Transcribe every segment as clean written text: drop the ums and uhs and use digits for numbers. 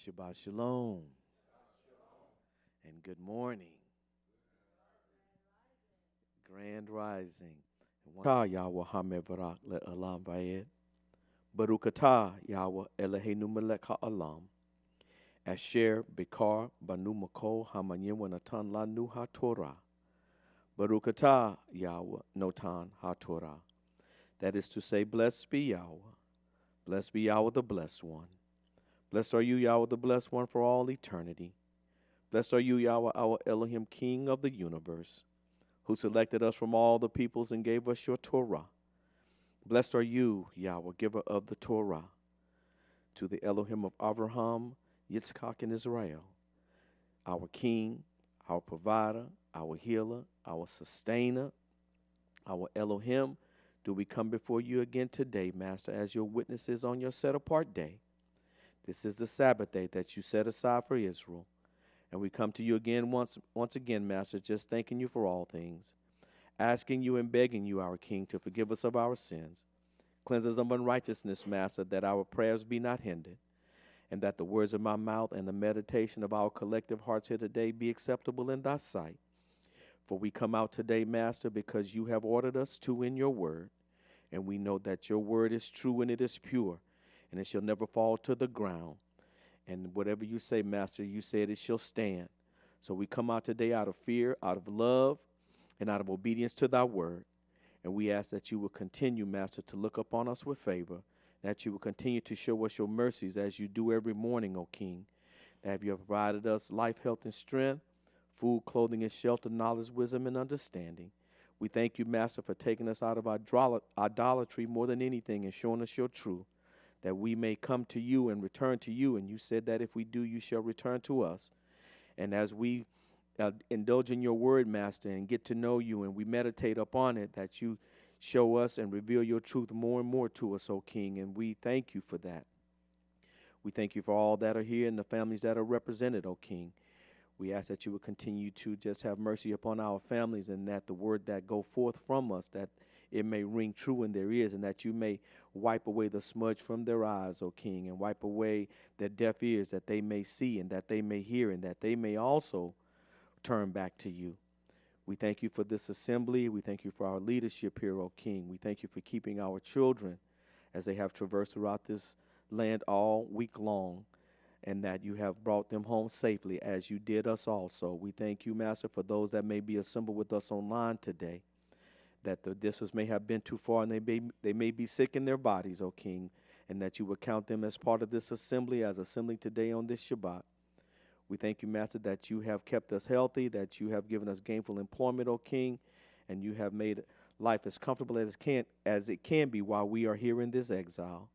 Shabbat Shalom and good morning. Grand Rising. Ta Yahweh Hamevarak le Alam Vayed. Barukata Yahweh Eloheinu Melech HaAlam. Asher Bekar Banu Makol Hamanyim Wanatan Lanu HaTorah. Barukata Yahweh Notan HaTorah. That is to say, blessed be Yahweh. Blessed be Yahweh the Blessed One. Blessed are you, Yahweh the Blessed One, for all eternity. Blessed are you, Yahweh, our Elohim, King of the universe, who selected us from all the peoples and gave us your Torah. Blessed are you, Yahweh, giver of the Torah, to the Elohim of Abraham, Yitzchak, and Israel, our King, our provider, our healer, our sustainer, our Elohim. Do we come before you again today, Master, as your witnesses on your set-apart day? This is the Sabbath day that you set aside for Israel. And we come to you again once again, Master, just thanking you for all things, asking you and begging you, our King, to forgive us of our sins. Cleanse us of unrighteousness, Master, that our prayers be not hindered, and that the words of my mouth and the meditation of our collective hearts here today be acceptable in thy sight. For we come out today, Master, because you have ordered us to in your word, and we know that your word is true and it is pure, and it shall never fall to the ground. And whatever you say, Master, you said it shall stand. So we come out today out of fear, out of love, and out of obedience to thy word. And we ask that you will continue, Master, to look upon us with favor, that you will continue to show us your mercies as you do every morning, O King, that you have provided us life, health, and strength, food, clothing, and shelter, knowledge, wisdom, and understanding. We thank you, Master, for taking us out of idolatry more than anything and showing us your truth, that we may come to you and return to you. And you said that if we do, you shall return to us. And as we indulge in your word, Master, and get to know you and we meditate upon it, that you show us and reveal your truth more and more to us, O King. And we thank you for that. We thank you for all that are here and the families that are represented, O King. We ask that you would continue to just have mercy upon our families, and that the word that go forth from us, that it may ring true in their ears, and that you may wipe away the smudge from their eyes, O King, and wipe away their deaf ears, that they may see and that they may hear and that they may also turn back to you. We thank you for this assembly. We thank you for our leadership here, O King. We thank you for keeping our children as they have traversed throughout this land all week long, and that you have brought them home safely as you did us also. We thank you, Master, for those that may be assembled with us online today, that the distance may have been too far and they may be sick in their bodies, O King, and that you would count them as part of this assembly, as assembling today on this Shabbat. We thank you, Master, that you have kept us healthy, that you have given us gainful employment, O King, and you have made life as comfortable as it can be while we are here in this exile.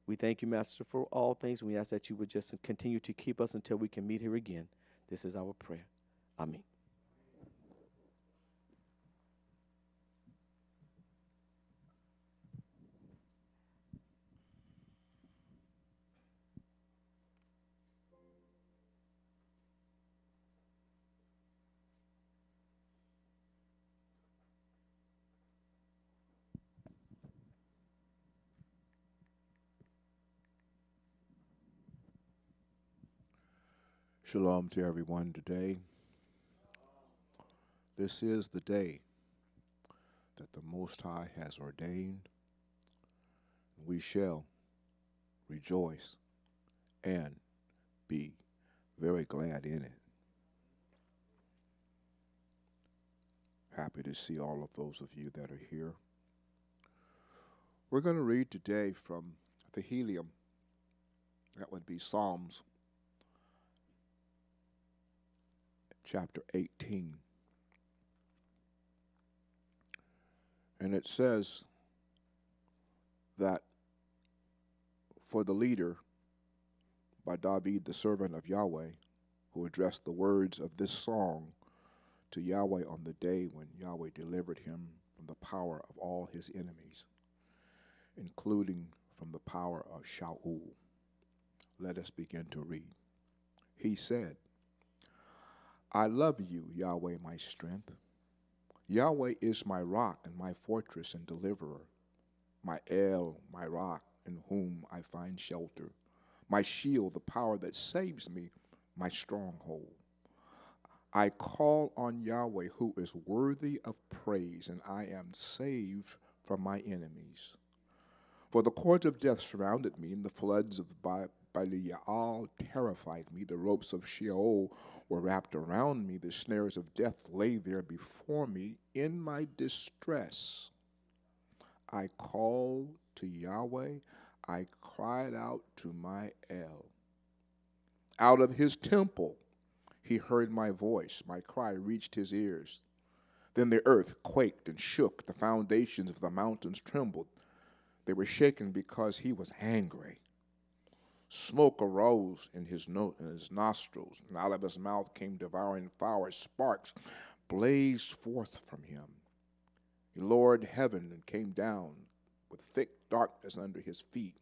We thank you, Master, for all things. We ask that you would just continue to keep us until we can meet here again. This is our prayer. Amen. Shalom to everyone today. This is the day that the Most High has ordained. We shall rejoice and be very glad in it. Happy to see all of those of you that are here. We're going to read today from the Helium. That would be Psalms chapter 18. And it says that for the leader, by David, the servant of Yahweh, who addressed the words of this song to Yahweh on the day when Yahweh delivered him from the power of all his enemies, including from the power of Shaul. Let us begin to read. He said, I love you, Yahweh, my strength. Yahweh is my rock and my fortress and deliverer, my El, my rock, in whom I find shelter, my shield, the power that saves me, my stronghold. I call on Yahweh, who is worthy of praise, and I am saved from my enemies. For the cords of death surrounded me, and the floods of Belial terrified me. The ropes of Sheol were wrapped around me. The snares of death lay there before me. In my distress, I called to Yahweh. I cried out to my El. Out of his temple, he heard my voice. My cry reached his ears. Then the earth quaked and shook. The foundations of the mountains trembled. They were shaken because he was angry. Smoke arose in his nostrils, and out of his mouth came devouring fire. Sparks blazed forth from him. He lowered heaven and came down with thick darkness under his feet.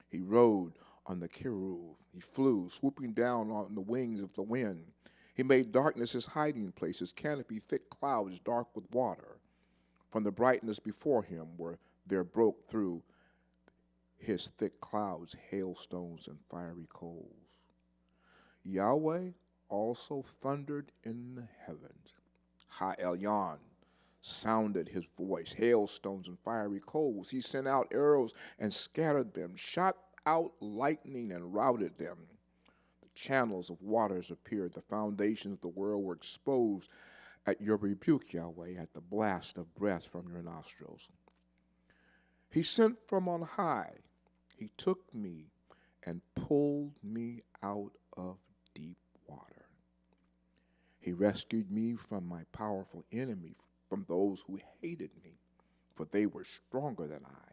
He rode on the cherub. He flew, swooping down on the wings of the wind. He made darkness his hiding place, his canopy thick clouds dark with water. From the brightness before him there broke through his thick clouds, hailstones, and fiery coals. Yahweh also thundered in the heavens. Ha-Elyon sounded his voice, hailstones and fiery coals. He sent out arrows and scattered them, shot out lightning and routed them. The channels of waters appeared. The foundations of the world were exposed at your rebuke, Yahweh, at the blast of breath from your nostrils. He sent from on high. He took me and pulled me out of deep water. He rescued me from my powerful enemy, from those who hated me, for they were stronger than I.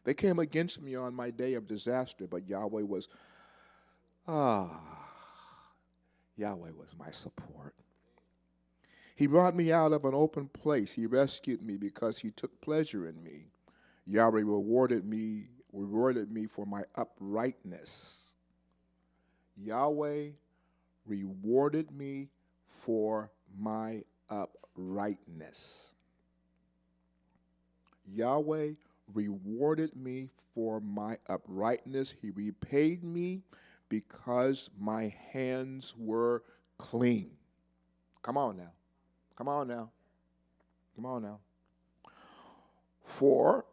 They came against me on my day of disaster, but Yahweh was my support. He brought me out of an open place. He rescued me because he took pleasure in me. Yahweh rewarded me for my uprightness. Yahweh rewarded me for my uprightness. Yahweh rewarded me for my uprightness. He repaid me because my hands were clean. Come on now. Come on now. Come on now. For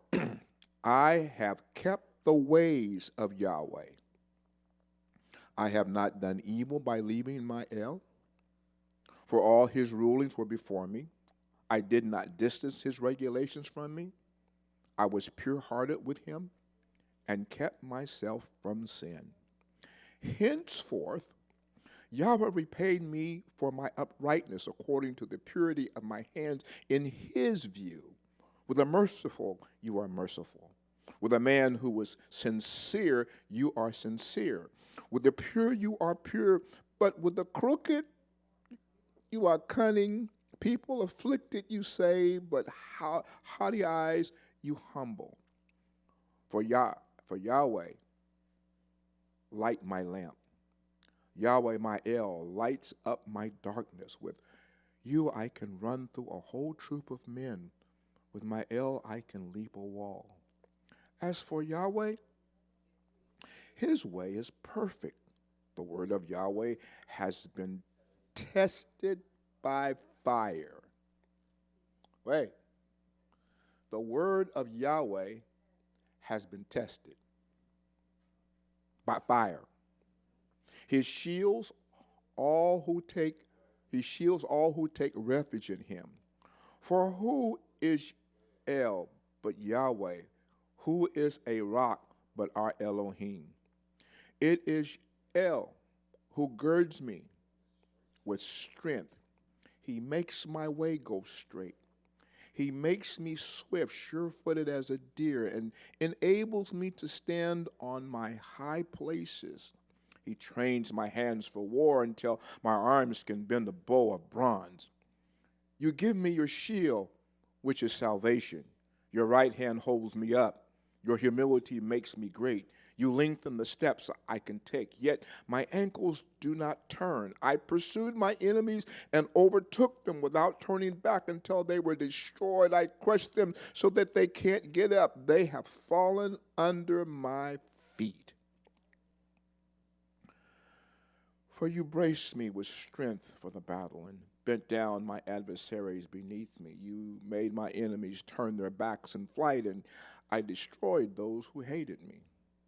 I have kept the ways of Yahweh. I have not done evil by leaving my El, for all his rulings were before me. I did not distance his regulations from me. I was pure-hearted with him and kept myself from sin. Henceforth, Yahweh repaid me for my uprightness according to the purity of my hands in his view. With the merciful, you are merciful. With a man who was sincere, you are sincere. With the pure, you are pure. But with the crooked, you are cunning. People afflicted, you save, but haughty eyes, you humble. For Yahweh, light my lamp. Yahweh, my El, lights up my darkness. With you, I can run through a whole troop of men. With my El, I can leap a wall. As for Yahweh, his way is perfect. The word of Yahweh has been tested by fire. Wait. The word of Yahweh has been tested by fire. He shields all who take refuge in him. For who is El but Yahweh? Who is a rock but our Elohim? It is El who girds me with strength. He makes my way go straight. He makes me swift, sure-footed as a deer, and enables me to stand on my high places. He trains my hands for war until my arms can bend a bow of bronze. You give me your shield, which is salvation. Your right hand holds me up. Your humility makes me great. You lengthen the steps I can take, yet my ankles do not turn. I pursued my enemies and overtook them without turning back until they were destroyed. I crushed them so that they can't get up. They have fallen under my feet. For you braced me with strength for the battle and bent down my adversaries beneath me. You made my enemies turn their backs in flight, and I destroyed those who hated me.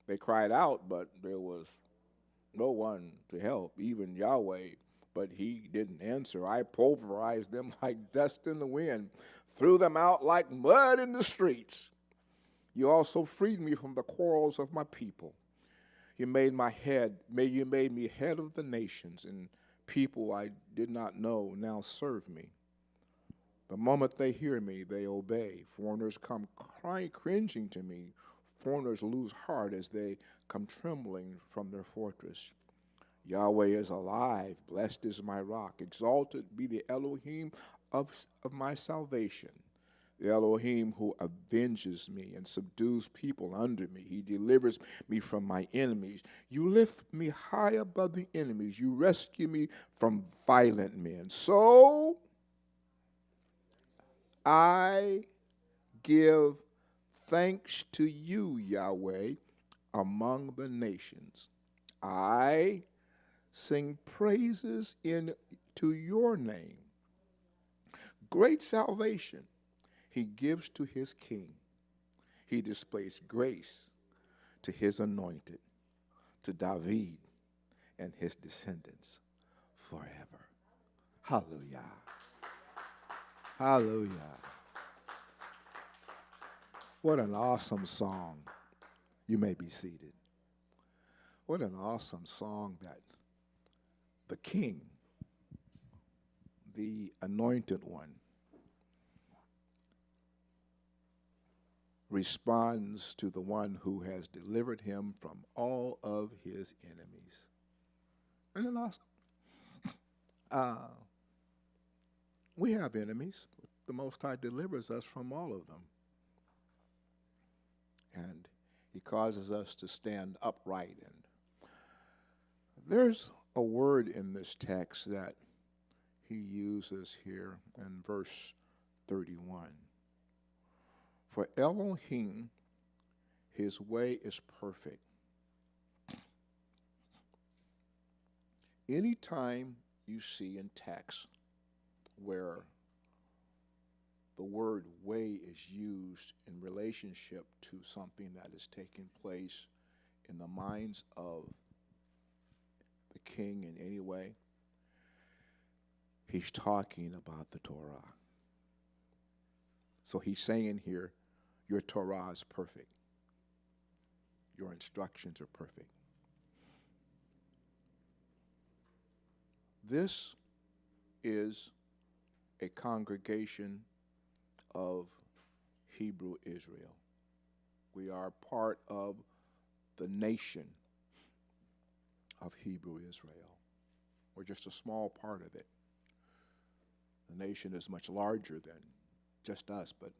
They cried out, but there was no one to help, even Yahweh, but he didn't answer. I pulverized them like dust in the wind, threw them out like mud in the streets. You also freed me from the quarrels of my people. You made me head of the nations, and people I did not know now serve me. The moment they hear me, they obey. Foreigners come cringing to me. Foreigners lose heart as they come trembling from their fortress. Yahweh is alive. Blessed is my rock. Exalted be the Elohim of my salvation. The Elohim who avenges me and subdues people under me. He delivers me from my enemies. You lift me high above the enemies. You rescue me from violent men. So I give thanks to you, Yahweh, among the nations. I sing praises to your name. Great salvation he gives to his king. He displays grace to his anointed, to David and his descendants forever. Hallelujah. Hallelujah. What an awesome song. You may be seated. What an awesome song that the king, the anointed one, responds to the one who has delivered him from all of his enemies. Isn't it awesome? We have enemies. The Most High delivers us from all of them. And he causes us to stand upright. And there's a word in this text that he uses here in verse 31. For Elohim, his way is perfect. Anytime you see in text where the word way is used in relationship to something that is taking place in the minds of the king in any way, he's talking about the Torah. So he's saying here, your Torah is perfect. Your instructions are perfect. This is a congregation of Hebrew Israel. We are part of the nation of Hebrew Israel. We're just a small part of it. The nation is much larger than just us, but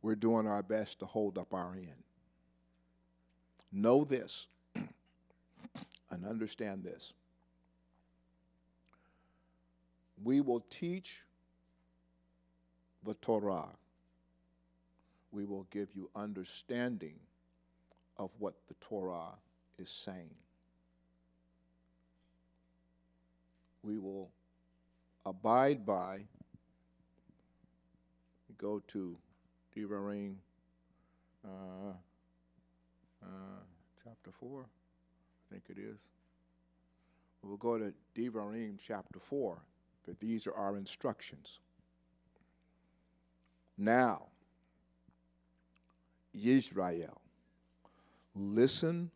we're doing our best to hold up our end. Know this and understand this. We will teach the Torah. We will give you understanding of what the Torah is saying. We will abide by, go to Devarim chapter 4, I think it is. We'll go to Devarim chapter 4, but these are our instructions. Now, Israel, listen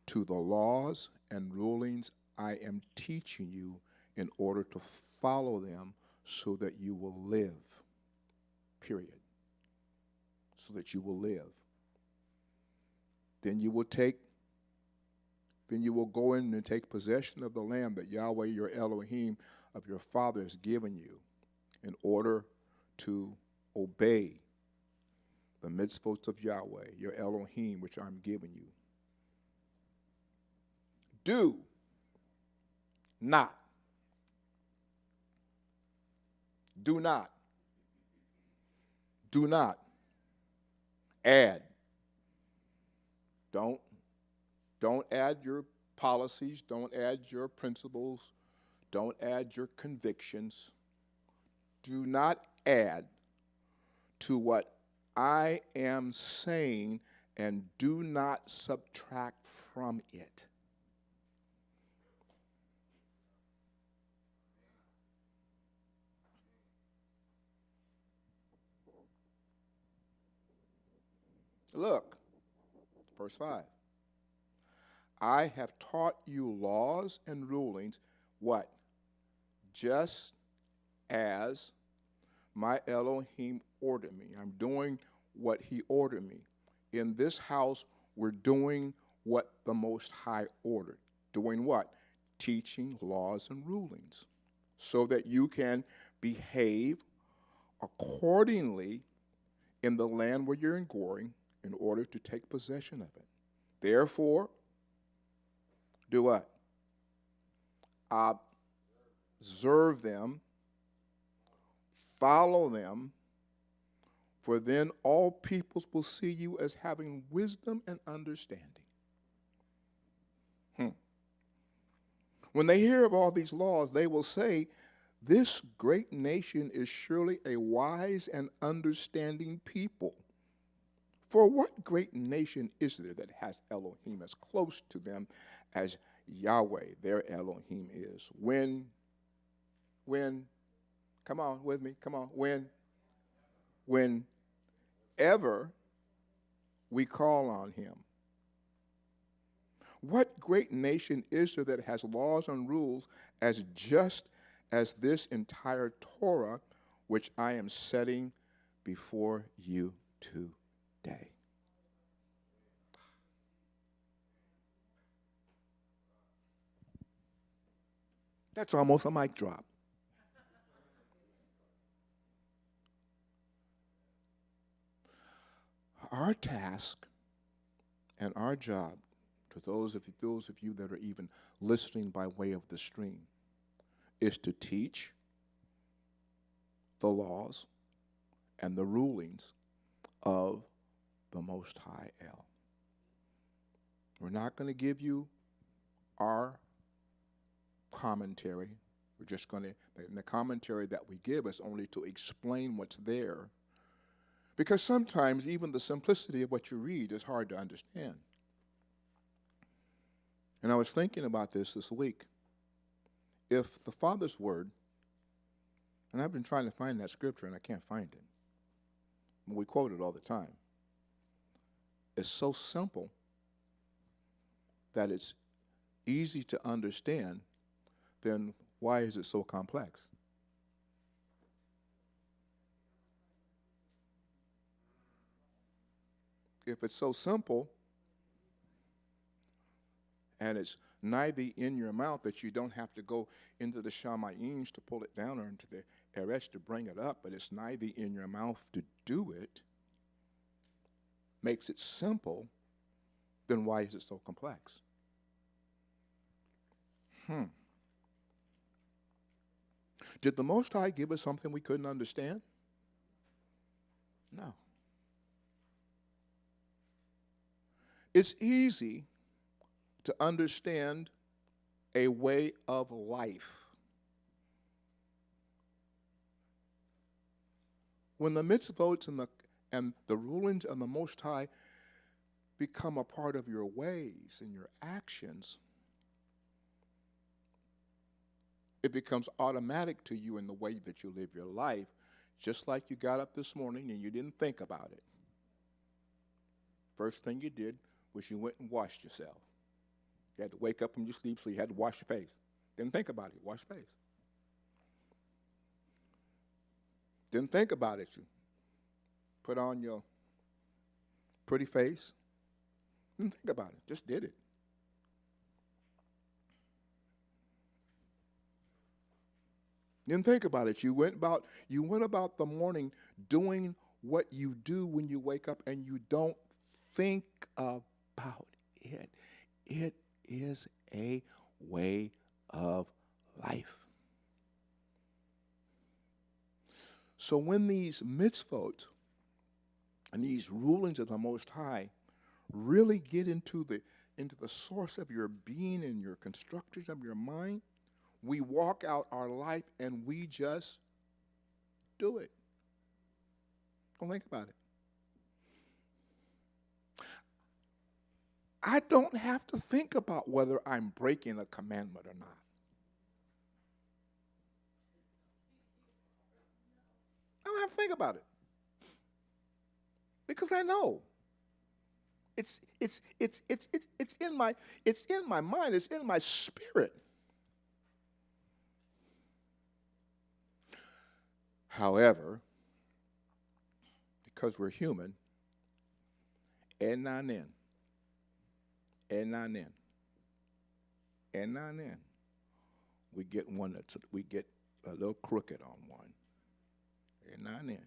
to the laws and rulings I am teaching you in order to follow them so that you will live. Period. So that you will live. Then you will go in and take possession of the land that Yahweh, your Elohim, of your father has given you in order to obey the mitzvot of Yahweh, your Elohim, which I'm giving you. Do not add. Don't add your policies, don't add your principles, don't add your convictions. Do not add to what I am saying, and do not subtract from it. Look, verse 5. I have taught you laws and rulings, what? Just as my Elohim ordered me. I'm doing what he ordered me. In this house, we're doing what the Most High ordered. Doing what? Teaching laws and rulings, so that you can behave accordingly in the land where you're going in order to take possession of it. Therefore, do what? Observe them, follow them, for then all peoples will see you as having wisdom and understanding. When they hear of all these laws, they will say, this great nation is surely a wise and understanding people. For what great nation is there that has Elohim as close to them as Yahweh, their Elohim, is? When, come on with me, come on, whenever we call on him. What great nation is there that has laws and rules as just as this entire Torah, which I am setting before you today? That's almost a mic drop. Our task and our job, to those of you that are even listening by way of the stream, is to teach the laws and the rulings of the Most High El. We're not going to give you our commentary. We're just going to, the commentary that we give is only to explain what's there. Because sometimes even the simplicity of what you read is hard to understand. And I was thinking about this week. If the Father's word, and I've been trying to find that scripture and I can't find it, but we quote it all the time, it's so simple that it's easy to understand, then why is it so complex? If it's so simple and it's neither in your mouth that you don't have to go into the shamayim to pull it down or into the eretz to bring it up, but it's neither in your mouth to do it, makes it simple, then why is it so complex? Did the Most High give us something we couldn't understand? No. It's easy to understand a way of life. When the mitzvot and the rulings of the Most High become a part of your ways and your actions, it becomes automatic to you in the way that you live your life, just like you got up this morning and you didn't think about it. First thing you did was you went and washed yourself. You had to wake up from your sleep, so you had to wash your face. Didn't think about it, wash your face. Didn't think about it, you put on your pretty face. Didn't think about it, just did it. Didn't think about it. You went about the morning doing what you do when you wake up, and you don't think about it. It is a way of life. So when these mitzvot and these rulings of the Most High really get into the into the source of your being and your construction of your mind, we walk out our life and we just do it. Don't think about it. I don't have to think about whether I'm breaking a commandment or not. I don't have to think about it. Because I know. It's in my mind, it's in my spirit. However, because we're human, and now and then, we get a little crooked on one. And now and then.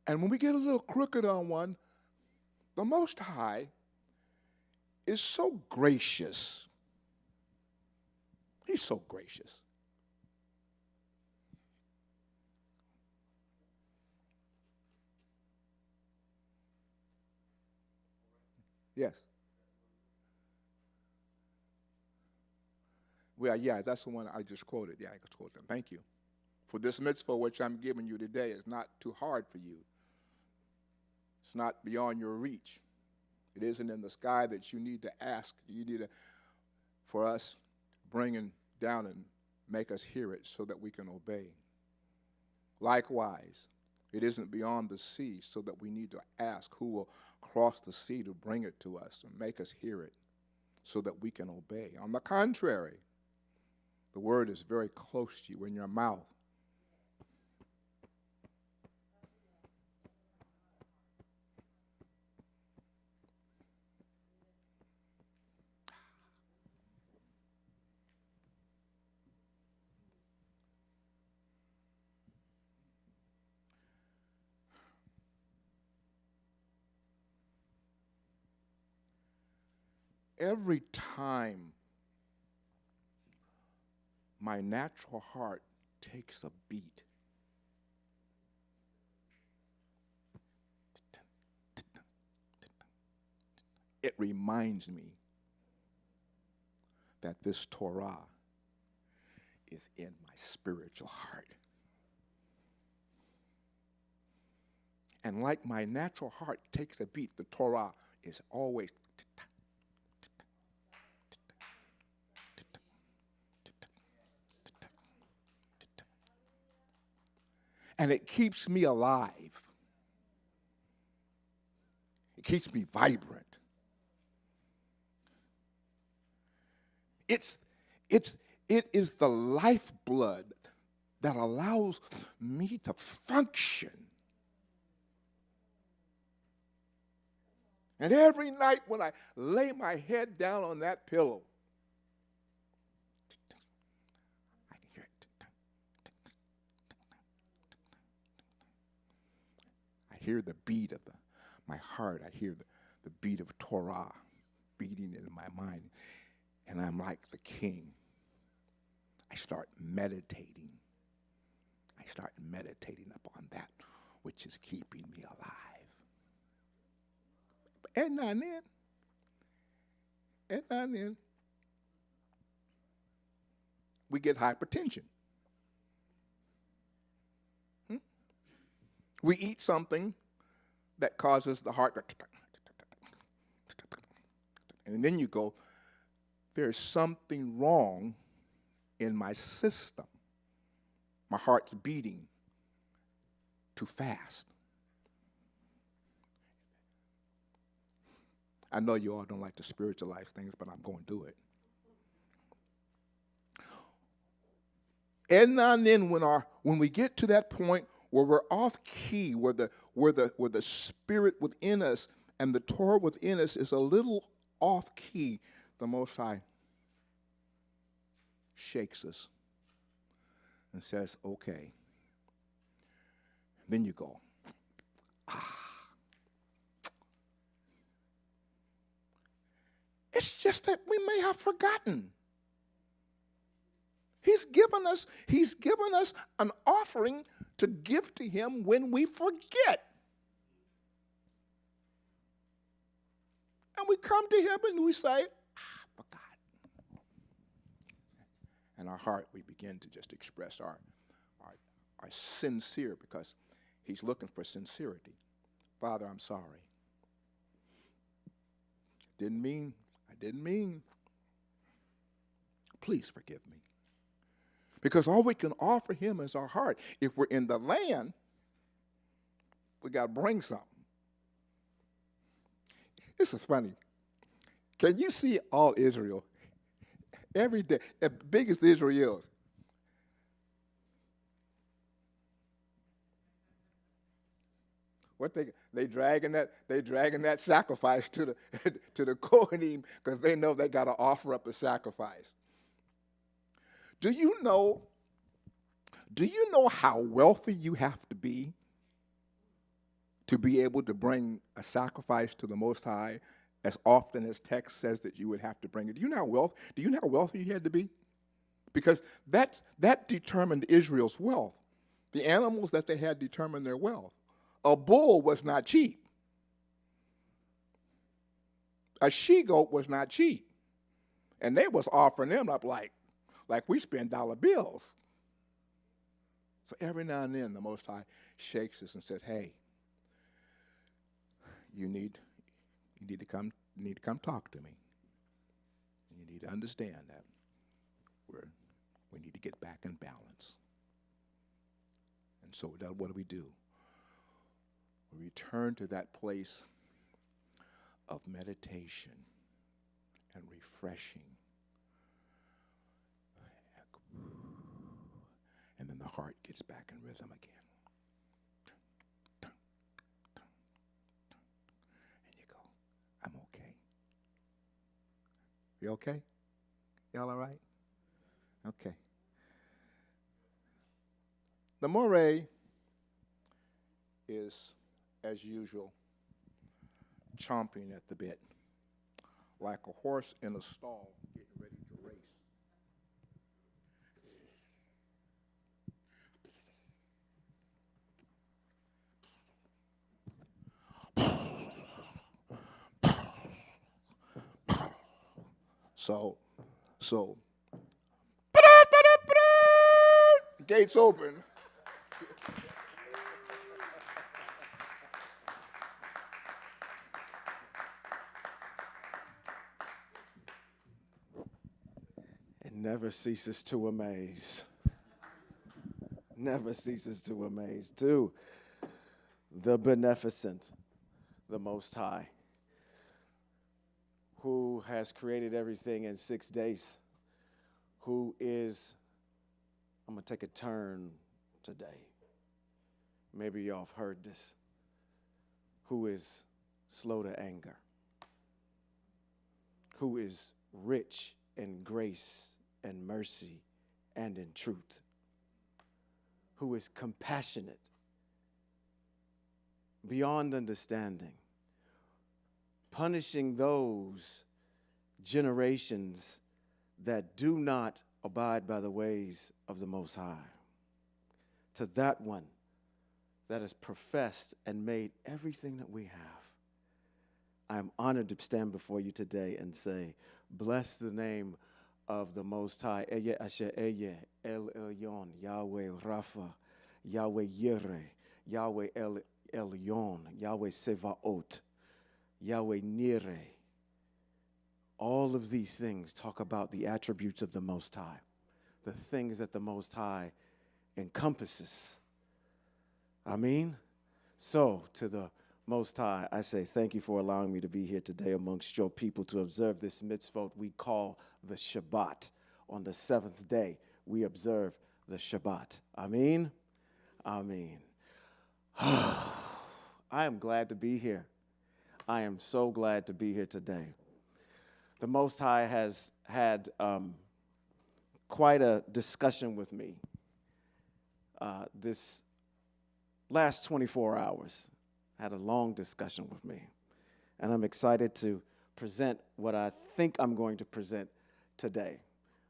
And when we get a little crooked on one, the Most High is so gracious. He's so gracious. Yes. Well, yeah, that's the one I just quoted. Yeah, I just quoted them. Thank you. For this mitzvah which I'm giving you today is not too hard for you. It's not beyond your reach. It isn't in the sky that you need to ask. You need to, for us, bring it down and make us hear it so that we can obey. Likewise, it isn't beyond the sea so that we need to ask who will cross the sea to bring it to us and make us hear it so that we can obey. On the contrary, the word is very close to you in your mouth. Every time my natural heart takes a beat, it reminds me that this Torah is in my spiritual heart. And like my natural heart takes a beat, the Torah is always and it keeps me alive. It keeps me vibrant. It is the lifeblood that allows me to function. And every night when I lay my head down on that pillow, I can hear it. I hear the beat of my heart. I hear the beat of Torah beating in my mind. And I'm like the king. I start meditating. I start meditating upon that which is keeping me alive. And now and then, we get hypertension. We eat something that causes the heart to, and then you go, there's something wrong in my system. My heart's beating too fast. I know you all don't like to spiritualize things, but I'm going to do it. And then when we get to that point where we're off key, where the spirit within us and the Torah within us is a little off key, the Most High shakes us and says, okay. Then you go, It's just that we may have forgotten. He's given us an offering to give to him when we forget. And we come to him and we say, I forgot. And our heart, we begin to just express our sincere, because he's looking for sincerity. Father, I'm sorry. I didn't mean. Please forgive me. Because all we can offer him is our heart. If we're in the land, we got to bring something. This is funny. Can you see all Israel every day, as big as Israel is? What they dragging that sacrifice to the Kohanim, because they know they got to offer up a sacrifice. Do you know how wealthy you have to be able to bring a sacrifice to the Most High as often as text says that you would have to bring it? Do you know how wealthy you had to be? Because that determined Israel's wealth. The animals that they had determined their wealth. A bull was not cheap. A she-goat was not cheap. And they was offering them up like we spend dollar bills. So every now and then the Most High shakes us and says, hey, you need to come talk to me. You need to understand that we need to get back in balance. And so what do? We return to that place of meditation and refreshing. And then the heart gets back in rhythm again. And you go, I'm okay. You okay? Y'all all right? Okay. The moray is, as usual, chomping at the bit, like a horse in a stall getting ready to race. So, gates open. It never ceases to amaze. Never ceases to amaze. To the beneficent, the Most High, who has created everything in 6 days, who is, I'm going to take a turn today. Maybe y'all have heard this. Who is slow to anger, who is rich in grace and mercy and in truth, who is compassionate beyond understanding, punishing those generations that do not abide by the ways of the Most High. To that one that has professed and made everything that we have, I am honored to stand before you today and say, bless the name of the Most High. Eye Asher Eye, El Elyon, Yahweh Rapha, Yahweh Yireh, Yahweh El Elyon, Yahweh Sevaot, Yahweh Nireh. All of these things talk about the attributes of the Most High, the things that the Most High encompasses. So to the Most High, I say thank you for allowing me to be here today amongst your people to observe this mitzvot we call the Shabbat. On the seventh day, we observe the Shabbat. Amen. I am glad to be here. I am so glad to be here today. The Most High has had quite a discussion with me this last 24 hours. Had a long discussion with me. And I'm excited to present what I think I'm going to present today.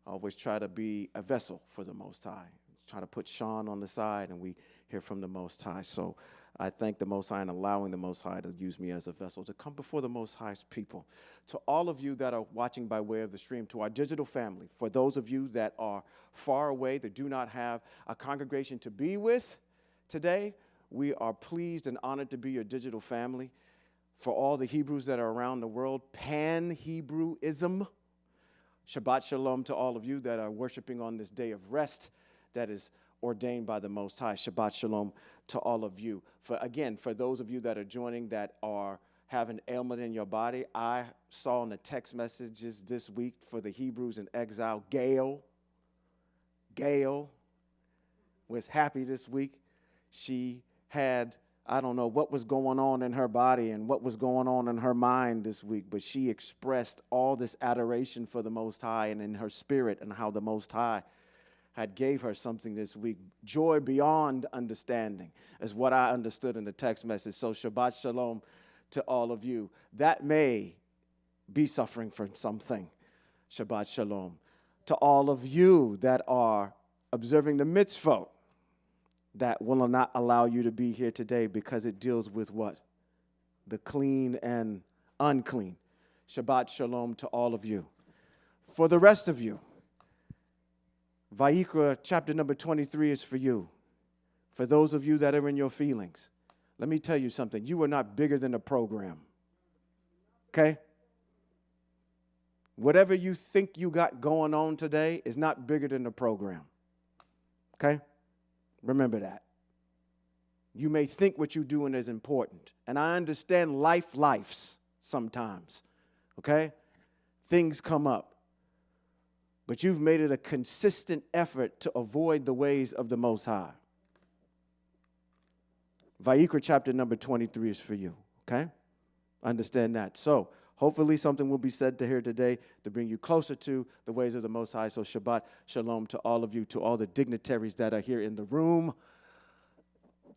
I always try to be a vessel for the Most High. Try to put Sean on the side and we hear from the Most High. So I thank the Most High and allowing the Most High to use me as a vessel to come before the Most High's people. To all of you that are watching by way of the stream, to our digital family, for those of you that are far away, that do not have a congregation to be with today, we are pleased and honored to be your digital family. For all the Hebrews that are around the world, Pan-Hebrewism, Shabbat Shalom to all of you that are worshiping on this day of rest that is ordained by the Most High. Shabbat Shalom to all of you. For those of you that are joining that have an ailment in your body, I saw in the text messages this week for the Hebrews in exile, Gail was happy this week. She had, I don't know what was going on in her body and what was going on in her mind this week, but she expressed all this adoration for the Most High and in her spirit and how the Most High had gave her something this week. Joy beyond understanding is what I understood in the text message. So Shabbat Shalom to all of you that may be suffering from something. Shabbat Shalom to all of you that are observing the mitzvot that will not allow you to be here today because it deals with what? The clean and unclean. Shabbat Shalom to all of you. For the rest of you, Vayikra chapter number 23 is for you. For those of you that are in your feelings, let me tell you something. You are not bigger than a program. Okay? Whatever you think you got going on today is not bigger than the program. Okay? Remember that. You may think what you're doing is important. And I understand lifes sometimes. Okay? Things come up. But you've made it a consistent effort to avoid the ways of the Most High. Vayikra chapter number 23 is for you, okay? Understand that. So hopefully something will be said to here today to bring you closer to the ways of the Most High. So Shabbat Shalom to all of you, to all the dignitaries that are here in the room.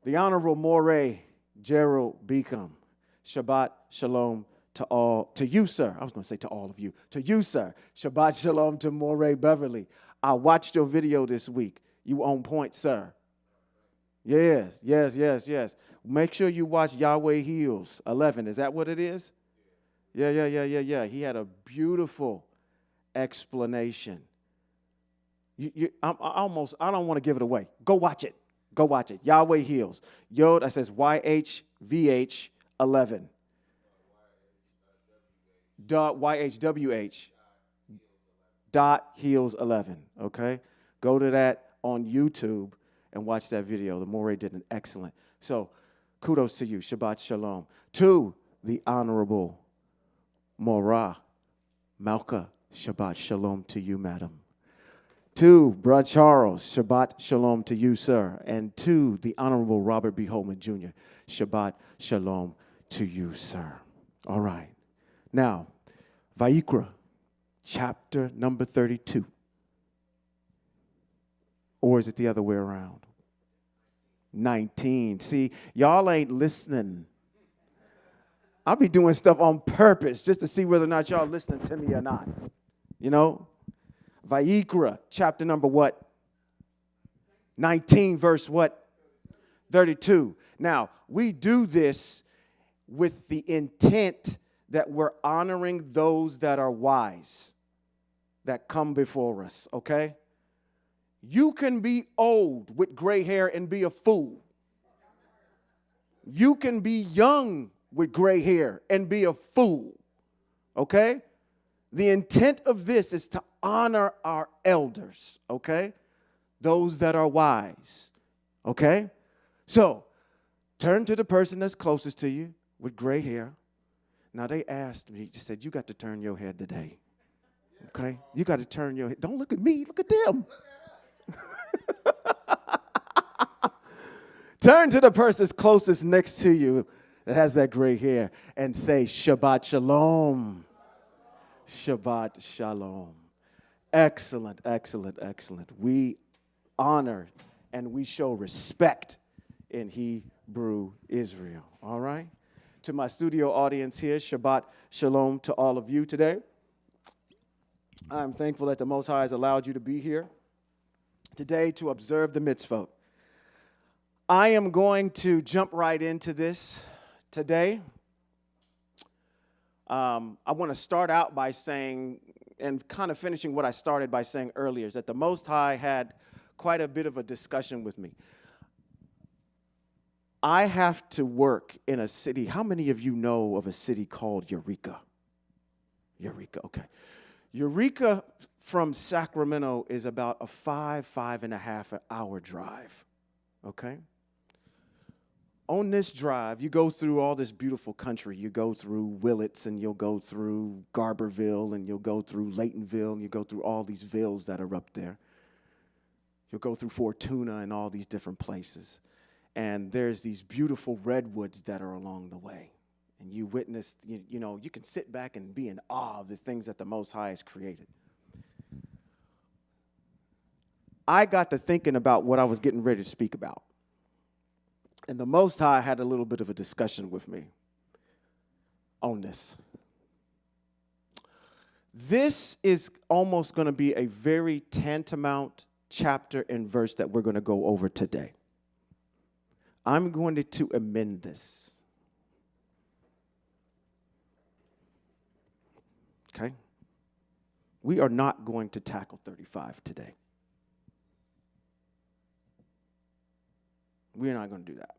The Honorable Moray Gerald Beacom. Shabbat Shalom to you, sir. I was going to say to all of you. To you, sir. Shabbat Shalom to Moray Beverly. I watched your video this week. You on point, sir. Yes. Make sure you watch Yahwehs Exiled 11. Is that what it is? Yeah. He had a beautiful explanation. I don't want to give it away. Go watch it. Yahwehs Exiled. Yod, that says YHVH 11. YHWH .heals 11. Okay? Go to that on YouTube and watch that video. The Moray did an excellent. So kudos to you. Shabbat Shalom. To the Honorable Morah Malka. Shabbat Shalom to you, madam. To Brother Charles. Shabbat Shalom to you, sir. And to the Honorable Robert B. Holman Jr. Shabbat Shalom to you, sir. All right. Now, Vayikra, chapter number 32. Or is it the other way around? 19. See, y'all ain't listening. I'll be doing stuff on purpose just to see whether or not y'all listening to me or not. You know? Vayikra, chapter number what? 19, verse what? 32. Now, we do this with the intent that we're honoring those that are wise, that come before us, okay? You can be old with gray hair and be a fool. You can be young with gray hair and be a fool, okay? The intent of this is to honor our elders, okay? Those that are wise, okay? So, turn to the person that's closest to you with gray hair. Now, they asked me, just said, you got to turn your head today, okay? You got to turn your head. Don't look at me. Look at them. Turn to the person closest next to you that has that gray hair and say, Shabbat Shalom. Shabbat Shalom. Excellent. We honor and we show respect in Hebrew Israel, all right? To my studio audience here, Shabbat Shalom to all of you today. I'm thankful that the Most High has allowed you to be here today to observe the mitzvot. I am going to jump right into this today. I want to start out by saying, and kind of finishing what I started by saying earlier, is that the Most High had quite a bit of a discussion with me. I have to work in a city. How many of you know of a city called Eureka? Eureka, okay. Eureka from Sacramento is about a 5.5 hour drive, okay? On this drive, you go through all this beautiful country. You go through Willits, and you'll go through Garberville, and you'll go through Laytonville, and you go through all these villes that are up there. You'll go through Fortuna and all these different places. And there's these beautiful redwoods that are along the way. And you witness, you know, you can sit back and be in awe of the things that the Most High has created. I got to thinking about what I was getting ready to speak about. And the Most High had a little bit of a discussion with me on this. This is almost going to be a very tantamount chapter and verse that we're going to go over today. I'm going to amend this. Okay? We are not going to tackle 35 today. We're not going to do that.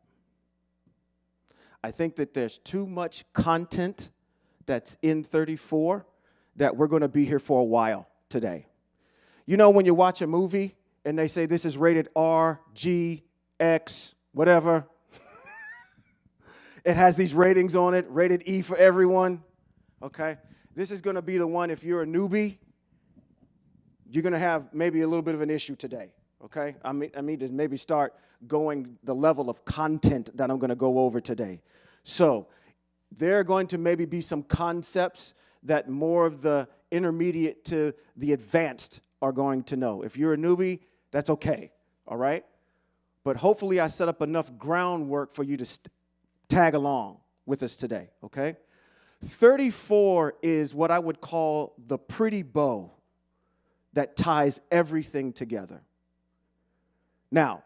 I think that there's too much content that's in 34 that we're going to be here for a while today. You know, when you watch a movie and they say this is rated R, G, X, whatever, it has these ratings on it, rated E for everyone, okay? This is going to be the one, if you're a newbie, you're going to have maybe a little bit of an issue today, okay? I mean to maybe start going the level of content that I'm going to go over today. So there are going to maybe be some concepts that more of the intermediate to the advanced are going to know. If you're a newbie, that's okay, all right? But hopefully I set up enough groundwork for you to tag along with us today, okay? 34 is what I would call the pretty bow that ties everything together. Now,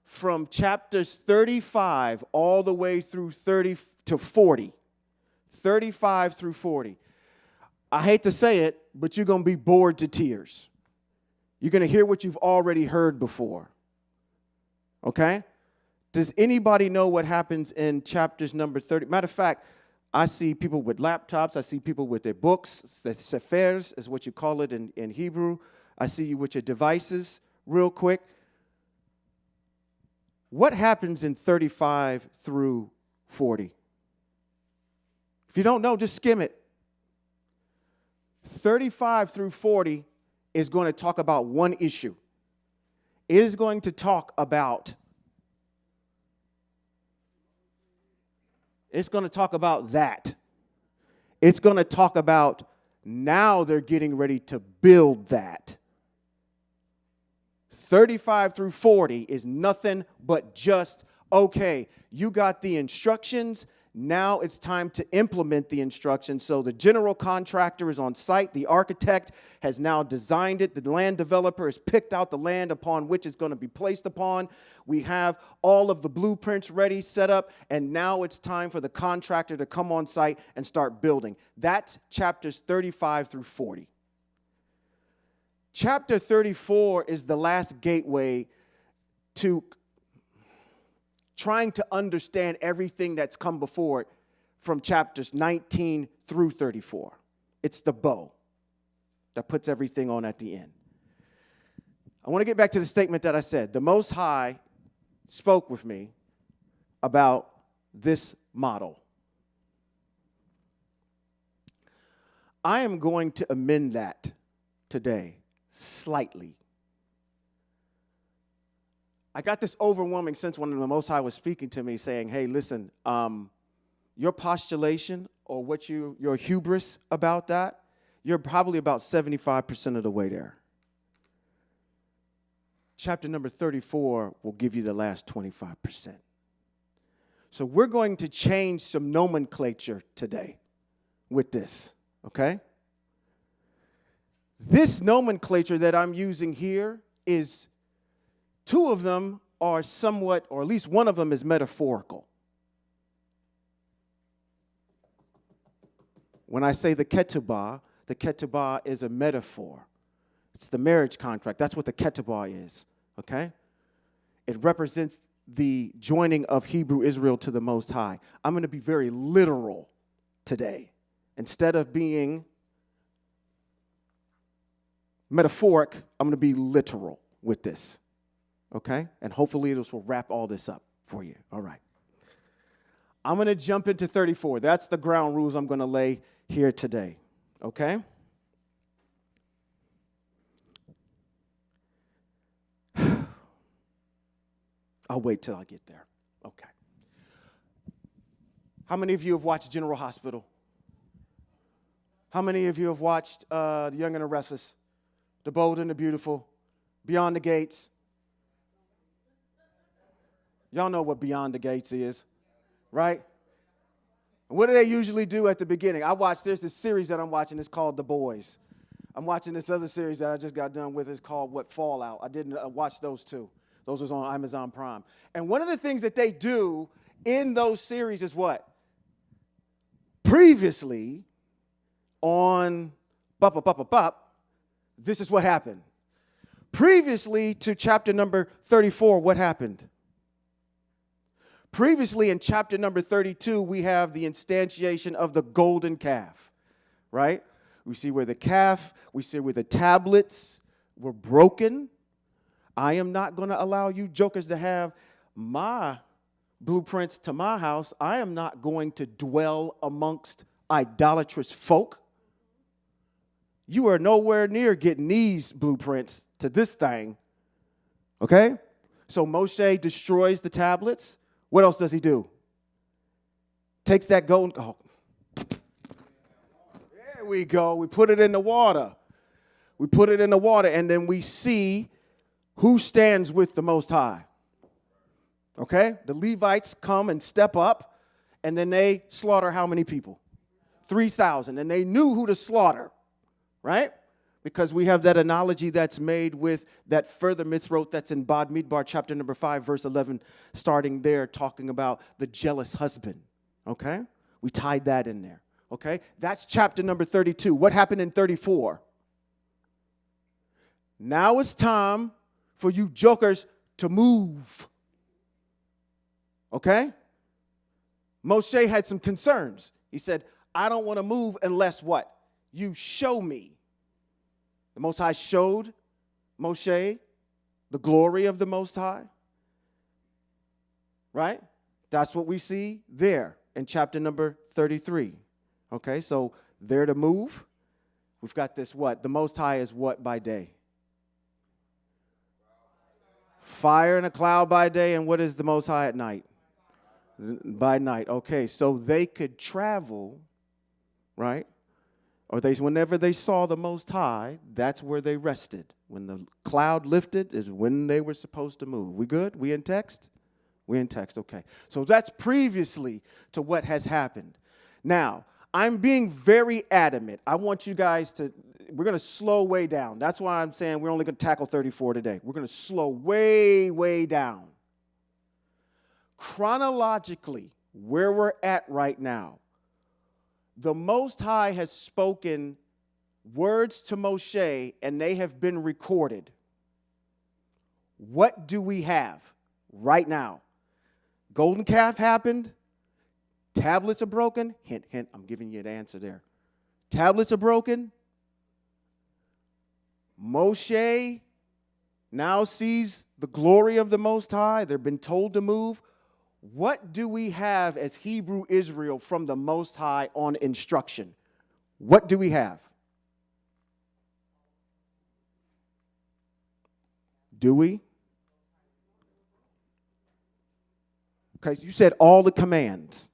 from chapters 35 all the way through 30 to 40, 35 through 40, I hate to say it, but you're going to be bored to tears. You're going to hear what you've already heard before. Okay? Does anybody know what happens in chapters number 30? Matter of fact, I see people with laptops. I see people with their books. The sefers is what you call it in Hebrew. I see you with your devices real quick. What happens in 35 through 40? If you don't know, just skim it. 35 through 40 is going to talk about one issue. It is going to talk about that. It's going to talk about now they're getting ready to build that. 35 through 40 is nothing but just, okay, you got the instructions. Now it's time to implement the instructions. So the general contractor is on site. The architect has now designed it. The land developer has picked out the land upon which it's going to be placed upon. We have all of the blueprints ready, set up, and now it's time for the contractor to come on site and start building. That's chapters 35 through 40. Chapter 34 is the last gateway to trying to understand everything that's come before it from chapters 19 through 34. It's the bow that puts everything on at the end. I want to get back to the statement that I said. The Most High spoke with me about this model. I am going to amend that today slightly. I got this overwhelming sense when the Most High was speaking to me saying, hey, listen, your postulation or what your hubris about that, you're probably about 75% of the way there. Chapter number 34 will give you the last 25%. So we're going to change some nomenclature today with this, okay? This nomenclature that I'm using here is Two of them are somewhat, or at least one of them is metaphorical. When I say the ketubah is a metaphor. It's the marriage contract. That's what the ketubah is, okay? It represents the joining of Hebrew Israel to the Most High. I'm going to be very literal today. Instead of being metaphoric, I'm going to be literal with this, okay? And hopefully this will wrap all this up for you. All right. I'm going to jump into 34. That's the ground rules I'm going to lay here today, okay? I'll wait till I get there. Okay. How many of you have watched General Hospital? How many of you have watched The Young and the Restless, The Bold and the Beautiful, Beyond the Gates? Y'all know what Beyond the Gates is, right? What do they usually do at the beginning? There's this series that I'm watching. It's called The Boys. I'm watching this other series that I just got done with. It's called Fallout. I didn't watch those two. Those was on Amazon Prime. And one of the things that they do in those series is what? Previously on this is what happened. Previously to chapter number 34, what happened? Previously in chapter number 32, we have the instantiation of the golden calf, right? We see where the tablets were broken. I am not going to allow you jokers to have my blueprints to my house. I am not going to dwell amongst idolatrous folk. You are nowhere near getting these blueprints to this thing, okay? So Moshe destroys the tablets. What else does he do? Takes that golden, there we go. We put it in the water. And then we see who stands with the Most High. Okay? The Levites come and step up, and then they slaughter how many people? 3,000. And they knew who to slaughter, right? Because we have that analogy that's made with that further mitzvot that's in Bad Midbar, chapter number 5, verse 11, starting there, talking about the jealous husband. Okay? We tied that in there. Okay? That's chapter number 32. What happened in 34? Now it's time for you jokers to move. Okay? Moshe had some concerns. He said, I don't want to move unless what? You show me. The Most High showed Moshe the glory of the Most High. Right? That's what we see there in chapter number 33. Okay, so there to move. We've got this what? The Most High is what by day? Fire and a cloud by day, and what is the Most High at night? By night. Okay, so they could travel, right? Or whenever they saw the Most High, that's where they rested. When the cloud lifted is when they were supposed to move. We good? We in text? We in text, okay. So that's previously to what has happened. Now, I'm being very adamant. I want you guys we're going to slow way down. That's why I'm saying we're only going to tackle 34 today. We're going to slow way, way down. Chronologically, where we're at right now, the Most High has spoken words to Moshe, and they have been recorded. What do we have right now? Golden calf happened. Tablets are broken. Hint, hint, I'm giving you the answer there. Tablets are broken. Moshe now sees the glory of the Most High. They've been told to move. What do we have as Hebrew Israel from the Most High on instruction? What do we have? Do we? Okay, so you said all the commands.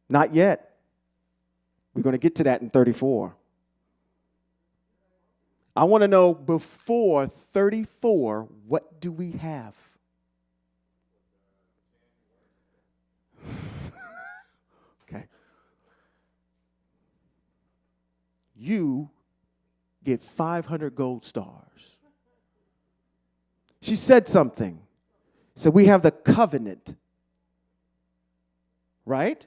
Not yet. We're going to get to that in 34. I want to know before 34, what do we have? Okay. You get 500 gold stars. She said something. So we have the covenant. Right?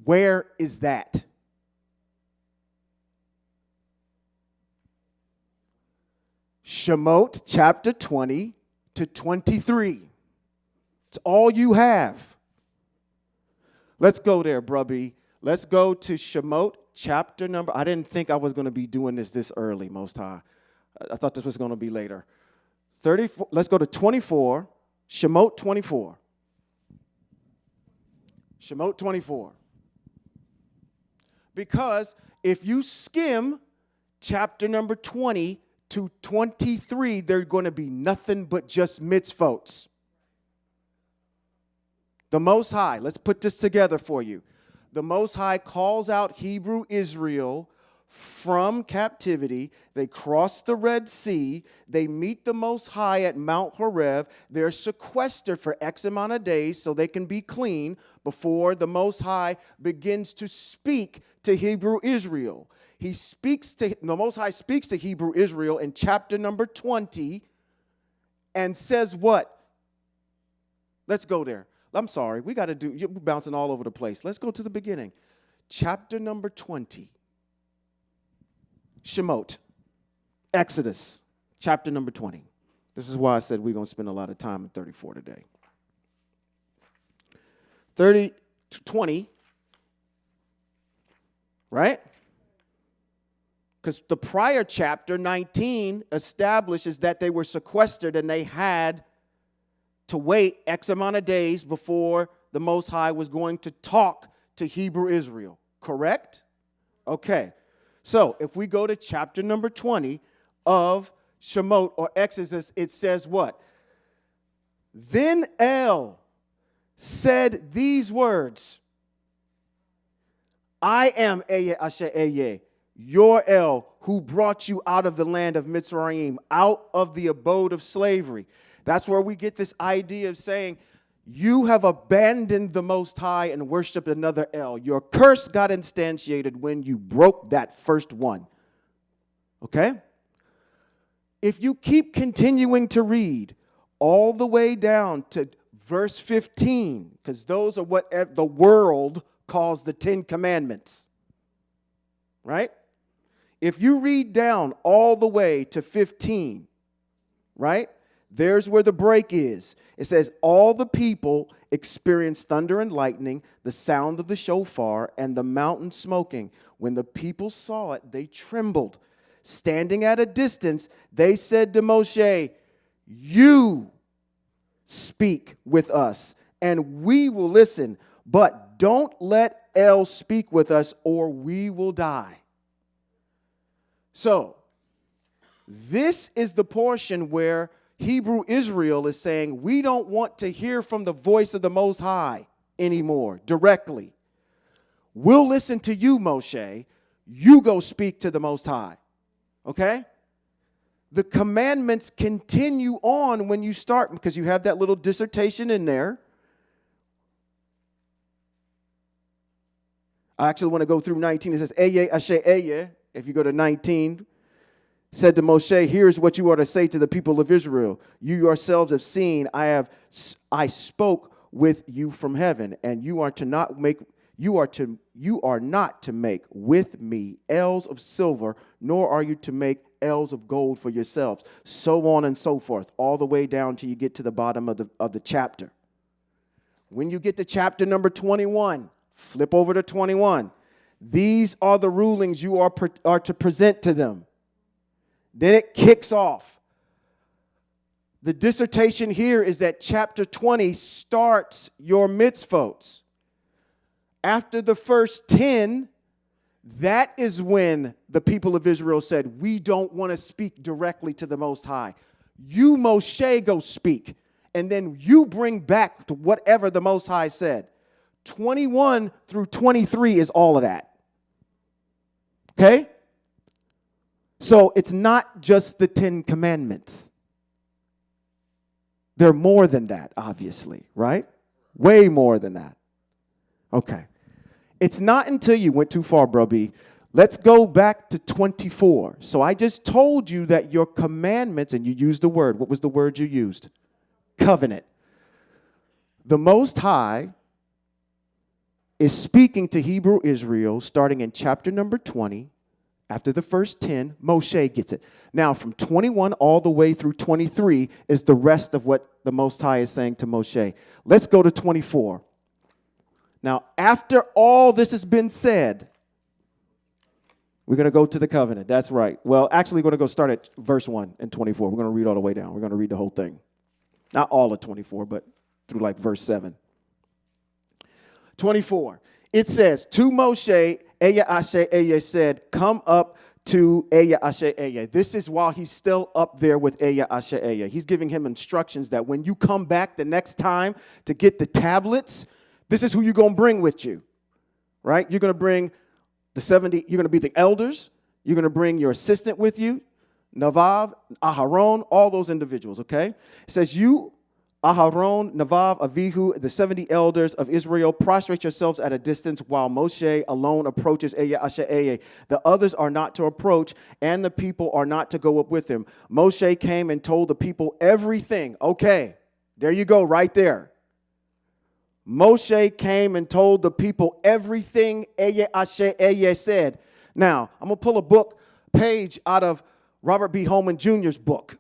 Where is that? Shemote chapter 20 to 23. It's all you have. Let's go there, brubby. Let's go to Shemote chapter number. I didn't think I was going to be doing this early, Most High. I thought this was going to be later. 34. Let's go to 24. Shemote 24. Shemote 24. Because if you skim chapter number 20 to 23, they're going to be nothing but just mitzvot. The Most High, let's put this together for you. The Most High calls out Hebrew Israel from captivity. They cross the Red Sea. They meet the Most High at Mount Horeb. They're sequestered for X amount of days so they can be clean before the Most High begins to speak to Hebrew Israel. The Most High speaks to Hebrew Israel in chapter number 20 and says what? Let's go there. I'm sorry, you're bouncing all over the place. Let's go to the beginning. Chapter number 20. Shemote. Exodus, chapter number 20. This is why I said we're going to spend a lot of time in 34 today. 20, right? Because the prior chapter, 19, establishes that they were sequestered and they had to wait X amount of days before the Most High was going to talk to Hebrew Israel. Correct? Okay. So if we go to chapter number 20 of Shemote or Exodus, it says what? Then El said these words, I am Eye Asher Eye, your El, who brought you out of the land of Mitzrayim, out of the abode of slavery. That's where we get this idea of saying, you have abandoned the Most High and worshiped another El. Your curse got instantiated when you broke that first one. Okay? If you keep continuing to read all the way down to verse 15, because those are what the world calls the 10 Commandments. Right? If you read down all the way to 15, right? There's where the break is. It says, all the people experienced thunder and lightning, the sound of the shofar, and the mountain smoking. When the people saw it, they trembled. Standing at a distance, they said to Moshe, you speak with us, and we will listen. But don't let El speak with us, or we will die. So, this is the portion where Hebrew Israel is saying, we don't want to hear from the voice of the Most High anymore, directly. We'll listen to you, Moshe. You go speak to the Most High. Okay? The commandments continue on when you start, because you have that little dissertation in there. I actually want to go through 19. It says, Eye Asher Eye. If you go to 19, said to Moshe, here's what you are to say to the people of Israel. You yourselves have seen, I spoke with you from heaven, and you are not to make with me ells of silver, nor are you to make ells of gold for yourselves, so on and so forth, all the way down till you get to the bottom of the chapter. When you get to chapter number 21, flip over to 21. These are the rulings you are to present to them. Then it kicks off. The dissertation here is that chapter 20 starts your mitzvot. After the first 10, that is when the people of Israel said, we don't want to speak directly to the Most High. You, Moshe, go speak. And then you bring back to whatever the Most High said. 21 through 23 is all of that. Okay? So it's not just the 10 Commandments. They're more than that, obviously, right? Way more than that. Okay. It's not until you went too far, bro B. Let's go back to 24. So I just told you that your commandments, and you used the word. What was the word you used? Covenant. The Most High is speaking to Hebrew Israel starting in chapter number 20. After the first 10, Moshe gets it. Now, from 21 all the way through 23 is the rest of what the Most High is saying to Moshe. Let's go to 24. Now, after all this has been said, we're going to go to the covenant. That's right. Well, actually, we're going to go start at verse 1 and 24. We're going to read all the way down. We're going to read the whole thing. Not all of 24, but through like verse 7. 24. It says, to Moshe, Eya Ashe Eya said, come up to Eya Ashe Eya. This is while he's still up there with Eya Ashe Eya. He's giving him instructions that when you come back the next time to get the tablets, this is who you're going to bring with you, right? You're going to bring the 70, you're going to be the elders. You're going to bring your assistant with you, Navav, Aharon, all those individuals, okay? It says, you, Aharon, Navav, Avihu, the 70 elders of Israel, prostrate yourselves at a distance while Moshe alone approaches Eya Ashe Eya. The others are not to approach, and the people are not to go up with him. Moshe came and told the people everything. Okay, there you go, right there. Moshe came and told the people everything Eya Ashe Eya said. Now, I'm going to pull a book page out of Robert B. Holman Jr.'s book.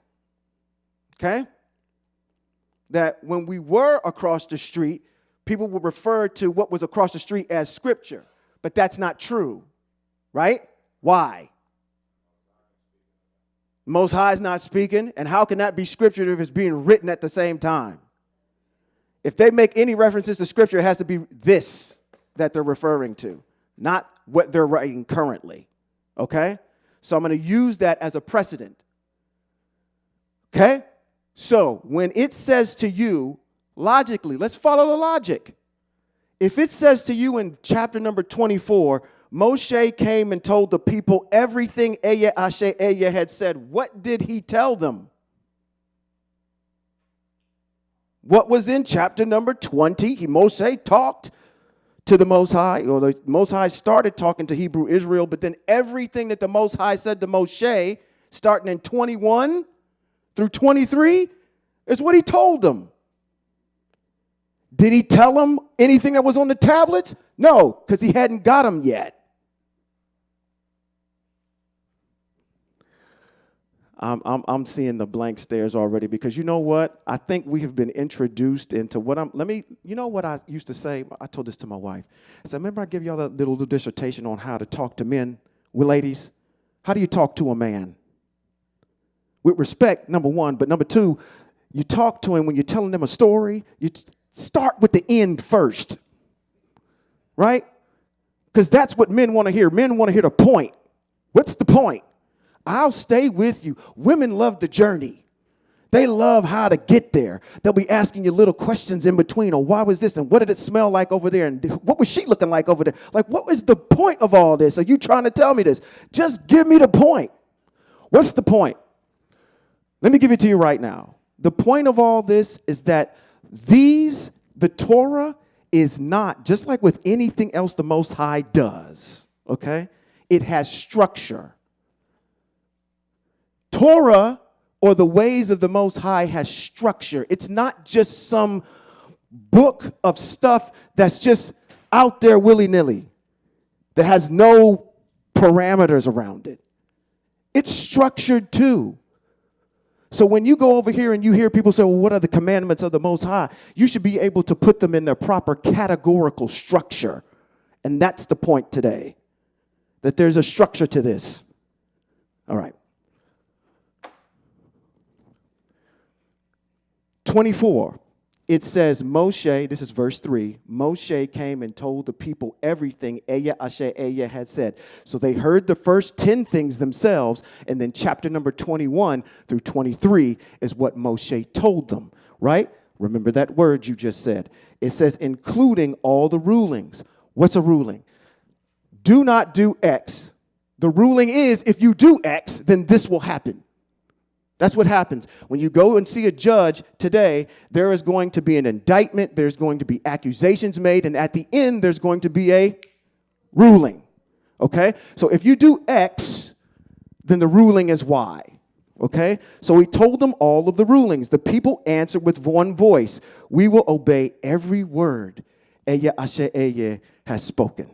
Okay? That when we were across the street, people would refer to what was across the street as scripture. But that's not true. Right? Why? Most High is not speaking. And how can that be scripture if it's being written at the same time? If they make any references to scripture, it has to be this that they're referring to, not what they're writing currently. Okay? So I'm going to use that as a precedent. Okay? So when it says to you, logically, let's follow the logic. If it says to you in chapter number 24, Moshe came and told the people everything Eya Ashe Eya had said, what did he tell them? What was in chapter number 20? Moshe talked to the Most High, or the Most High started talking to Hebrew Israel, but then everything that the Most High said to Moshe, starting in 21 through 23, is what he told them. Did he tell them anything that was on the tablets? No, because he hadn't got them yet. I'm seeing the blank stares already because you know what? I think we have been introduced into what you know what I used to say? I told this to my wife. I said, remember I gave y'all that little dissertation on how to talk to men? Well, ladies, how do you talk to a man? With respect, number one, but number two, you talk to him when you're telling them a story, you start with the end first, right? Because that's what men want to hear. Men want to hear the point. What's the point? I'll stay with you. Women love the journey. They love how to get there. They'll be asking you little questions in between. Oh, why was this? And what did it smell like over there? And what was she looking like over there? Like, what was the point of all this? Are you trying to tell me this? Just give me the point. What's the point? Let me give it to you right now. The point of all this is that the Torah is not, just like with anything else the Most High does, okay? It has structure. Torah, or the ways of the Most High, has structure. It's not just some book of stuff that's just out there willy-nilly, that has no parameters around it. It's structured too. So when you go over here and you hear people say, well, what are the commandments of the Most High? You should be able to put them in their proper categorical structure. And that's the point today, that there's a structure to this. All right. 24, it says Moshe, this is verse 3, Moshe came and told the people everything Eya Ashe Eya had said. So they heard the first 10 things themselves, and then chapter number 21 through 23 is what Moshe told them, right? Remember that word you just said. It says including all the rulings. What's a ruling? Do not do X. The ruling is if you do X, then this will happen. That's what happens. When you go and see a judge today, there is going to be an indictment, there's going to be accusations made, and at the end, there's going to be a ruling. Okay? So if you do X, then the ruling is Y. Okay? So he told them all of the rulings. The people answered with one voice, we will obey every word Eya Asher Eya has spoken.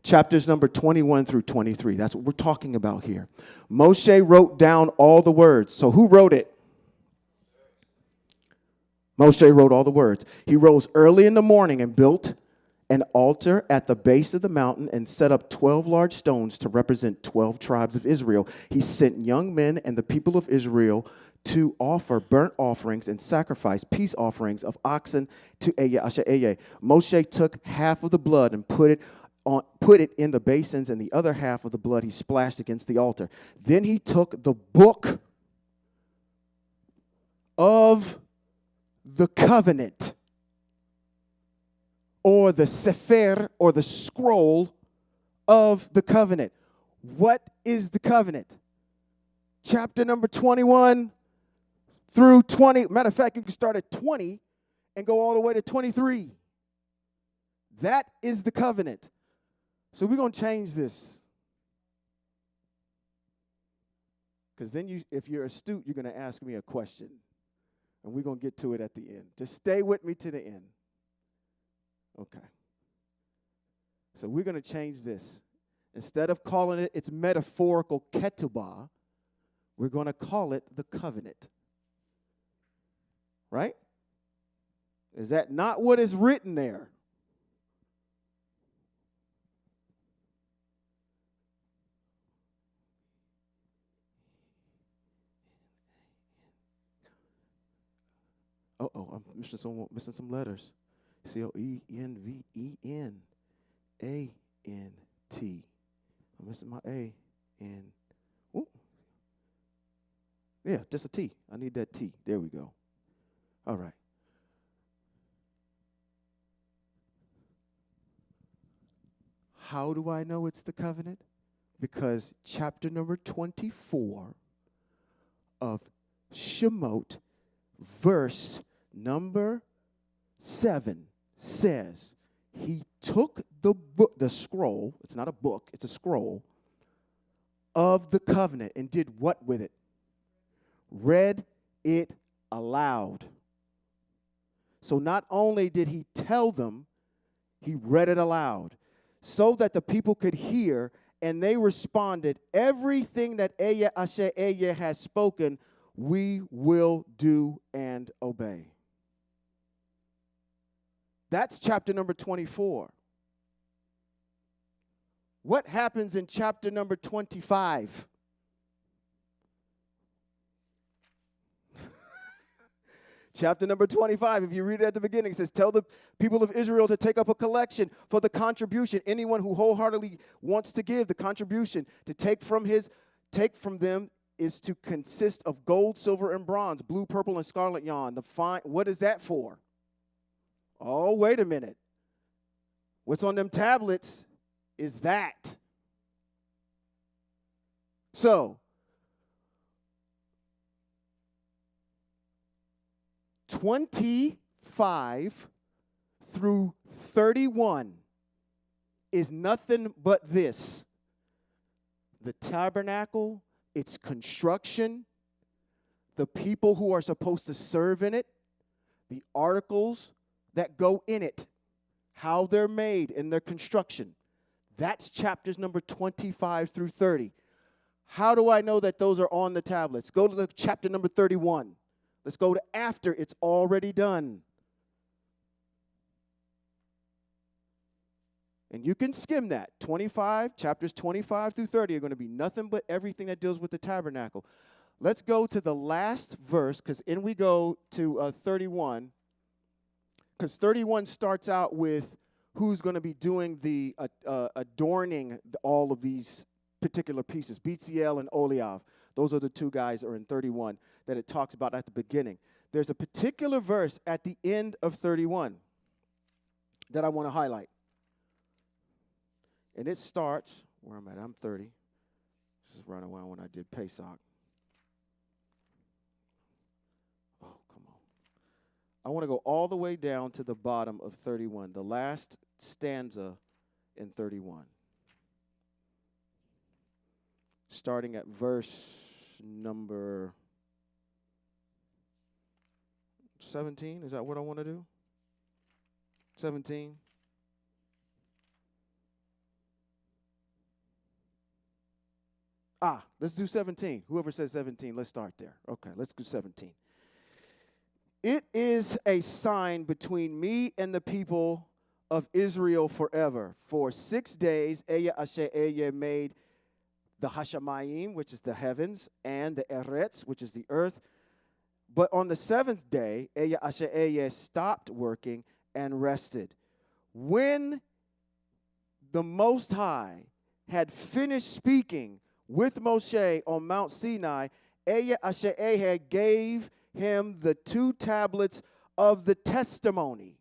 Chapters number 21 through 23. That's what we're talking about here. Moshe wrote down all the words. So who wrote it? Moshe wrote all the words. He rose early in the morning and built an altar at the base of the mountain and set up 12 large stones to represent 12 tribes of Israel. He sent young men and the people of Israel to offer burnt offerings and sacrifice peace offerings of oxen to Eya Asher Eya. Moshe took half of the blood and put it in the basins, and the other half of the blood he splashed against the altar. Then he took the book of the covenant, or the sefer, or the scroll of the covenant. What is the covenant? Chapter number 21 through 20. Matter of fact, you can start at 20 and go all the way to 23. That is the covenant. So we're going to change this. Because then if you're astute, you're going to ask me a question. And we're going to get to it at the end. Just stay with me to the end. Okay. So we're going to change this. Instead of calling it its metaphorical ketubah, we're going to call it the covenant. Right? Is that not what is written there? I'm missing some letters. COENVENANT. I'm missing my A. Ooh. Yeah, just a T. I need that T. There we go. All right. How do I know it's the covenant? Because chapter number 24 of Shemote, verse number 7 says, he took the book, the scroll, it's not a book, it's a scroll, of the covenant and did what with it? Read it aloud. So not only did he tell them, he read it aloud so that the people could hear, and they responded, everything that Eya Asher Eya has spoken, we will do and obey. That's chapter number 24. What happens in chapter number 25? Chapter number 25, if you read it at the beginning, it says, tell the people of Israel to take up a collection for the contribution. Anyone who wholeheartedly wants to give the contribution, to take from them is to consist of gold, silver, and bronze, blue, purple, and scarlet yarn. What is that for? Oh, wait a minute. What's on them tablets is that. So, 25 through 31 is nothing but this. The tabernacle, its construction, the people who are supposed to serve in it, the articles that go in it, how they're made in their construction. That's chapters number 25 through 30. How do I know that those are on the tablets? Go to the chapter number 31. Let's go to after it's already done. And you can skim that. Chapters 25 through 30 are going to be nothing but everything that deals with the tabernacle. Let's go to the last verse, because in we go to 31. Because 31 starts out with who's going to be doing the adorning all of these particular pieces. Bezalel and Oliav. Those are the two guys that are in 31 that it talks about at the beginning. There's a particular verse at the end of 31 that I want to highlight. And it starts, where I'm at, I'm 30. This is right around when I did Pesach. Oh, come on. I want to go all the way down to the bottom of 31, the last stanza in 31. starting at verse number 17. Is that what I want to do? 17. Let's do 17. Whoever says 17, let's start there. Okay, let's do 17. It is a sign between me and the people of Israel forever. For 6 days, Eya Asher Eya made the Hashamayim, which is the heavens, and the Eretz, which is the earth. But on the 7th day, Eya Asher Eya stopped working and rested. When the Most High had finished speaking with Moshe on Mount Sinai, Eya Asher Eya gave him the 2 tablets of the testimony,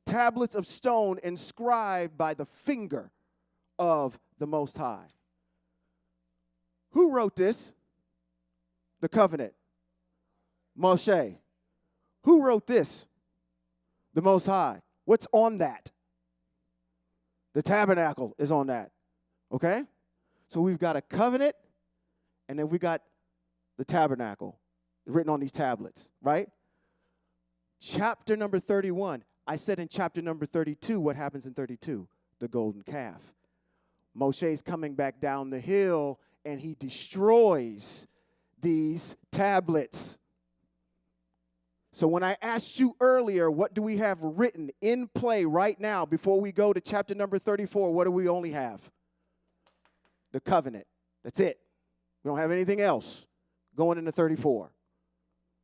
tablets of stone inscribed by the finger of the Most High. Who wrote this? The covenant. Moshe. Who wrote this? The Most High. What's on that? The tabernacle is on that. Okay? So we've got a covenant, and then we got the tabernacle written on these tablets, right? Chapter number 31. I said in chapter number 32, what happens in 32? The golden calf. Moshe's coming back down the hill, and he destroys these tablets. So when I asked you earlier, what do we have written in play right now before we go to chapter number 34, what do we only have? The covenant. That's it. We don't have anything else going into 34.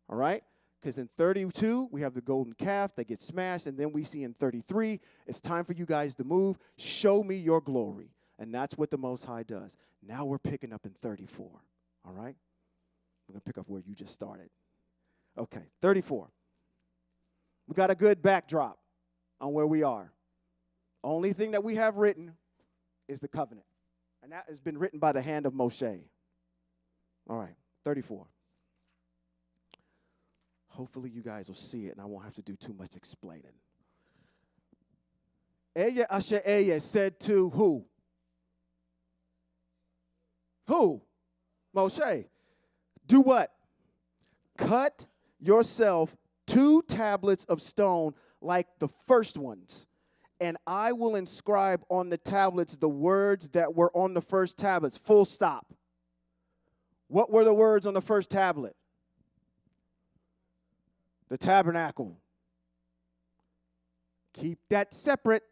All right? Because in 32, we have the golden calf that gets smashed, and then we see in 33, it's time for you guys to move. Show me your glory. And that's what the Most High does. Now we're picking up in 34. All right? We're going to pick up where you just started. Okay, 34. We got a good backdrop on where we are. Only thing that we have written is the covenant. And that has been written by the hand of Moshe. All right, 34. Hopefully you guys will see it, and I won't have to do too much explaining. Eya Asher Eya said to who? Who? Moshe. Do what? Cut yourself 2 tablets of stone like the first ones, and I will inscribe on the tablets the words that were on the first tablets. Full stop. What were the words on the first tablet? The tabernacle. Keep that separate.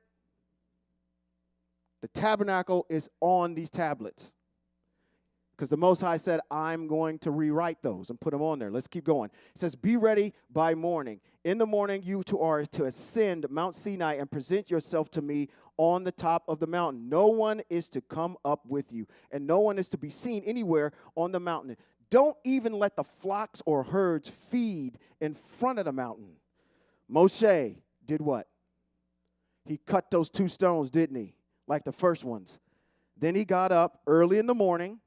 The tabernacle is on these tablets. Because the Most High said, I'm going to rewrite those and put them on there. Let's keep going. It says, be ready by morning. In the morning, you two are to ascend Mount Sinai and present yourself to me on the top of the mountain. No one is to come up with you, and no one is to be seen anywhere on the mountain. Don't even let the flocks or herds feed in front of the mountain. Moshe did what? He cut those 2 stones, didn't he? Like the first ones. Then he got up early in the morning,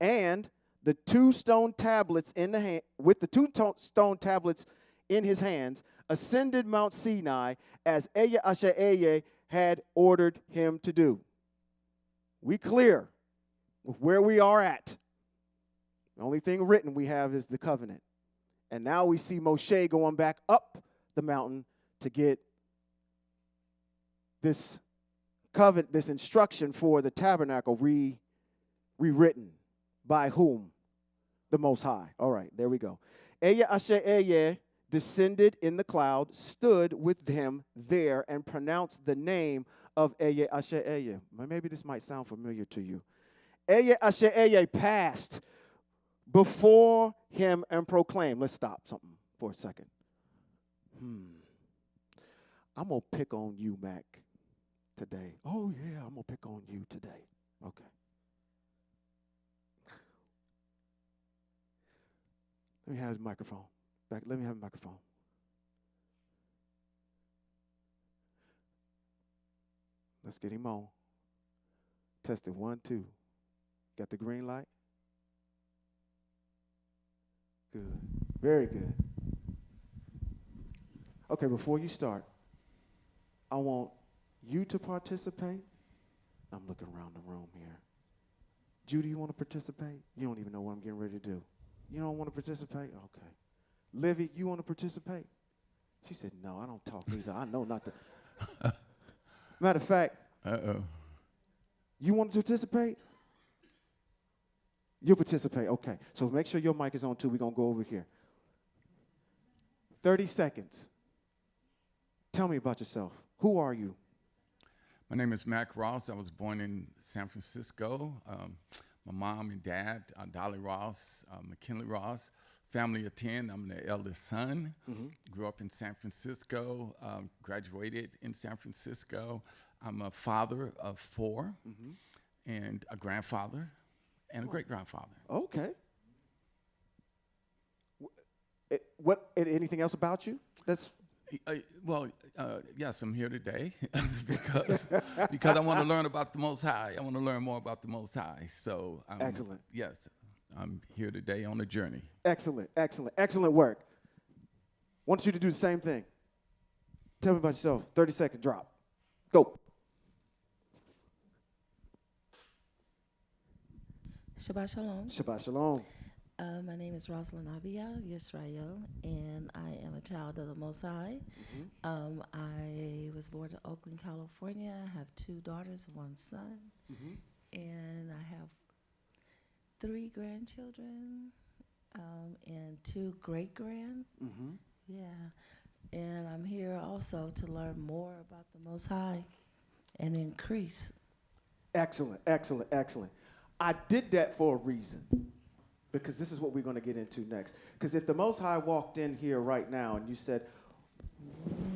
and the 2 stone tablets in the hand, with the 2 stone tablets in his hands, ascended Mount Sinai as Eya Asher Eya had ordered him to do. We clear with where we are at. The only thing written we have is the covenant. And now we see Moshe going back up the mountain to get this covenant, this instruction for the tabernacle rewritten. By whom? The Most High. All right, there we go. Eya Asher Eya descended in the cloud, stood with him there, and pronounced the name of Eya Asher Eya. Maybe this might sound familiar to you. Eya Asher Eya passed before him and proclaimed. Let's stop something for a second. I'm going to pick on you, Mac, today. Oh, yeah, I'm going to pick on you today. Okay. Let me have the microphone. Let me have the microphone. Let's get him on. Test it. 1, 2. Got the green light? Good. Very good. Okay, before you start, I want you to participate. I'm looking around the room here. Judy, you want to participate? You don't even know what I'm getting ready to do. You don't want to participate? Okay. Livy, you want to participate? She said, no, I don't talk either. I know not to. Matter of fact, you want to participate? You'll participate. Okay. So make sure your mic is on, too. We're going to go over here. 30 seconds. Tell me about yourself. Who are you? My name is Mac Ross. I was born in San Francisco. My mom and dad, Dolly Ross, McKinley Ross, family of 10. I'm the eldest son. Grew up in San Francisco, graduated in San Francisco. I'm a father of 4 and a grandfather and a great-grandfather. Okay. Anything else about you? That's yes, I'm here today because I want to learn about the Most High. I want to learn more about the Most High. So, excellent. Yes, I'm here today on a journey. Excellent, excellent, excellent work. Want you to do the same thing. Tell me about yourself. 30-second drop. Go. Shabbat Shalom. Shabbat Shalom. My name is Rosalind Abia Yisrael, and I am a child of the Most High. I was born in Oakland, California. I have 2 daughters, 1 son, and I have 3 grandchildren and 2 great-grand. Yeah, and I'm here also to learn more about the Most High and increase. Excellent, excellent, excellent. I did that for a reason, because this is what we're going to get into next. Because if the Most High walked in here right now and you said,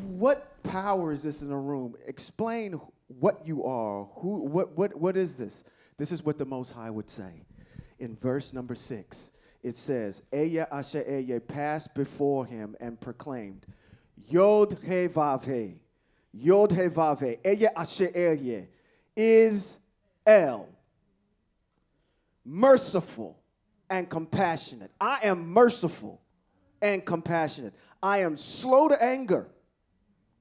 what power is this in the room? Explain what you are. What is this? This is what the Most High would say. In verse number 6, it says, Eya Asher Eya passed before him and proclaimed, Yod He Vav He, Yod He Vav He, Eya Asher Eya is El, merciful and compassionate. I am merciful and compassionate. I am slow to anger.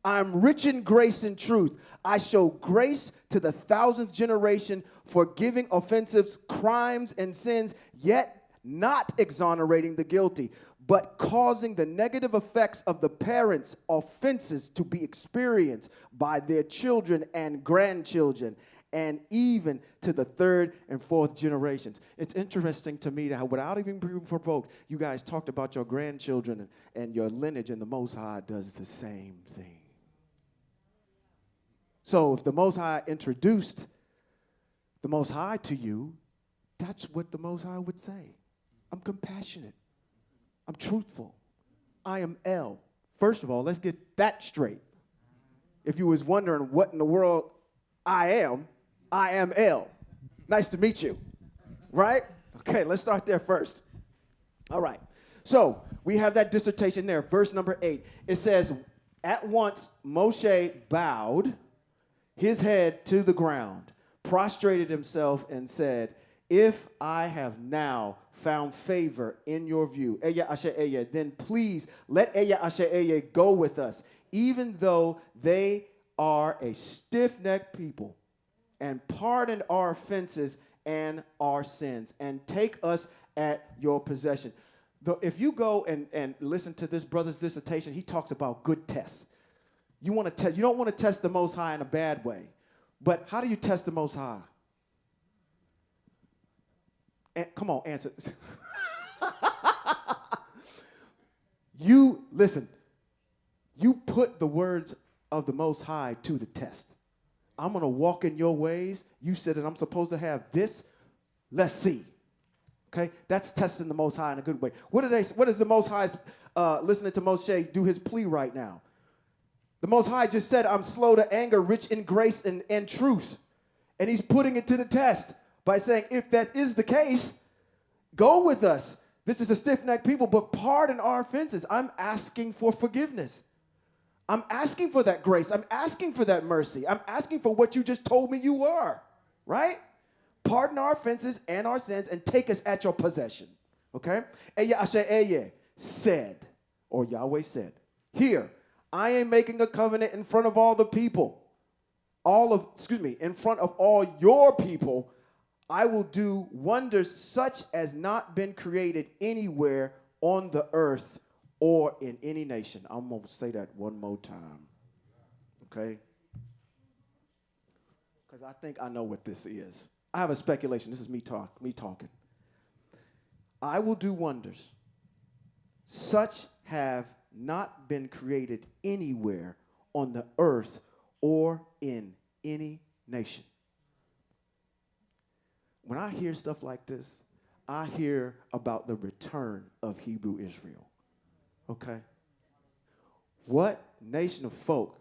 I am rich in grace and truth. I show grace to the 1000th generation, forgiving offenses, crimes, and sins, yet not exonerating the guilty, but causing the negative effects of the parents' offenses to be experienced by their children and grandchildren, and even to the 3rd and 4th generations. It's interesting to me that without even being provoked, you guys talked about your grandchildren and your lineage, and the Most High does the same thing. So if the Most High introduced the Most High to you, that's what the Most High would say. I'm compassionate. I'm truthful. I am El. First of all, let's get that straight. If you was wondering what in the world I am El. Nice to meet you. Right? Okay, let's start there first. All right. So we have that dissertation there, verse number 8. It says, at once Moshe bowed his head to the ground, prostrated himself, and said, if I have now found favor in your view, Eya Asher Eya, then please let Eya Asher Eya go with us, even though they are a stiff-necked people, and pardon our offenses and our sins, and take us at your possession. Though if you go and listen to this brother's dissertation, he talks about good tests. You don't want to test the Most High in a bad way. But how do you test the Most High? Come on, answer. You put the words of the Most High to the test. I'm going to walk in your ways. You said that I'm supposed to have this. Let's see. Okay? That's testing the Most High in a good way. What is the Most High listening to Moshe do his plea right now? The Most High just said, I'm slow to anger, rich in grace and truth. And he's putting it to the test by saying, if that is the case, go with us. This is a stiff-necked people, but pardon our offenses. I'm asking for forgiveness. I'm asking for that grace. I'm asking for that mercy. I'm asking for what you just told me you are, right? Pardon our offenses and our sins and take us at your possession, okay? Eya Asher Eya said, or Yahweh said, here, I am making a covenant in front of all the people, in front of all your people. I will do wonders such as not been created anywhere on the earth or in any nation. I'm going to say that one more time, okay? Because I think I know what this is. I have a speculation. This is me talking. I will do wonders such have not been created anywhere on the earth or in any nation. When I hear stuff like this, I hear about the return of Hebrew Israel. Okay? What nation of folk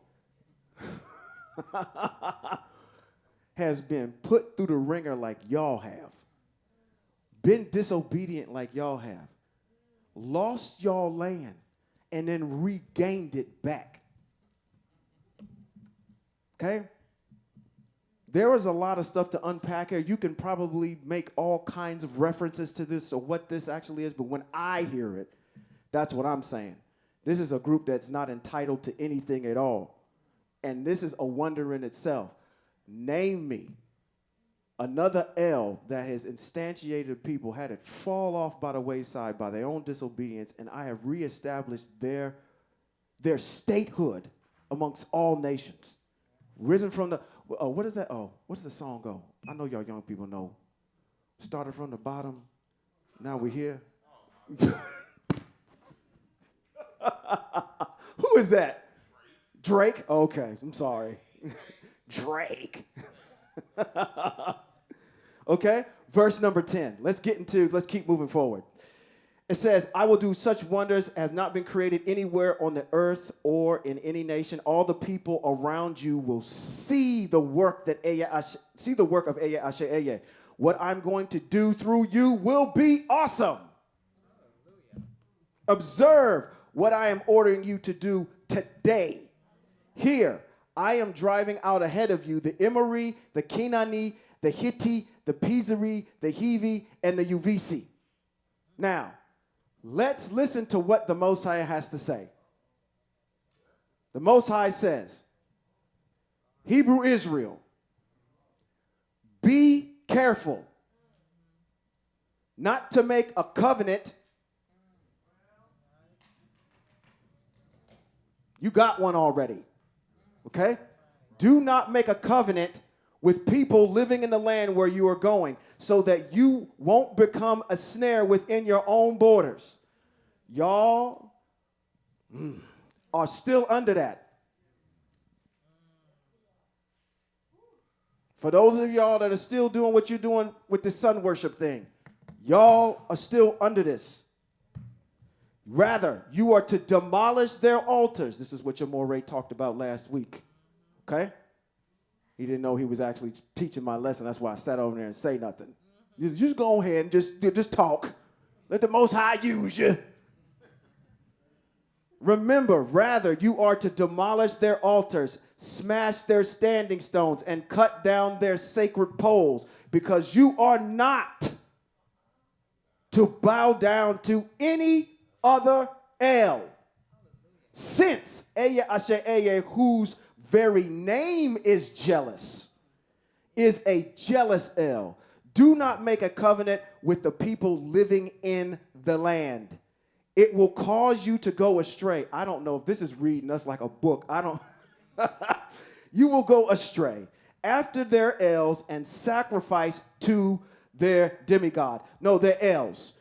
has been put through the ringer like y'all have, been disobedient like y'all have, lost y'all land, and then regained it back? Okay? There is a lot of stuff to unpack here. You can probably make all kinds of references to this or what this actually is, but when I hear it, that's what I'm saying. This is a group that's not entitled to anything at all. And this is a wonder in itself. Name me another L that has instantiated people, had it fall off by the wayside by their own disobedience, and I have reestablished their statehood amongst all nations. Risen from the, what is that? Oh, what does the song go? I know y'all young people know. Started from the bottom, now we're here. Who is that? Drake? Okay, I'm sorry. Drake. Okay, verse number 10. Let's keep moving forward. It says, I will do such wonders as have not been created anywhere on the earth or in any nation. All the people around you will see the work of Eya Ashe Eye. What I'm going to do through you will be awesome. Observe what I am ordering you to do today. Here, I am driving out ahead of you the Emori, the Kenani, the Hitti, the Pizari, the Hivi, and the Uvisi. Now, let's listen to what the Most High has to say. The Most High says, Hebrew Israel, be careful not to make a covenant. You got one already, okay? Do not make a covenant with people living in the land where you are going so that you won't become a snare within your own borders. Y'all are still under that. For those of y'all that are still doing what you're doing with the sun worship thing, y'all are still under this. Rather, you are to demolish their altars. This is what Shemote talked about last week. Okay? He didn't know he was actually teaching my lesson. That's why I sat over there and say nothing. You just go ahead and just talk. Let the Most High use you. Remember, rather, you are to demolish their altars, smash their standing stones, and cut down their sacred poles, because you are not to bow down to any other El. Since Eya Ashe Eye, whose very name is jealous, is a jealous El. Do not make a covenant with the people living in the land. It will cause you to go astray. I don't know if this is reading us like a book. You will go astray after their Els and sacrifice to their demigod. No, their Els.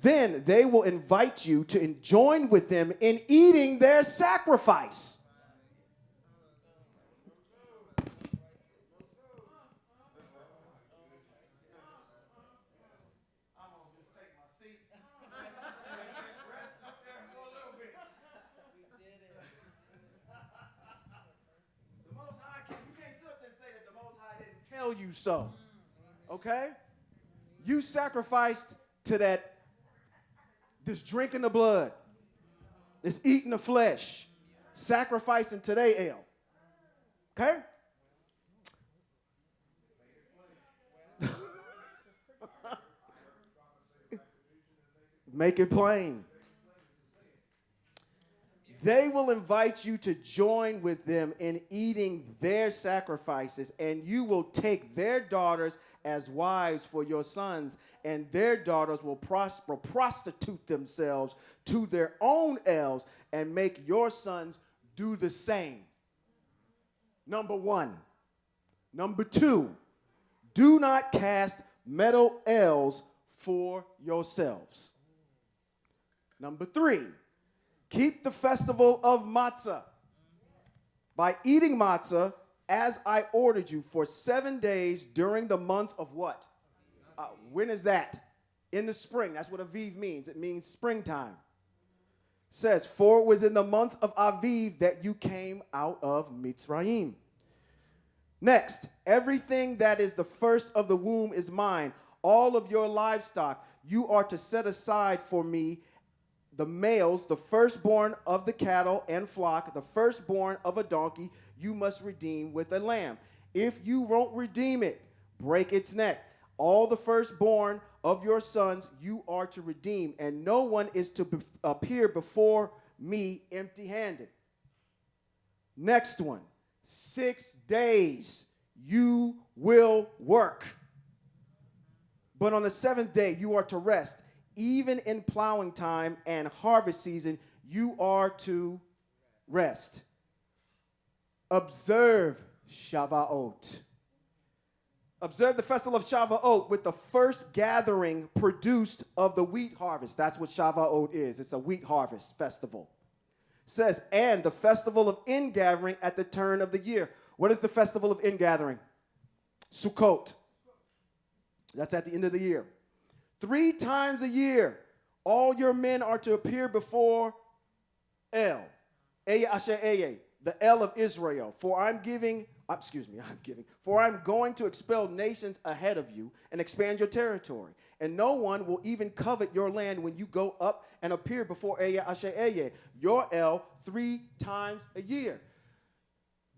Then they will invite you to join with them in eating their sacrifice. Tell you so. Okay? You sacrificed to this drinking the blood, this eating the flesh, sacrificing to their ale. Okay? Make it plain. they will invite you to join with them in eating their sacrifices, and you will take their daughters as wives for your sons, and their daughters will prostitute themselves to their own elves and make your sons do the same. Number one. Number two, do not cast metal elves for yourselves. Number three, keep the festival of matzah by eating matzah as I ordered you for 7 days during the month of what? When is that? In the spring. That's what Aviv means. It means springtime. Says, for it was in the month of Aviv that you came out of Mitzrayim. Next, everything that is the first of the womb is mine. All of your livestock you are to set aside for me, the males, the firstborn of the cattle and flock, the firstborn of a donkey, you must redeem with a lamb. If you won't redeem it, break its neck. All the firstborn of your sons you are to redeem, and no one is to appear before me empty-handed. Next one. 6 days you will work, but on the 7th day you are to rest. Even in plowing time and harvest season, you are to rest. Observe Shavuot. Observe the festival of Shavuot with the first gathering produced of the wheat harvest. That's what Shavuot is. It's a wheat harvest festival. Says, and the festival of ingathering at the turn of the year. What is the festival of ingathering? Sukkot. That's at the end of the year. 3 times a year, all your men are to appear before El, Eye Asher Eye, the El of Israel. For I'm going to expel nations ahead of you and expand your territory. And no one will even covet your land when you go up and appear before Eye Asher Eye, your El, 3 times a year.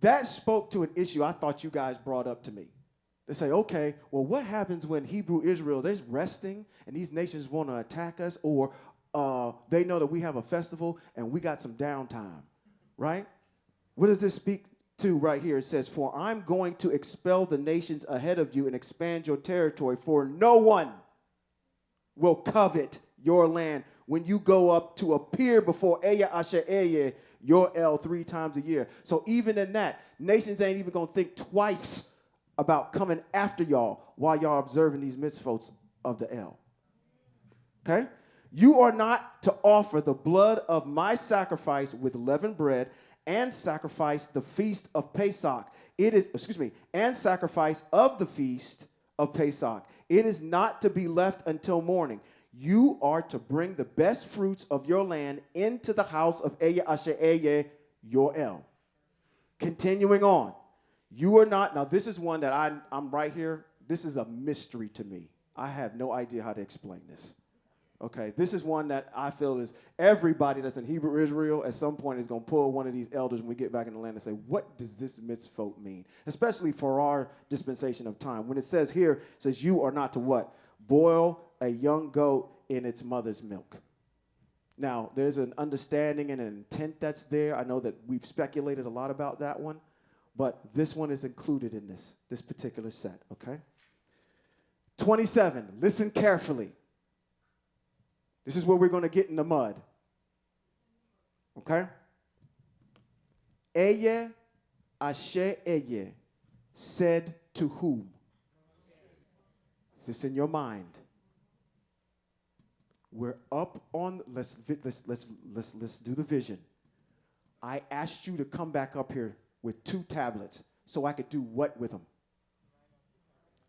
That spoke to an issue I thought you guys brought up to me. They say, okay, well, what happens when Hebrew Israel, they're resting and these nations want to attack us, or they know that we have a festival and we got some downtime, right? What does this speak to right here? It says, for I'm going to expel the nations ahead of you and expand your territory, for no one will covet your land when you go up to appear before Eye Asher Eye, your El, 3 times a year. So even in that, nations ain't even going to think twice about coming after y'all while y'all observing these mitzvot of the El. Okay? You are not to offer the blood of my sacrifice with leavened bread and sacrifice the feast of Pesach. And sacrifice of the feast of Pesach. It is not to be left until morning. You are to bring the best fruits of your land into the house of Eye Asher Eye, your El. Continuing on. You are not, now this is one that I'm right here. This is a mystery to me. I have no idea how to explain this. Okay, this is one that I feel is everybody that's in Hebrew Israel at some point is going to pull one of these elders when we get back in the land and say, what does this mitzvot mean? Especially for our dispensation of time. When it says here, it says you are not to what? Boil a young goat in its mother's milk. Now, there's an understanding and an intent that's there. I know that we've speculated a lot about that one, but this one is included in this particular set, okay? 27, listen carefully. This is where we're going to get in the mud. Okay? Eye Asher Eye said to whom? Is this in your mind? We're up on, let's do the vision. I asked you to come back up here with 2 tablets so I could do what with them?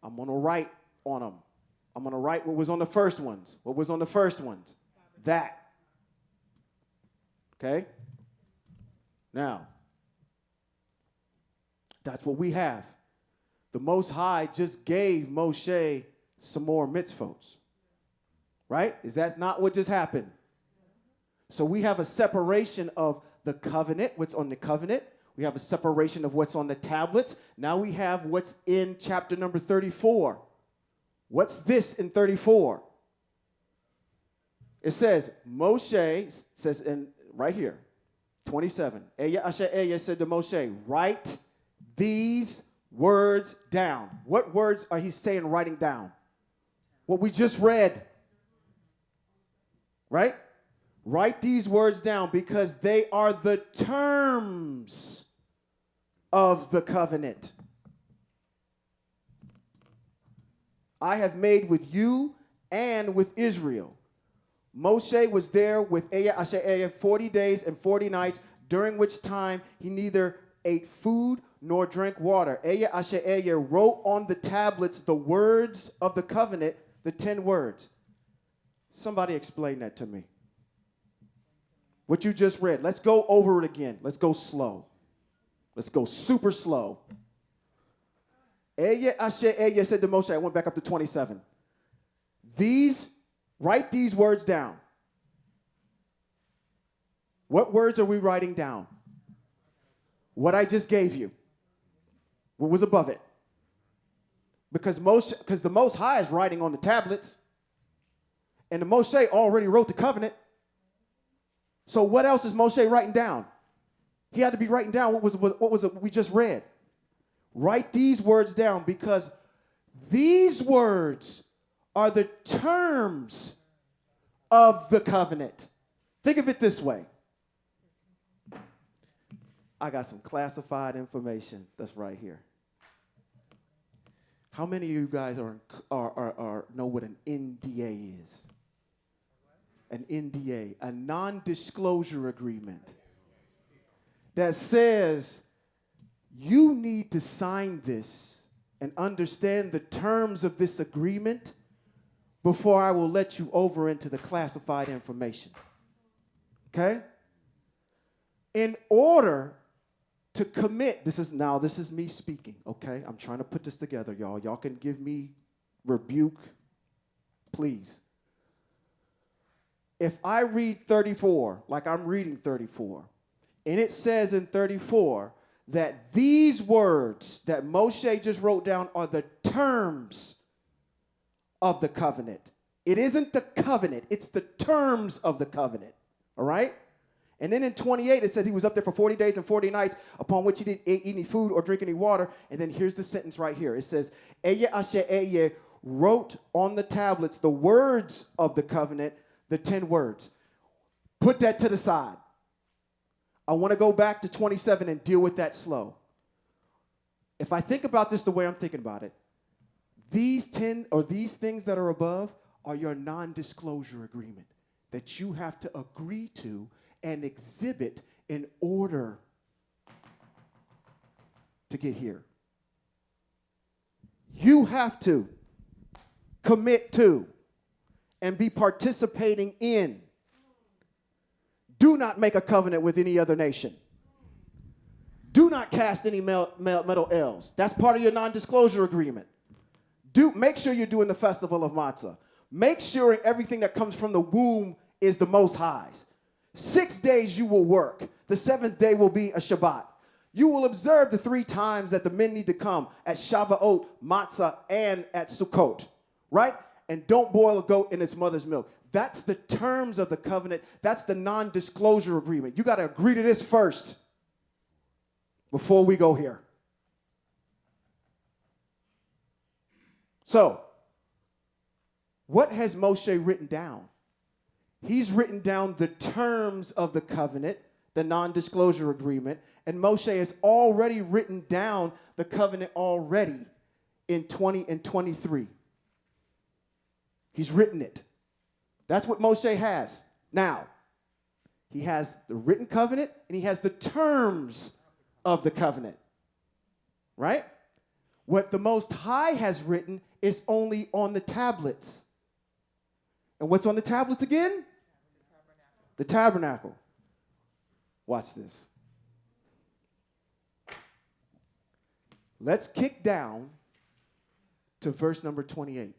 I'm going to write on them. I'm going to write what was on the first ones. What was on the first ones? That. Okay? Now, that's what we have. The Most High just gave Moshe some more mitzvot. Right? Is that not what just happened? So we have a separation of the covenant, what's on the covenant. We have a separation of what's on the tablets. Now we have what's in chapter number 34. What's this in 34? It says, Moshe says, and right here, 27. Eya Asher Eya said to Moshe, write these words down. What words are he saying writing down? What we just read. Right? Write these words down because they are the terms of the covenant I have made with you and with Israel. Moshe was there with Eya Asher Eya 40 days and 40 nights, during which time he neither ate food nor drank water. Eya Asher Eya wrote on the tablets the words of the covenant, the 10 words. Somebody explain that to me. What you just read. Let's go over it again. Let's go slow. Let's go super slow. Eya Asher Eya said to Moshe, I went back up to 27. Write these words down. What words are we writing down? What I just gave you. What was above it? Because the Most High is writing on the tablets. And the Moshe already wrote the covenant. So what else is Moshe writing down? He had to be writing down what was it we just read. Write these words down because these words are the terms of the covenant. Think of it this way. I got some classified information that's right here. How many of you guys know what an NDA is? An NDA, a non-disclosure agreement that says you need to sign this and understand the terms of this agreement before I will let you over into the classified information. Okay? In order to commit, this is me speaking, okay? I'm trying to put this together, y'all. Y'all can give me rebuke, please. If I read 34, like I'm reading 34, and it says in 34 that these words that Moshe just wrote down are the terms of the covenant. It isn't the covenant, it's the terms of the covenant, all right? And then in 28, it says he was up there for 40 days and 40 nights, upon which he didn't eat any food or drink any water. And then here's the sentence right here. It says, Eya Asher Eya wrote on the tablets the words of the covenant, the 10 words. Put that to the side. I want to go back to 27 and deal with that slow. If I think about this the way I'm thinking about it, these 10 or these things that are above are your non-disclosure agreement that you have to agree to and exhibit in order to get here. You have to commit to and be participating in. Do not make a covenant with any other nation. Do not cast any metal elves. That's part of your non-disclosure agreement. Make sure you're doing the festival of matzah. Make sure everything that comes from the womb is the Most High's. 6 days you will work. The 7th day will be a Shabbat. You will observe the 3 times that the men need to come at Shavuot, Matzah, and at Sukkot, right? And don't boil a goat in its mother's milk. That's the terms of the covenant. That's the non-disclosure agreement. You got to agree to this first before we go here. So, what has Moshe written down? He's written down the terms of the covenant, the non-disclosure agreement, and Moshe has already written down the covenant already in 20 and 23. He's written it. That's what Moshe has. Now, he has the written covenant and he has the terms of the covenant. Right? What the Most High has written is only on the tablets. And what's on the tablets again? The tabernacle. Watch this. Let's kick down to verse number 28.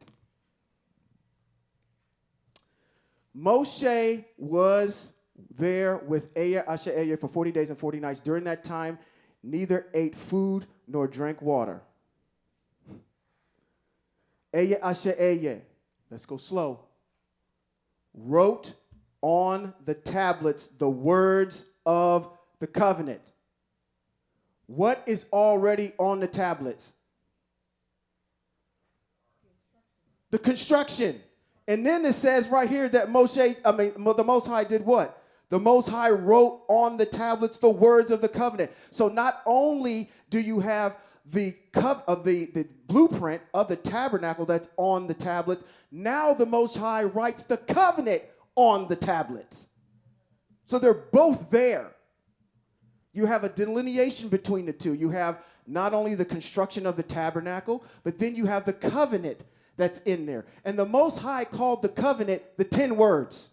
Moshe was there with Eya Asher Eya for 40 days and 40 nights. During that time, neither ate food nor drank water. Eya Asher Eya, let's go slow, wrote on the tablets the words of the covenant. What is already on the tablets? The construction. And then it says right here that the Most High did what? The Most High wrote on the tablets the words of the covenant. So not only do you have the blueprint of the tabernacle that's on the tablets, now the Most High writes the covenant on the tablets. So they're both there. You have a delineation between the two. You have not only the construction of the tabernacle, but then you have the covenant that's in there. And the Most High called the covenant the 10 words.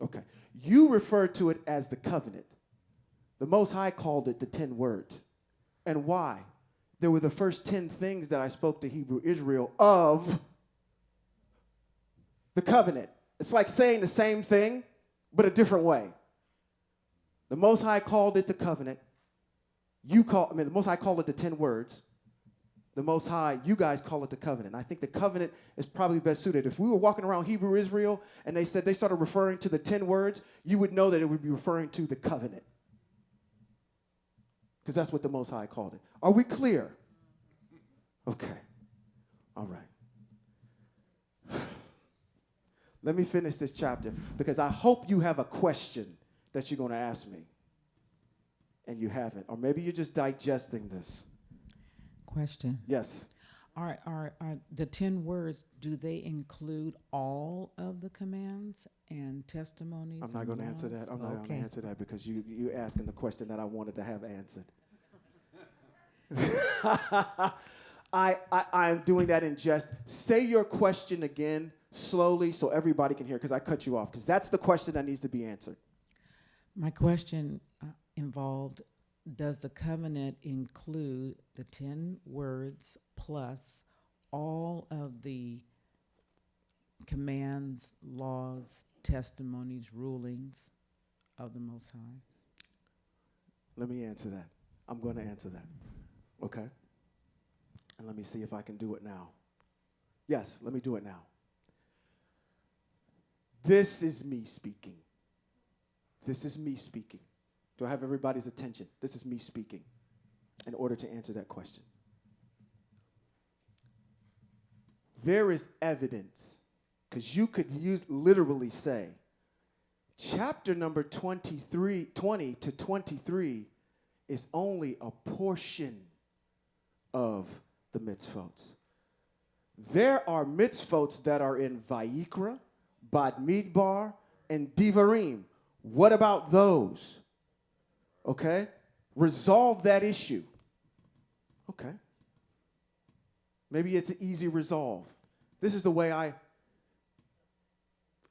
Okay. You refer to it as the covenant. The Most High called it the 10 words. And why? There were the first 10 things that I spoke to Hebrew Israel of the covenant. It's like saying the same thing, but a different way. The Most High called it the covenant. The Most High called it the 10 words. The Most High, you guys call it the covenant. I think the covenant is probably best suited. If we were walking around Hebrew Israel and they started referring to the 10 words, you would know that it would be referring to the covenant. Because that's what the Most High called it. Are we clear? Okay. All right. Let me finish this chapter because I hope you have a question that you're going to ask me. And you haven't. Or maybe you're just digesting this. Question. Yes. Are the 10 words, do they include all of the commands and testimonies? I'm not going to answer that. I'm not going to answer that because you asking the question that I wanted to have answered. I'm doing that in jest. Say your question again slowly so everybody can hear because I cut you off because that's the question that needs to be answered. My question involved, does the covenant include the 10 words plus all of the commands, laws, testimonies, rulings of the Most High? Let me answer that. I'm going to answer that. Okay? And let me see if I can do it now. Yes, let me do it now. This is me speaking. This is me speaking. Do I have everybody's attention? This is me speaking in order to answer that question. There is evidence, because you could literally say, chapter number 20 to 23 is only a portion of the mitzvot. There are mitzvot that are in Vayikra, Bad Midbar, and Divarim. What about those? Okay? Resolve that issue. Okay. Maybe it's an easy resolve. This is the way I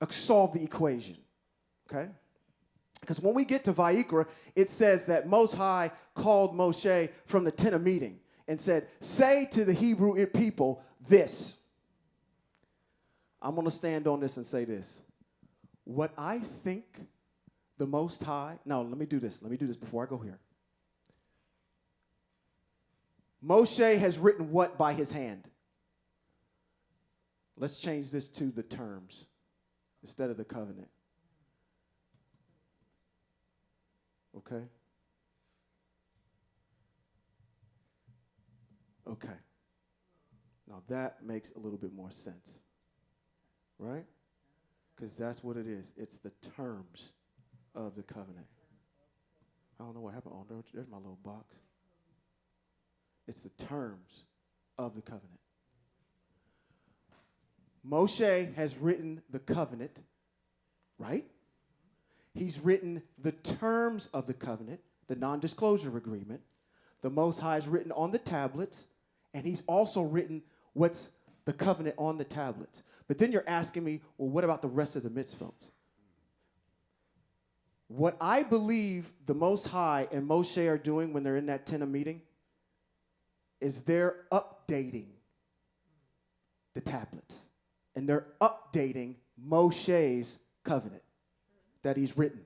solve the equation. Okay? Because when we get to Vayikra, it says that Most High called Moshe from the tent of meeting and said, say to the Hebrew people this. I'm going to stand on this and say this. What I think the Most High, no, let me do this before I go here. Moshe has written what by his hand? Let's change this to the terms instead of the covenant. Okay? Okay. Now that makes a little bit more sense. Right? Because that's what it is. It's the terms of the covenant. I don't know what happened. Oh, there's my little box. It's the terms of the covenant. Moshe has written the covenant, right? He's written the terms of the covenant, the non-disclosure agreement. The Most High has written on the tablets, and he's also written what's the covenant on the tablets. But then you're asking me, well, what about the rest of the mitzvot? What I believe the Most High and Moshe are doing when they're in that tent of meeting is they're updating the tablets. And they're updating Moshe's covenant that he's written.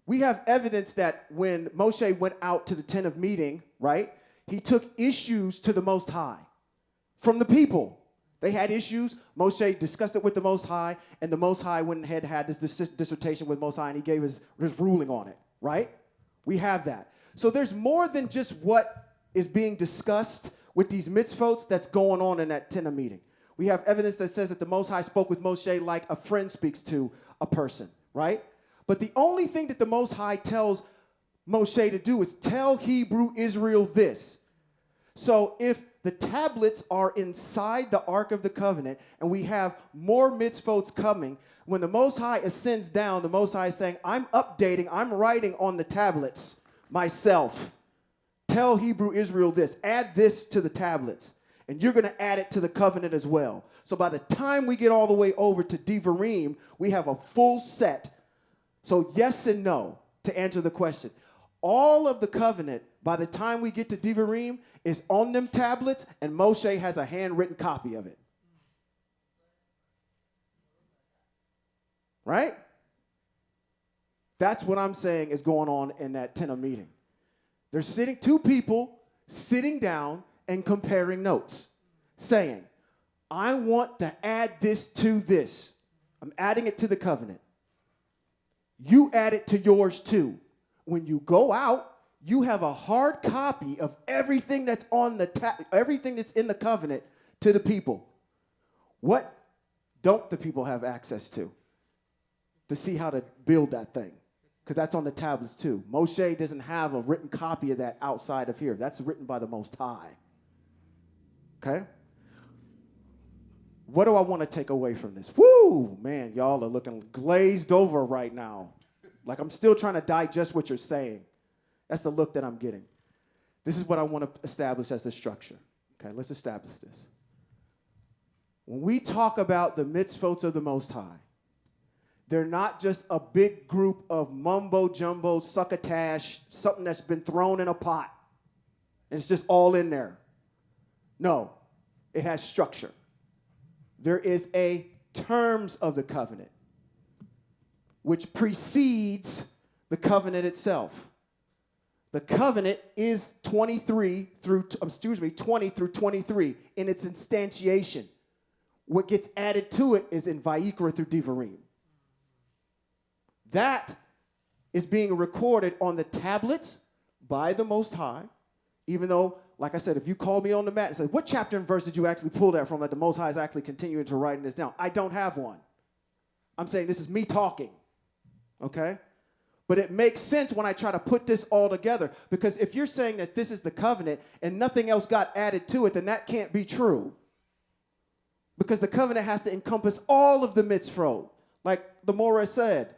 We have evidence that when Moshe went out to the tent of meeting, right, he took issues to the Most High from the people. They had issues. Moshe discussed it with the Most High, and the Most High went ahead and had this dissertation with Most High, and he gave his ruling on it, right? We have that. So there's more than just what is being discussed with these mitzvot that's going on in that Tenna meeting. We have evidence that says that the Most High spoke with Moshe like a friend speaks to a person, right? But the only thing that the Most High tells Moshe to do is tell Hebrew Israel this. So if the tablets are inside the Ark of the Covenant, and we have more mitzvot coming, when the Most High ascends down, the Most High is saying, I'm updating, I'm writing on the tablets myself. Tell Hebrew Israel this, add this to the tablets, and you're going to add it to the covenant as well. So by the time we get all the way over to Devarim, we have a full set. So yes and no, to answer the question. All of the covenant, by the time we get to Devarim, is on them tablets, and Moshe has a handwritten copy of it. Right? That's what I'm saying is going on in that Tenna meeting. They're sitting, two people sitting down and comparing notes, saying, I want to add this to this. I'm adding it to the covenant. You add it to yours too. When you go out, you have a hard copy of everything that's on everything that's in the covenant to the people. What don't the people have access to see how to build that thing? Because that's on the tablets too. Moshe doesn't have a written copy of that outside of here. That's written by the Most High. Okay? What do I want to take away from this? Woo! Man, y'all are looking glazed over right now. Like I'm still trying to digest what you're saying. That's the look that I'm getting. This is what I want to establish as the structure. Okay, let's establish this. When we talk about the mitzvot of the Most High, they're not just a big group of mumbo-jumbo, succotash, something that's been thrown in a pot, and it's just all in there. No, it has structure. There is a terms of the covenant, which precedes the covenant itself. The covenant is 20 through 23 in its instantiation. What gets added to it is in Vayikra through Devarim. That is being recorded on the tablets by the Most High, even though, like I said, if you called me on the mat and said, what chapter and verse did you actually pull that from that the Most High is actually continuing to writing this down? I don't have one. I'm saying this is me talking, okay? But it makes sense when I try to put this all together, because if you're saying that this is the covenant and nothing else got added to it, then that can't be true. Because the covenant has to encompass all of the mitzvot, like the Morah said.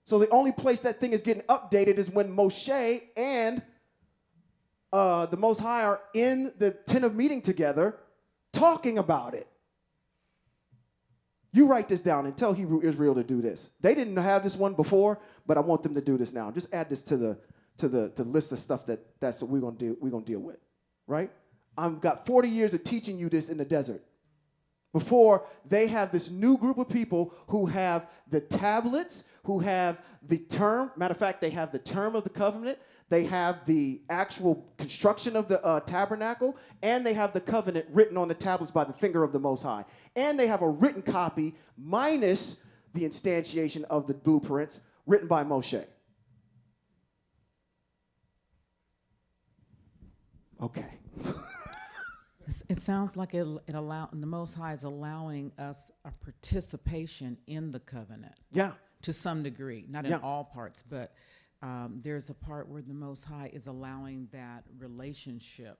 So the only place that thing is getting updated is when Moshe and the Most High are in the tent of meeting together talking about it. You write this down and tell Hebrew Israel to do this. They didn't have this one before, but I want them to do this now. Just add this to the list of stuff that's what we're gonna deal with, right? I've got 40 years of teaching you this in the desert. Before they have this new group of people who have the tablets, who have the term. Matter of fact, they have the term of the covenant. They have the actual construction of the tabernacle, and they have the covenant written on the tablets by the finger of the Most High. And they have a written copy minus the instantiation of the blueprints written by Moshe. Okay. It sounds like the Most High is allowing us a participation in the covenant. Yeah. To some degree, not in all parts, but there's a part where the Most High is allowing that relationship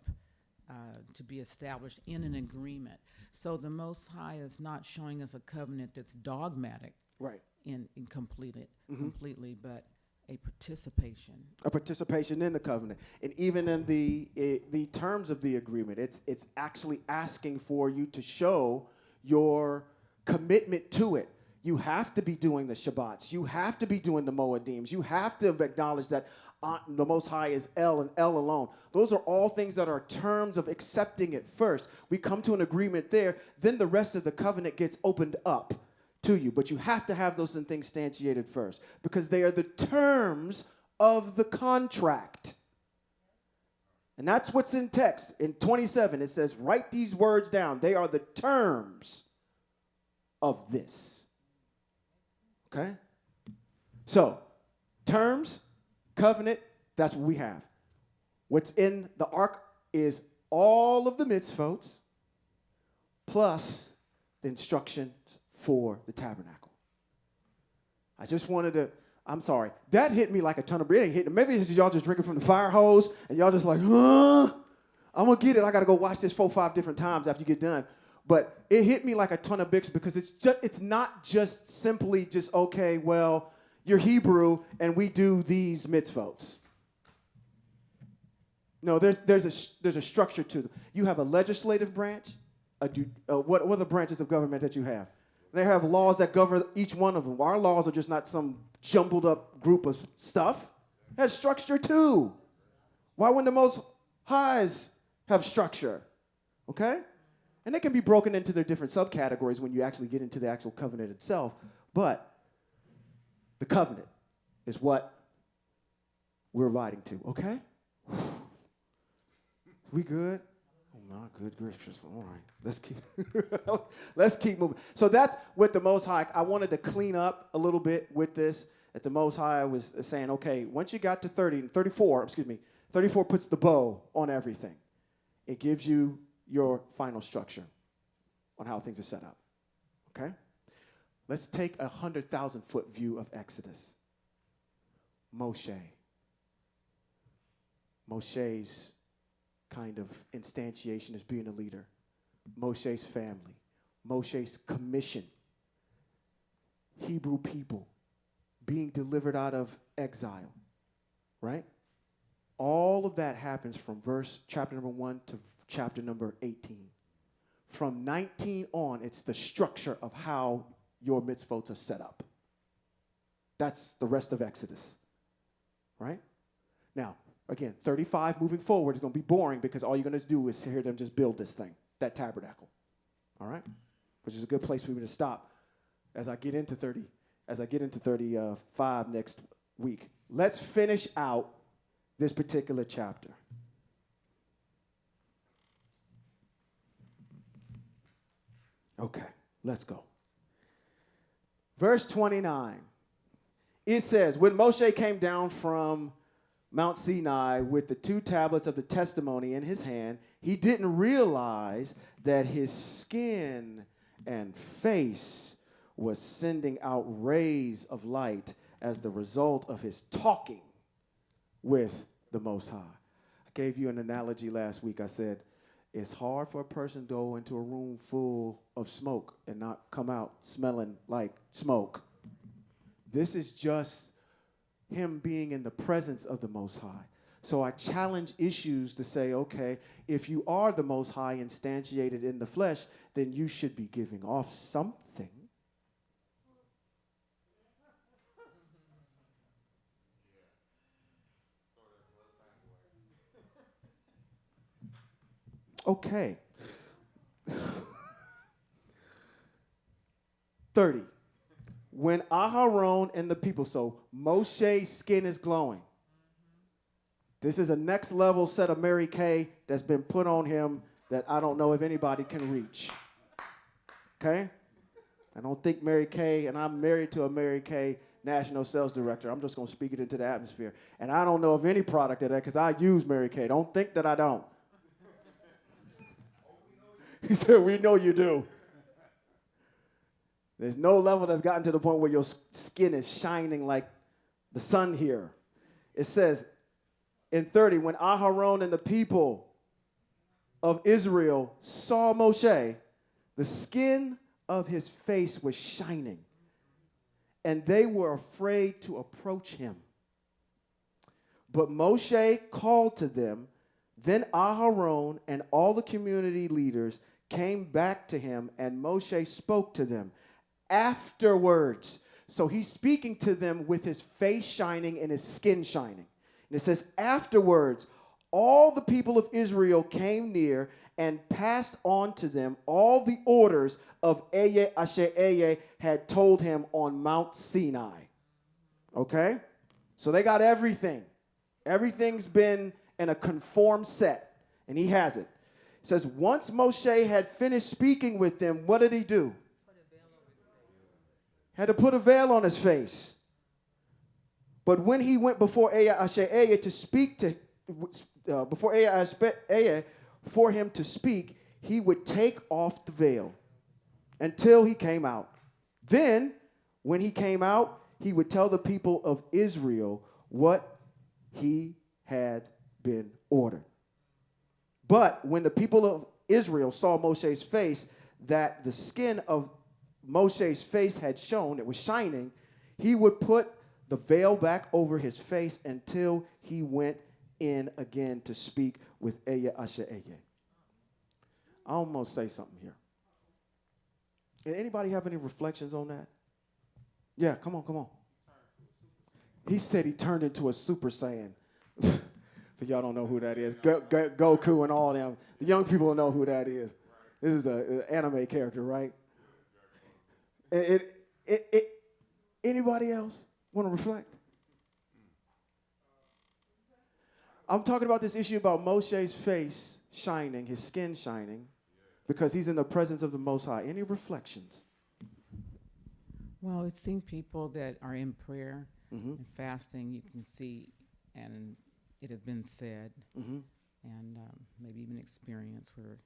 to be established in an agreement. So the Most High is not showing us a covenant that's dogmatic, right, in completely, but a participation. A participation in the covenant. And even in the terms of the agreement, it's actually asking for you to show your commitment to it. You have to be doing the Shabbats. You have to be doing the Moedims. You have to acknowledge that the Most High is El and El alone. Those are all things that are terms of accepting it first. We come to an agreement there, then the rest of the covenant gets opened up to you. But you have to have those things instantiated first, because they are the terms of the contract. And that's what's in text. In 27, it says, write these words down. They are the terms of this. Okay? So, terms, covenant, that's what we have. What's in the ark is all of the mitzvot plus the instructions for the tabernacle. I just wanted to, I'm sorry, that hit me like a ton of bread. It ain't hitting. Maybe this is y'all just drinking from the fire hose and y'all just like, huh? I'm going to get it. I got to go watch this 4 or 5 different times after you get done. But it hit me like a ton of bricks because it's not just simply just, okay, well, you're Hebrew and we do these mitzvot. No, there's a structure to them. You have a legislative branch. What are the branches of government that you have? They have laws that govern each one of them. Our laws are just not some jumbled up group of stuff. It has structure too. Why wouldn't the Most Highs have structure? Okay? And they can be broken into their different subcategories when you actually get into the actual covenant itself. But the covenant is what we're writing to, okay? We good? Oh, my good gracious. All right, let's keep moving. So that's with the Most High. I wanted to clean up a little bit with this. That the Most High was saying, okay, once you got to 34 puts the bow on everything. It gives you your final structure on how things are set up, okay? Let's take a 100,000-foot view of Exodus. Moshe's kind of instantiation as being a leader. Moshe's family. Moshe's commission. Hebrew people being delivered out of exile, right? All of that happens from chapter number 1 to chapter number 18. From 19 on, it's the structure of how your mitzvot are set up. That's the rest of Exodus, right? Now, again, 35 moving forward is going to be boring because all you're going to do is hear them just build this thing, that tabernacle, all right? Which is a good place for me to stop as I get into 35 next week. Let's finish out this particular chapter. Okay, let's go. Verse 29. It says, when Moshe came down from Mount Sinai with the 2 tablets of the testimony in his hand, he didn't realize that his skin and face was sending out rays of light as the result of his talking with the Most High. I gave you an analogy last week. I said, it's hard for a person to go into a room full of smoke and not come out smelling like smoke. This is just him being in the presence of the Most High. So I challenge issues to say, okay, if you are the Most High instantiated in the flesh, then you should be giving off something. Okay. 30. When Aharon and the people, so Moshe's skin is glowing. This is a next level set of Mary Kay that's been put on him that I don't know if anybody can reach. Okay? I don't think Mary Kay, and I'm married to a Mary Kay national sales director. I'm just going to speak it into the atmosphere. And I don't know of any product of that because I use Mary Kay. Don't think that I don't. He said, we know you do. There's no level that's gotten to the point where your skin is shining like the sun here. It says in 30, when Aharon and the people of Israel saw Moshe, the skin of his face was shining, and they were afraid to approach him. But Moshe called to them. Then Aharon and all the community leaders came back to him, and Moshe spoke to them afterwards. So he's speaking to them with his face shining and his skin shining. And it says, afterwards, all the people of Israel came near and passed on to them all the orders of Eye Asher Eye had told him on Mount Sinai. Okay? So they got everything. Everything's been in a conformed set. And he has it. It says, once Moshe had finished speaking with them, what did he do? Had to put a veil on his face. But when he went before Aya to speak to, before Aya for him to speak, he would take off the veil until he came out. Then, when he came out, he would tell the people of Israel what he had been ordered. But when the people of Israel saw Moshe's face, that the skin of Moshe's face had shone, it was shining, he would put the veil back over his face until he went in again to speak with Aya. I almost say something here. Anybody have any reflections on that? Yeah, come on. He said he turned into a Super Saiyan. For y'all don't know who that is. Goku and all them. The young people know who that is. This is an anime character, right? Anybody else want to reflect? I'm talking about this issue about Moshe's face shining, his skin shining, because he's in the presence of the Most High. Any reflections? Well, it's seen people that are in prayer Mm-hmm. and fasting, you can see, and it has been said, Mm-hmm. and maybe even experience where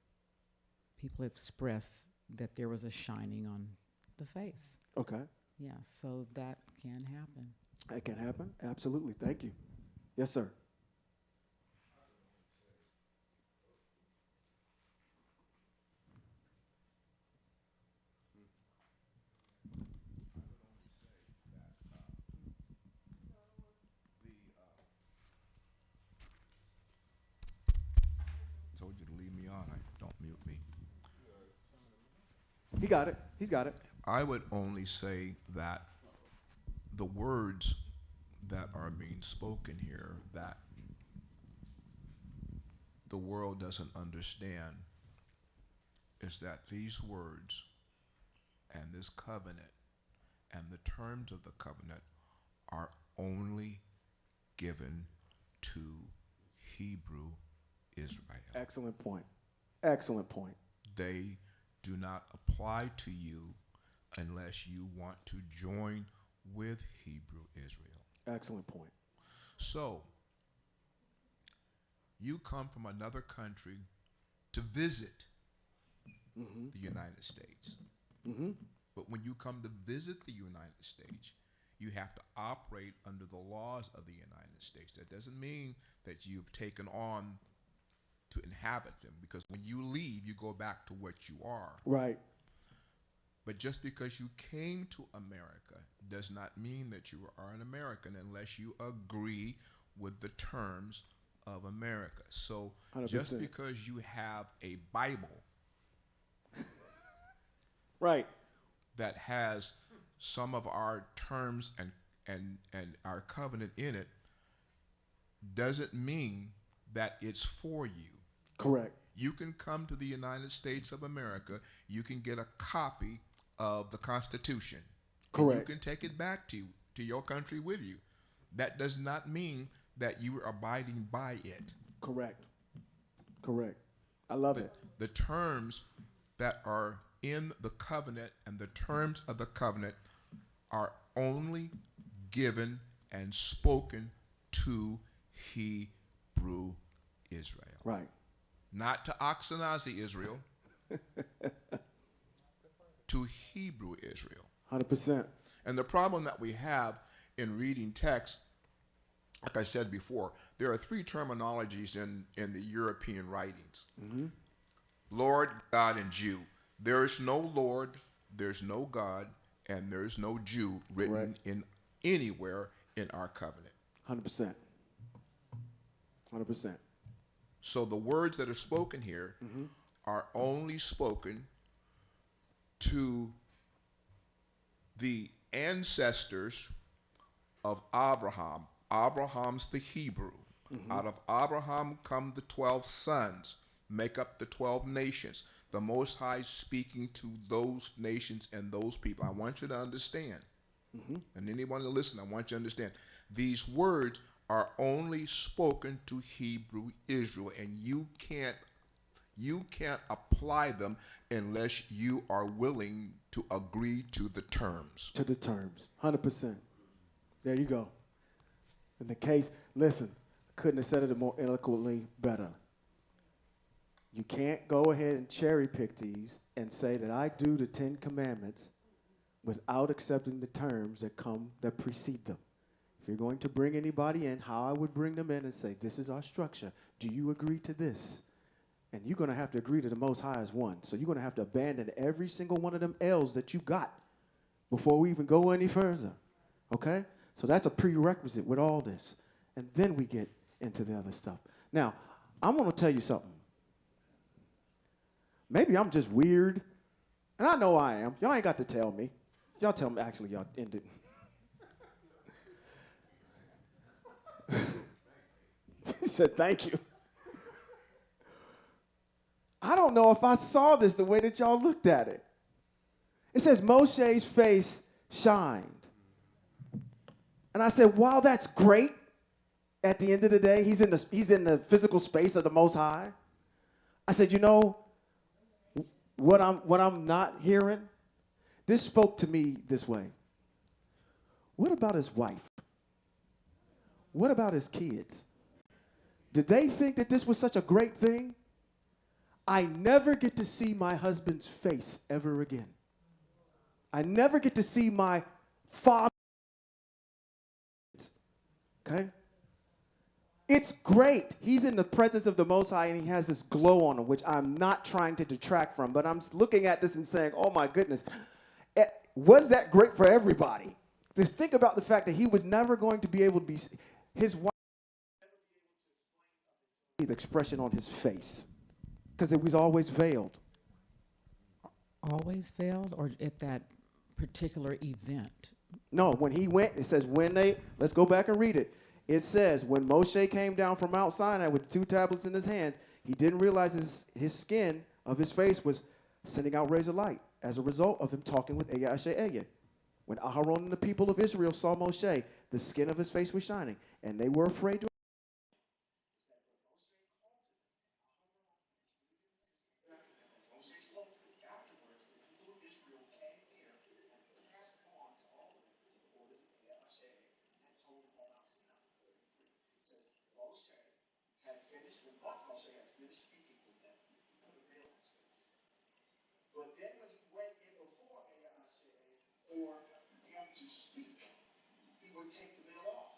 people express that there was a shining on the face. Okay. Yeah, so that can happen. That can happen. Absolutely. Thank you. Yes, sir. Told you to leave me on. Don't mute me. He got it. He's got it. I would only say that the words that are being spoken here that the world doesn't understand is that these words and this covenant and the terms of the covenant are only given to Hebrew Israel. Excellent point. Excellent point. They do not apply to you unless you want to join with Hebrew Israel. Excellent point. So, you come from another country to visit the United States. Mm-hmm. But when you come to visit the United States, you have to operate under the laws of the United States. That doesn't mean that you've taken on to inhabit them, because when you leave, you go back to what you are. Right. But just because you came to America does not mean that you are an American unless you agree with the terms of America. So 100%. Just because you have a Bible Right. that has some of our terms and our covenant in it doesn't mean that it's for you. Correct. You can come to the United States of America, you can get a copy of the Constitution. Correct. And you can take it back to your country with you. That does not mean that you are abiding by it. Correct. Correct. I love it. The terms that are in the covenant and the terms of the covenant are only given and spoken to Hebrew Israel. Right. Not to Ashkenazi Israel, to Hebrew Israel. 100%. And the problem that we have in reading text, like I said before, there are three terminologies in the European writings. Mm-hmm. Lord, God, and Jew. There is no Lord, there's no God, and there's no Jew written Right. in anywhere in our covenant. 100%. 100%. So the words that are spoken here are only spoken to the ancestors of Abraham. Abraham's the Hebrew. Out of Abraham come the 12 sons, make up the 12 nations. The Most High speaking to those nations and those people. I want you to understand, and anyone to listen, I want you to understand, these words are only spoken to Hebrew Israel, and you can't apply them unless you are willing to agree to the terms. To the terms, 100%. There you go. In the case, listen, couldn't have said it more eloquently better. You can't go ahead and cherry pick these and say that I do the 10 Commandments without accepting the terms that precede them. If you're going to bring anybody in, how I would bring them in and say, this is our structure. Do you agree to this? And you're going to have to agree to the Most High as one. So you're going to have to abandon every single one of them L's that you got before we even go any further. Okay? So that's a prerequisite with all this. And then we get into the other stuff. Now, I'm going to tell you something. Maybe I'm just weird. And I know I am. Y'all ain't got to tell me. Y'all tell me. Actually, y'all ended. He said, thank you. I don't know if I saw this the way that y'all looked at it. It says Moshe's face shined. And I said, wow, that's great. At the end of the day, he's in the physical space of the Most High. I said, you know, what I'm not hearing, this spoke to me this way. What about his wife? What about his kids? Did they think that this was such a great thing? I never get to see my husband's face ever again. I never get to see my father. Okay? It's great. He's in the presence of the Most High, and he has this glow on him, which I'm not trying to detract from, but I'm looking at this and saying, oh, my goodness, was that great for everybody? Just think about the fact that he was never going to be able to be, his wife, the expression on his face, because it was always veiled. Always veiled, or at that particular event? No, when he went, it says let's go back and read it. It says, when Moshe came down from Mount Sinai with 2 tablets in his hand, he didn't realize his skin of his face was sending out rays of light as a result of him talking with Eyah. When Aharon and the people of Israel saw Moshe, the skin of his face was shining, and they were afraid to. But then when he went in before for him to speak, he would take the veil off.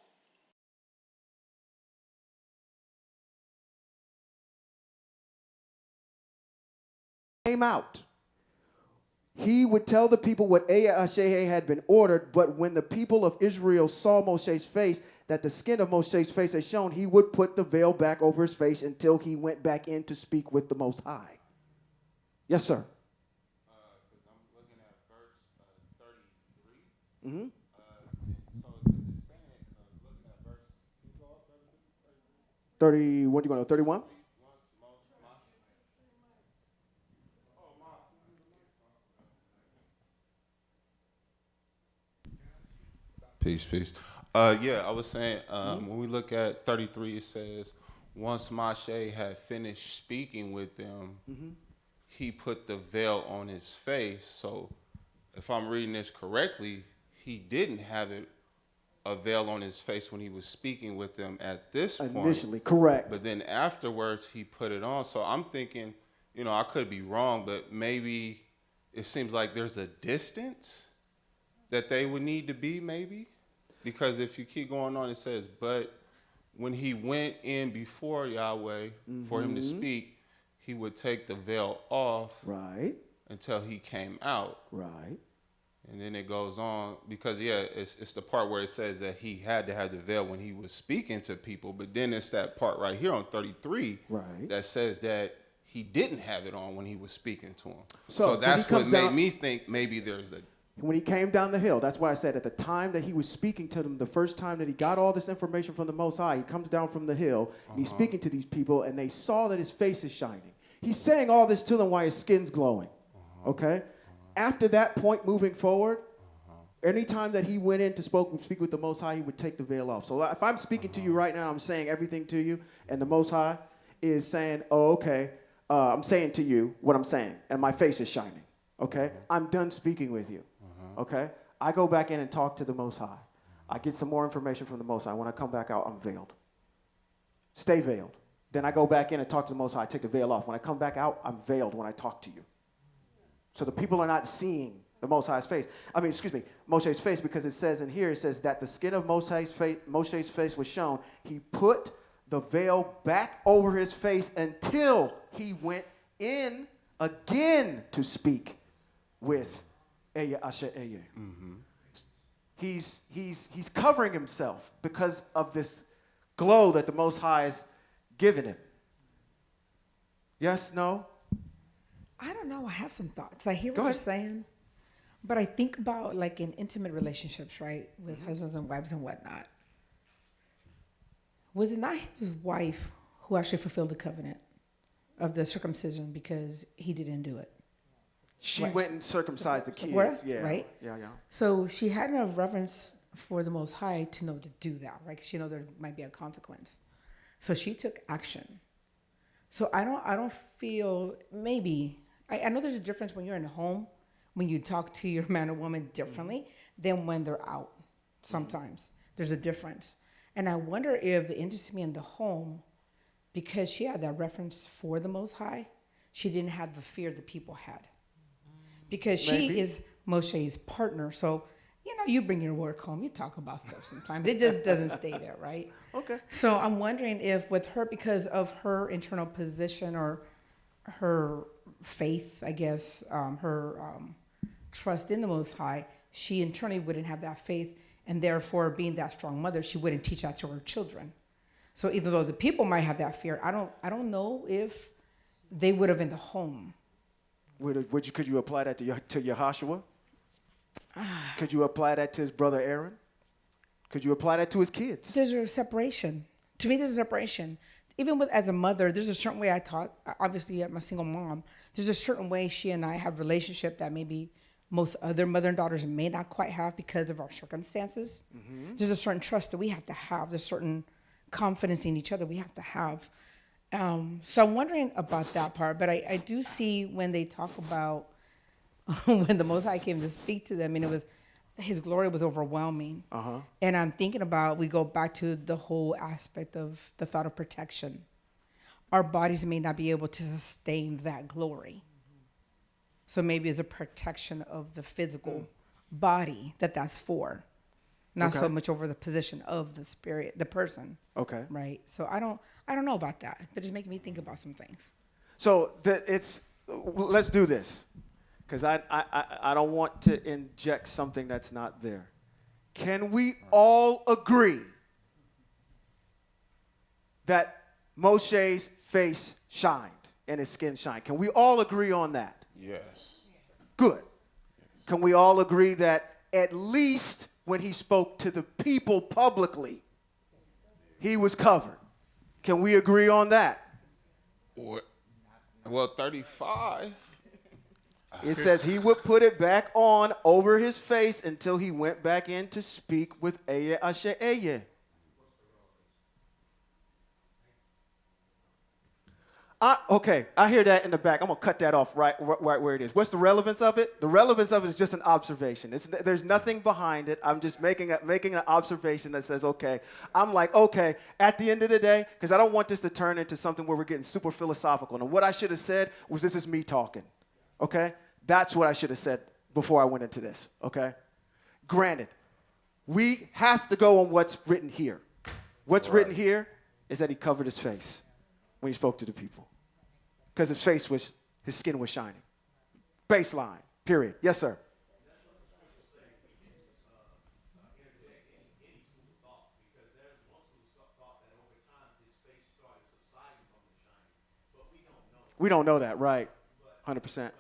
Came out. He would tell the people what Eyah had been ordered, but when the people of Israel saw Moshe's face, that the skin of Moshe's face had shown, he would put the veil back over his face until he went back in to speak with the Most High. Yes, sir. Because I'm looking at verse 33. Mm-hmm. So it's saying, looking at verse, can you go up 30, what do you want to know, 31? Peace, peace. Yeah, I was saying, when we look at 33, it says, once Moshe had finished speaking with them, he put the veil on his face. So if I'm reading this correctly, he didn't have a veil on his face when he was speaking with them at this point. Initially, correct. But then afterwards, he put it on. So I'm thinking, you know, I could be wrong, but maybe it seems like there's a distance that they would need to be, maybe. Because if you keep going on, it says, but when he went in before Yahweh for him to speak, he would take the veil off until he came out. Right. And then it goes on, because, yeah, it's the part where it says that he had to have the veil when he was speaking to people. But then it's that part right here on 33 that says that he didn't have it on when he was speaking to him. So that's what made me think maybe there's a... When he came down the hill, that's why I said at the time that he was speaking to them, the first time that he got all this information from the Most High, he comes down from the hill, and he's speaking to these people, and they saw that his face is shining. He's saying all this to them while his skin's glowing, okay? After that point moving forward, Anytime that he went in to speak with the Most High, he would take the veil off. So if I'm speaking to you right now, I'm saying everything to you, and the Most High is saying, oh, okay, I'm saying to you what I'm saying, and my face is shining, okay? I'm done speaking with you, okay? I go back in and talk to the Most High. I get some more information from the Most High. When I come back out, I'm veiled. Stay veiled. Then I go back in and talk to the Most High. I take the veil off. When I come back out, I'm veiled when I talk to you. So the people are not seeing the Most High's face. Moshe's face, because it says in here, it says that the skin of Moshe's face was shown. He put the veil back over his face until he went in again to speak with Yahweh. He's covering himself because of this glow that the Most High has given him. Yes, no? I don't know. I have some thoughts. I hear Go what you're ahead. saying, but I think about like in intimate relationships, right, with husbands and wives and whatnot. Was it not his wife who actually fulfilled the covenant of the circumcision because he didn't do it? She Right. went and circumcised the kids. Where? Yeah. Right? Yeah. So she had enough reverence for the Most High to know to do that, right? Because she know there might be a consequence. So she took action. So I don't feel, maybe, I know there's a difference when you're in a home, when you talk to your man or woman differently than when they're out. Sometimes there's a difference. And I wonder if the intimacy in the home, because she had that reference for the Most High, she didn't have the fear the people had. Because she Maybe. is Moshe's partner. So, you bring your work home, you talk about stuff sometimes. It just doesn't stay there, right? Okay. So I'm wondering if with her, because of her internal position or her faith, I guess, her trust in the Most High, she internally wouldn't have that faith. And therefore, being that strong mother, she wouldn't teach that to her children. So even though the people might have that fear, I don't know if they would have in the home. Could you apply that to Yahushua? Could you apply that to his brother Aaron? Could you apply that to his kids? There's a separation. To me, there's a separation. Even as a mother, there's a certain way I talk. Obviously, I'm a single mom. There's a certain way she and I have relationship that maybe most other mother and daughters may not quite have because of our circumstances. There's a certain trust that we have to have. There's certain confidence in each other we have to have. So I'm wondering about that part. But I do see when they talk about when the Most High came to speak to them, and it was his glory was overwhelming. And I'm thinking about, we go back to the whole aspect of the thought of protection. Our bodies may not be able to sustain that glory. So maybe it's a protection of the physical body that's for. Not so much over the position of the spirit, the person. Okay. Right? So I don't know about that. But it's making me think about some things. So let's do this, because I don't want to inject something that's not there. Can we all agree that Moshe's face shined and his skin shined? Can we all agree on that? Yes. Good. Can we all agree that at least when he spoke to the people publicly, he was covered? Can we agree on that? Well, 35. It says he would put it back on over his face until he went back in to speak with Eye Asher Eye. Okay, I hear that in the back. I'm going to cut that off right where it is. What's the relevance of it? The relevance of it is just an observation. There's nothing behind it. I'm just making an observation that says, okay. I'm like, okay, at the end of the day, because I don't want this to turn into something where we're getting super philosophical. And what I should have said was, this is me talking, okay? That's what I should have said before I went into this, okay? Granted, we have to go on what's written here. What's written here is that he covered his face when he spoke to the people, because his skin was shining. Baseline, period. Yes, sir. We don't know that, right? 100%.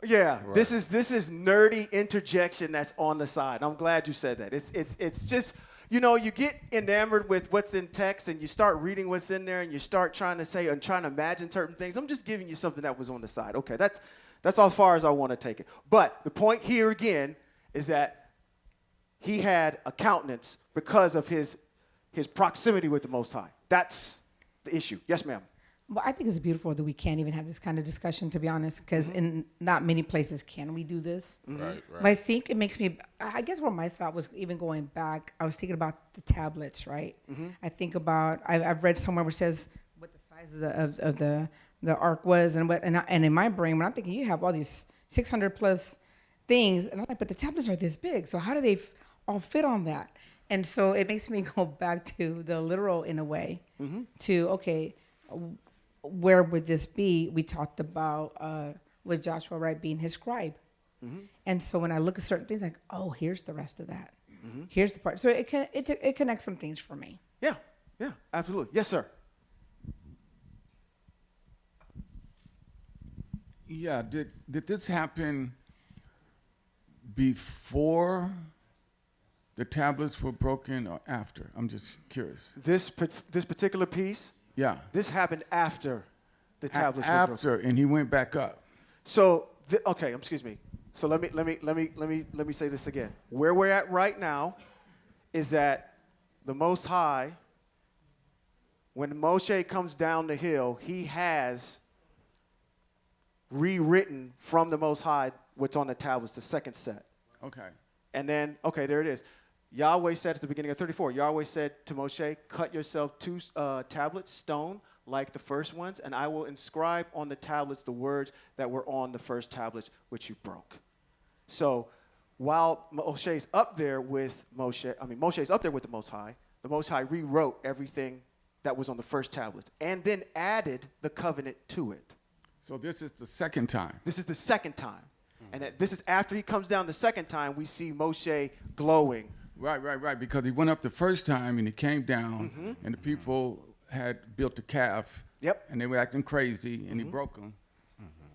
Yeah, right. This is nerdy interjection that's on the side. I'm glad you said that. It's just, you know, you get enamored with what's in text and you start reading what's in there and you start trying to say and trying to imagine certain things. I'm just giving you something that was on the side. Okay, that's as far as I want to take it. But the point here again is that he had a countenance because of his proximity with the Most High. That's the issue. Yes, ma'am. Well, I think it's beautiful that we can't even have this kind of discussion, to be honest, because in not many places can we do this. Right. But I think it makes me, I guess where my thought was even going back, I was thinking about the tablets, right? I think about, I've read somewhere where it says what the size of the ark was, and in my brain, when I'm thinking, you have all these 600 plus things, and I'm like, but the tablets are this big, so how do they all fit on that? And so it makes me go back to the literal in a way, to, okay, where would this be? We talked about with Joshua, right, being his scribe. And so when I look at certain things, like, oh, here's the rest of that. Here's the part. So it connects some things for me. Yeah, absolutely. Yes, sir. Yeah, did this happen before the tablets were broken or after? I'm just curious. This particular piece, Yeah. this happened after the tablets were broken. After, and he went back up. So, okay, excuse me. So let me say this again. Where we're at right now is that the Most High, when Moshe comes down the hill, he has rewritten from the Most High what's on the tablets, the second set. Okay. And then, okay, there it is. Yahweh said at the beginning of 34, Yahweh said to Moshe, cut yourself 2 tablets, stone, like the first ones, and I will inscribe on the tablets the words that were on the first tablets, which you broke. So while Moshe's up there with Moshe's up there with the Most High rewrote everything that was on the first tablets and then added the covenant to it. So this is the second time. This is the second time. And this is after he comes down the second time, we see Moshe glowing. Right. Because he went up the first time and he came down, and the people had built a calf. Yep. And they were acting crazy, and he broke them.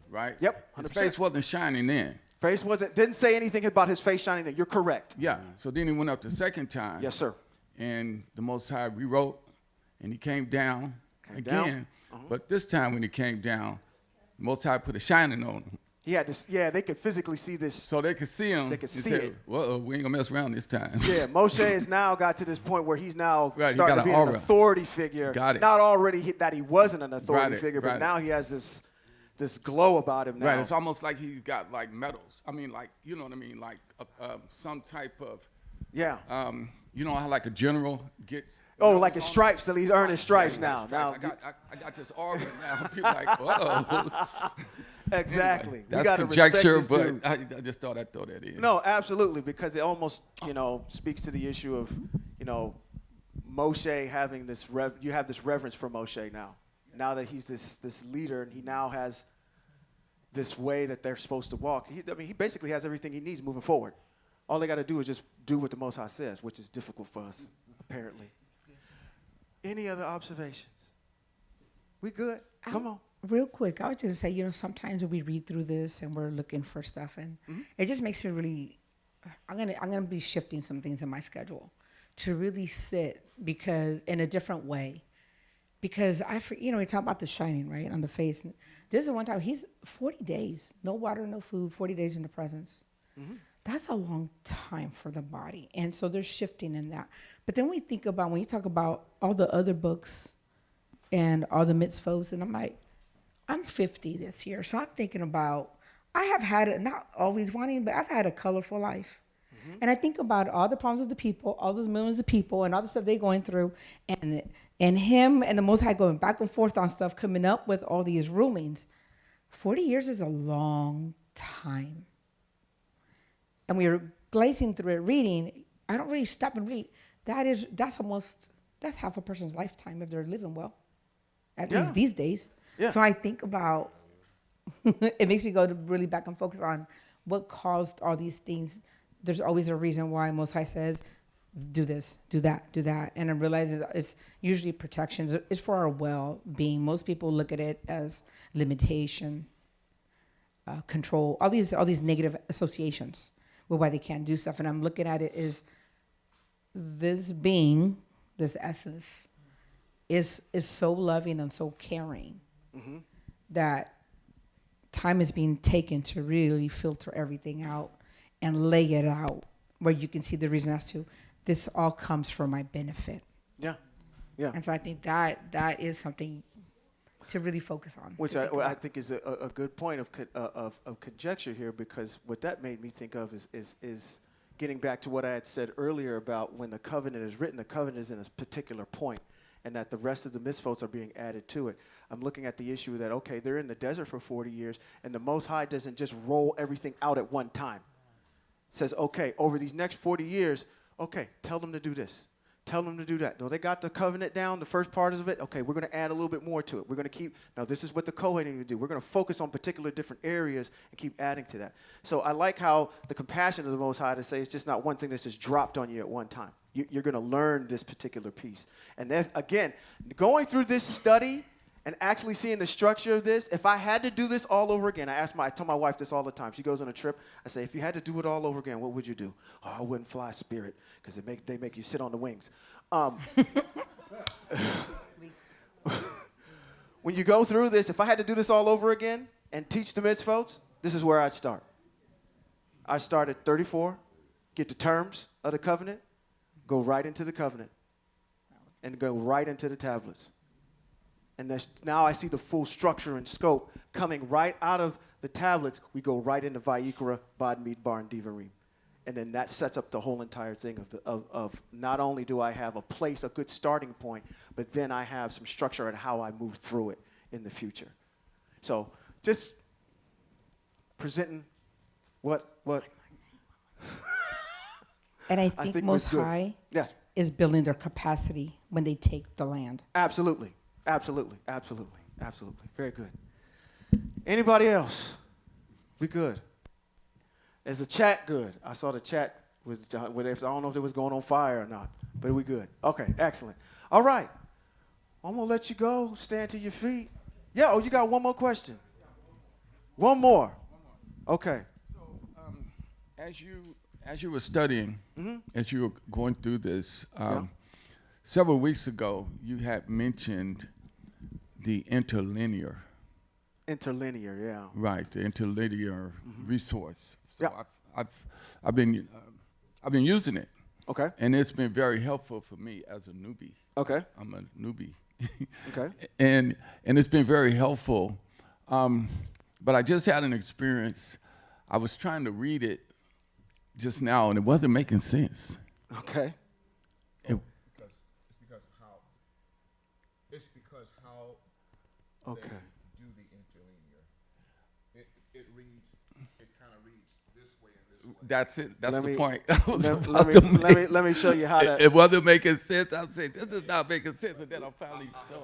Right. Yep. 100%. His face wasn't shining then. Face didn't say anything about his face shining then. You're correct. Yeah. So then he went up the second time. Yes, sir. And the Most High rewrote, and he came down again. Down. But this time when he came down, the Most High put a shining on him. He had this, yeah, they could physically see this. So they could see him. They could and see say, it. Well, we ain't gonna mess around this time. Yeah, Moshe has now got to this point where he's now Right, he starting got to be an an aura. authority figure. Got it. Not already that he wasn't an authority Right, figure, but right. now he has this glow about him now. Right, it's almost like he's got like medals. I mean, like, you know what I mean? Like some type of, Yeah. you know how like a general gets. Oh, like his stripes, that he's earning stripes now. Now I got this aura now. People like, uh-oh. Exactly. Anyway, We that's gotta conjecture, respect but this dude. I just thought I'd throw that in. No, absolutely, because it almost, speaks to the issue of, Moshe having this, you have this reverence for Moshe now. Now that he's this leader and he now has this way that they're supposed to walk. He basically has everything he needs moving forward. All they got to do is just do what the Most High says, which is difficult for us, apparently. Any other observations? We good? Come on. Real quick, I was just say, sometimes when we read through this and we're looking for stuff, and it just makes me really. I'm gonna be shifting some things in my schedule to really sit because in a different way, because we talk about the shining right on the face. This is one time he's 40 days, no water, no food, 40 days in the presence. That's a long time for the body, and so there's shifting in that. But then we think about when you talk about all the other books and all the mitzvos, and I'm like. I'm 50 this year, so I'm thinking about, I have had it, not always wanting, but I've had a colorful life. And I think about all the problems of the people, all those millions of people, and all the stuff they're going through, and him and the Most High going back and forth on stuff, coming up with all these rulings. 40 years is a long time. And we were glazing through it, reading. I don't really stop and read. That's half a person's lifetime if they're living well, at least these days. Yeah. So I think about, it makes me go to really back and focus on what caused all these things. There's always a reason why Most High says, do this, do that, do that. And I realize it's usually protections. It's for our well-being. Most people look at it as limitation, control, all these negative associations with why they can't do stuff. And I'm looking at it as this being, this essence, is so loving and so caring that time is being taken to really filter everything out and lay it out where you can see the reason as to this all comes for my benefit. Yeah. Yeah. And so I think that is something to really focus on. Which I think is a good point of conjecture here, because what that made me think of is getting back to what I had said earlier about when the covenant is written, the covenant is in a particular point, and that the rest of the mitzvot are being added to it. I'm looking at the issue that, okay, they're in the desert for 40 years, and the Most High doesn't just roll everything out at one time. It says, okay, over these next 40 years, okay, tell them to do this. Tell them to do that. No, they got the covenant down, the first part of it. Okay, we're going to add a little bit more to it. We're going to keep, now this is what the Kohen need to do. We're going to focus on particular different areas and keep adding to that. So I like how the compassion of the Most High to say it's just not one thing that's just dropped on you at one time. You're going to learn this particular piece. And then, again, going through this study and actually seeing the structure of this, if I had to do this all over again, I tell my wife this all the time. She goes on a trip. I say, if you had to do it all over again, what would you do? Oh, I wouldn't fly Spirit because they make you sit on the wings. When you go through this, if I had to do this all over again and teach the mitzvot, this is where I'd start. I start at 34, get the terms of the covenant, go right into the covenant, and go right into the tablets. And now I see the full structure and scope coming right out of the tablets. We go right into Vayikra, Bad Midbar, and Devarim. And then that sets up the whole entire thing of not only do I have a place, a good starting point, but then I have some structure at how I move through it in the future. So just presenting what And I think Most High yes. is building their capacity when they take the land. Absolutely. Absolutely. Absolutely. Absolutely. Very good. Anybody else? We good. Is the chat good? I saw the chat with I don't know if it was going on fire or not, but we good. Okay, excellent. All right. I'm going to let you go. Stand to your feet. Yeah, oh, you got one more question. One more. Okay. So, as you were studying, as you were going through this, several weeks ago, you had mentioned the interlinear. Interlinear, yeah. Right, the interlinear resource. So I've been using it. Okay. And it's been very helpful for me as a newbie. Okay. I'm a newbie. Okay. And it's been very helpful. But I just had an experience. I was trying to read it just now, and it wasn't making sense. Okay. It's because how Okay. they do the interlinear. It reads, it kind of reads this way and this way. That's it. That's Let the me- point. Let me show you how to. It wasn't making sense. I'm saying this is not making sense, and then I'm finally showing.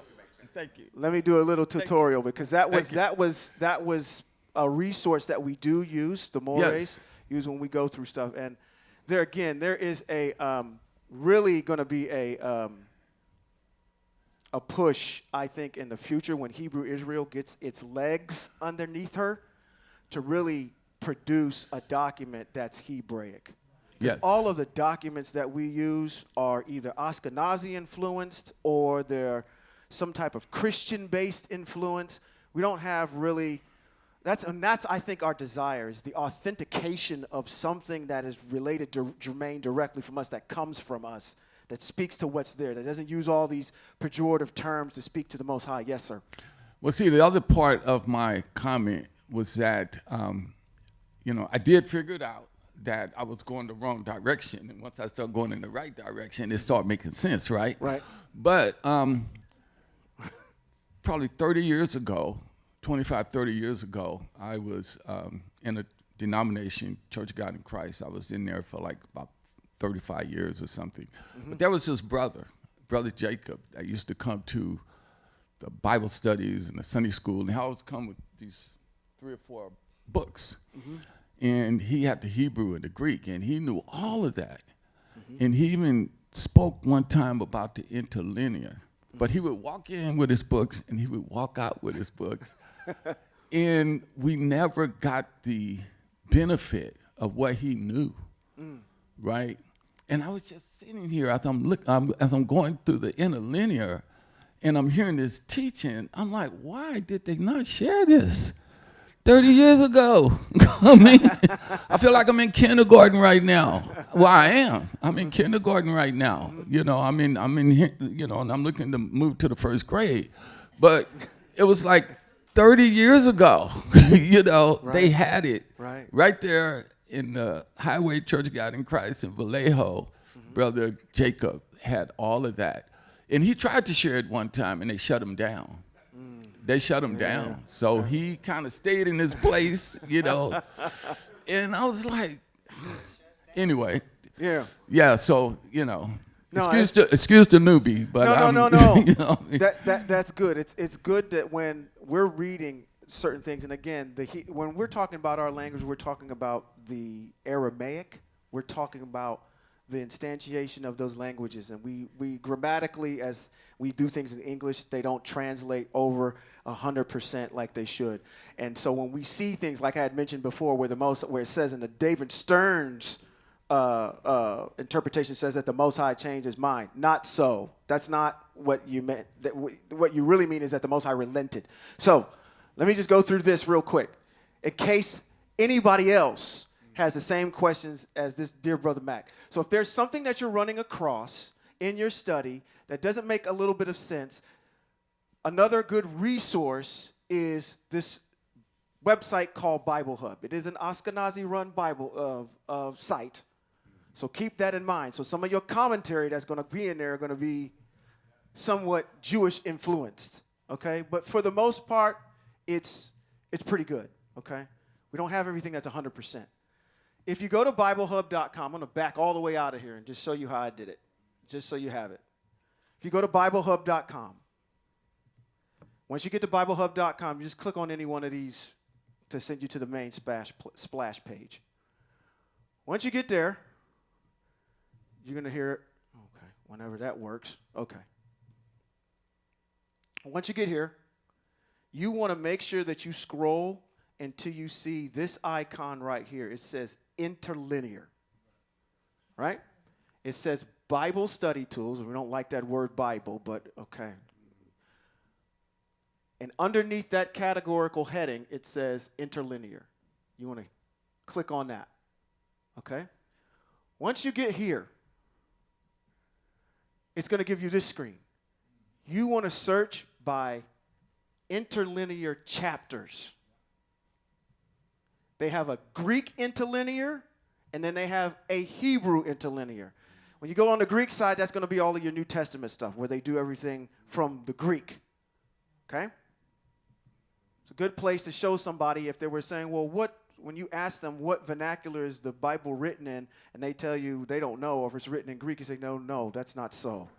Thank you. Let me do a little tutorial because that Thank was a resource that we do use, the mores Yes. use when we go through stuff. And there again, there is a really going to be a push, I think, in the future when Hebrew Israel gets its legs underneath her to really produce a document that's Hebraic. 'Cause Yes. all of the documents that we use are either Ashkenazi influenced or they're some type of Christian-based influence. We don't have really, that's I think our desire is the authentication of something that is related to Jermaine directly from us, that comes from us, that speaks to what's there, that doesn't use all these pejorative terms to speak to the Most High. Yes, sir. Well, see, the other part of my comment was that, I did figure it out that I was going the wrong direction. And once I started going in the right direction, it started making sense, right? Right. But probably 30 years ago, 25, 30 years ago, I was in a denomination, Church of God in Christ. I was in there for like about 35 years or something. But there was this brother Jacob, that used to come to the Bible studies and the Sunday school, and he always come with these 3 or 4 books. And he had the Hebrew and the Greek, and he knew all of that. And he even spoke one time about the interlinear. But he would walk in with his books, and he would walk out with his books. And we never got the benefit of what he knew, right? And I was just sitting here as I'm going through the interlinear, and I'm hearing this teaching. I'm like, why did they not share this 30 years ago? I mean, I feel like I'm in kindergarten right now. Well, I am. I'm in kindergarten right now. You know, I'm in here, you know, and I'm looking to move to the first grade. But it was like 30 years ago, you know, they had it right there in the Highway Church of God in Christ in Vallejo. Brother Jacob had all of that. And he tried to share it one time, and they shut him down. They shut him down. So he kind of stayed in his place, you know. And I was like, anyway. Yeah, so, you know. No, excuse the newbie, but no. You know, That's good. It's good that when we're reading certain things, and again, when we're talking about our language, we're talking about the Aramaic. We're talking about the instantiation of those languages, and we grammatically, as we do things in English, they don't translate over 100% like they should. And so when we see things like I had mentioned before, where it says in the David Stern's interpretation says that the Most High changed his mind. Not so. That's not what you meant. What you really mean is that the Most High relented. So let me just go through this real quick, in case anybody else has the same questions as this dear brother Mac. So if there's something that you're running across in your study that doesn't make a little bit of sense, another good resource is this website called Bible Hub. It is an Ashkenazi-run Bible site. So keep that in mind. So some of your commentary that's going to be in there are going to be somewhat Jewish influenced, okay? But for the most part, it's pretty good, okay? We don't have everything that's 100%. If you go to BibleHub.com, I'm going to back all the way out of here and just show you how I did it, just so you have it. If you go to BibleHub.com, once you get to BibleHub.com, you just click on any one of these to send you to the main splash page. Once you get there, you're going to hear it, okay, whenever that works, okay. Once you get here, you want to make sure that you scroll until you see this icon right here. It says interlinear, right? It says Bible study tools. We don't like that word Bible, but okay. And underneath that categorical heading, it says interlinear. You want to click on that, okay? Once you get here, it's going to give you this screen. You want to search by interlinear chapters. They have a Greek interlinear, and then they have a Hebrew interlinear. When you go on the Greek side, that's going to be all of your New Testament stuff, where they do everything from the Greek, okay? It's a good place to show somebody if they were saying, well, when you ask them what vernacular is the Bible written in, and they tell you they don't know, or if it's written in Greek, you say, no, that's not so,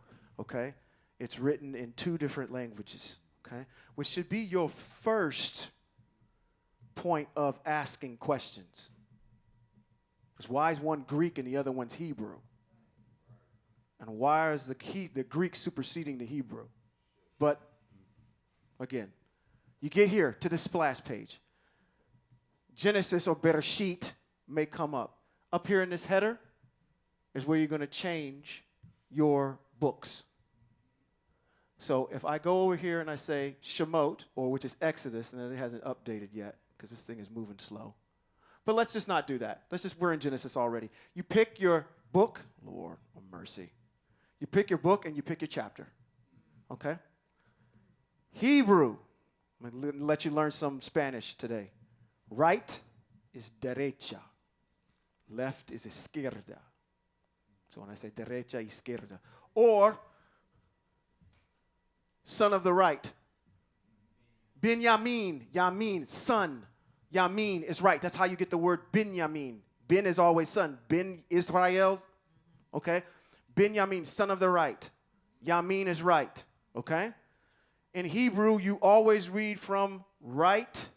okay? It's written in 2 different languages, okay? Which should be your first point of asking questions. Because why is one Greek and the other one's Hebrew? And why is the Greek superseding the Hebrew? But, again, you get here to the splash page. Genesis or Bereshit may come up. Up here in this header is where you're going to change your books. So if I go over here and I say Shemote, or which is Exodus, and it hasn't updated yet because this thing is moving slow. But let's just not do that. We're in Genesis already. You pick your book, Lord of mercy. You pick your book and you pick your chapter, okay? Hebrew, I'm going to let you learn some Spanish today. Right is derecha. Left is izquierda. So when I say derecha, izquierda. Or son of the right. Binyamin, Yamin, son. Yamin is right. That's how you get the word Binyamin. Bin is always son. Bin Israel, okay? Binyamin, son of the right. Yamin is right, okay? In Hebrew, you always read from right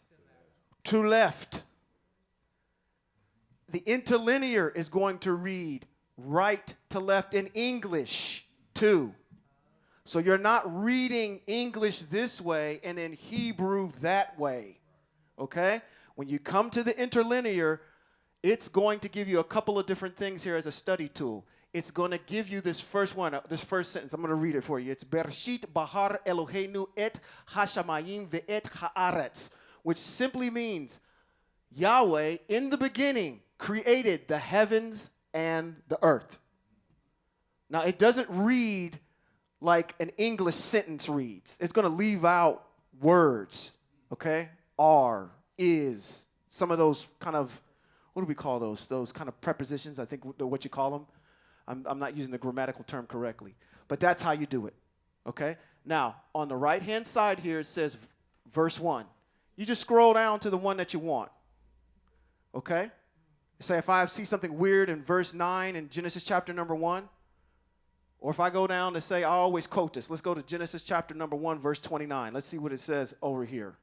to left. The interlinear is going to read right to left in English, too. So you're not reading English this way and in Hebrew that way, okay? When you come to the interlinear, it's going to give you a couple of different things here as a study tool. it's going to give you this first one, this first sentence. I'm going to read it for you. It's Bereshit bahar Eloheinu et hashamayim ve'et haaretz, which simply means Yahweh in the beginning created the heavens and the earth. Now, it doesn't read like an English sentence reads. It's going to leave out words, okay? Are, is, some of those kind of, what do we call those? Those kind of prepositions, I think what you call them. I'm not using the grammatical term correctly. But that's how you do it, okay? Now, on the right-hand side here, it says verse 1. You just scroll down to the one that you want, okay? Say if I see something weird in verse 9 in Genesis chapter number 1, or if I go down to say, I always quote this. Let's go to Genesis chapter number 1, verse 29. Let's see what it says over here.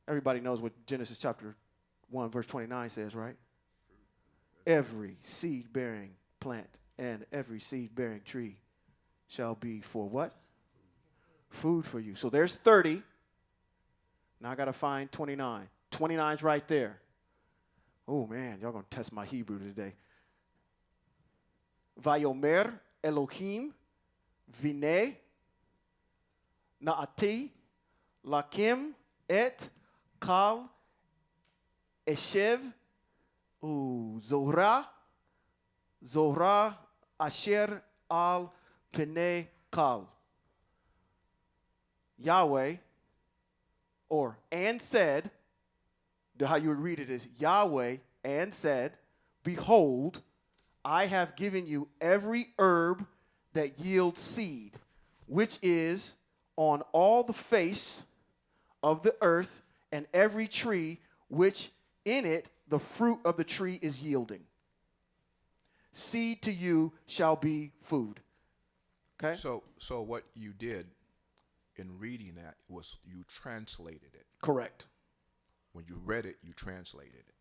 Everybody knows what Genesis chapter 1, verse 29 says, right? Every seed-bearing plant and every seed-bearing tree shall be for what? Food for you. So there's 30. Now I got to find 29. 29's right there. Oh, man, y'all going to test my Hebrew today. Vayomer Elohim vine naati lakim et kal eshev Zohra asher al pene kal. Yahweh, or and said, how you would read it is Yahweh and said, behold, I have given you every herb that yields seed, which is on all the face of the earth, and every tree which in it the fruit of the tree is yielding. Seed to you shall be food. Okay? So what you did in reading that was you translated it. Correct. When you read it, you translated it.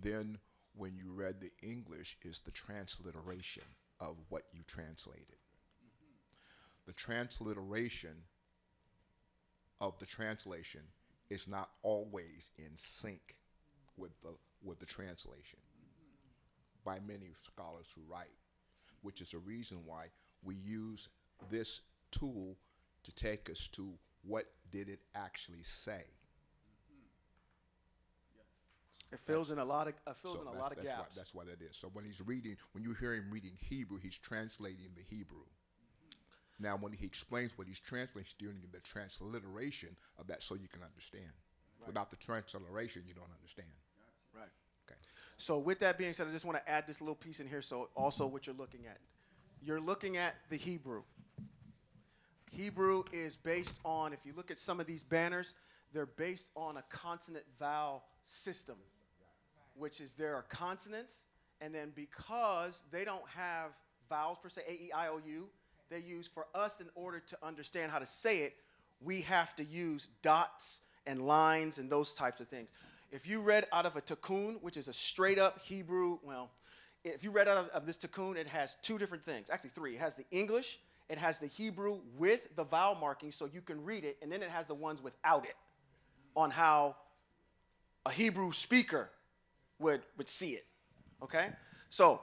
Then when you read the English is the transliteration of what you translated. The transliteration of the translation is not always in sync with the translation by many scholars who write, which is a reason why we use this tool to take us to what did it actually say. It fills in a lot of gaps. That's why that is. So when you hear him reading Hebrew, he's translating the Hebrew. Now, when he explains what he's translating, he's doing the transliteration of that so you can understand. Right. Without the transliteration, you don't understand. Right. Okay. So with that being said, I just want to add this little piece in here. So also what you're looking at the Hebrew. Hebrew is based on, if you look at some of these banners, they're based on a consonant vowel system, which is there are consonants, and then because they don't have vowels per se, A, E, I, O, U, they use, for us in order to understand how to say it, we have to use dots and lines and those types of things. If you read out of a tikkun, which is a straight up Hebrew, well, if you read out of this tikkun, it has two different things, actually three. It has the English, it has the Hebrew with the vowel marking so you can read it, and then it has the ones without it on how a Hebrew speaker would see it, okay? So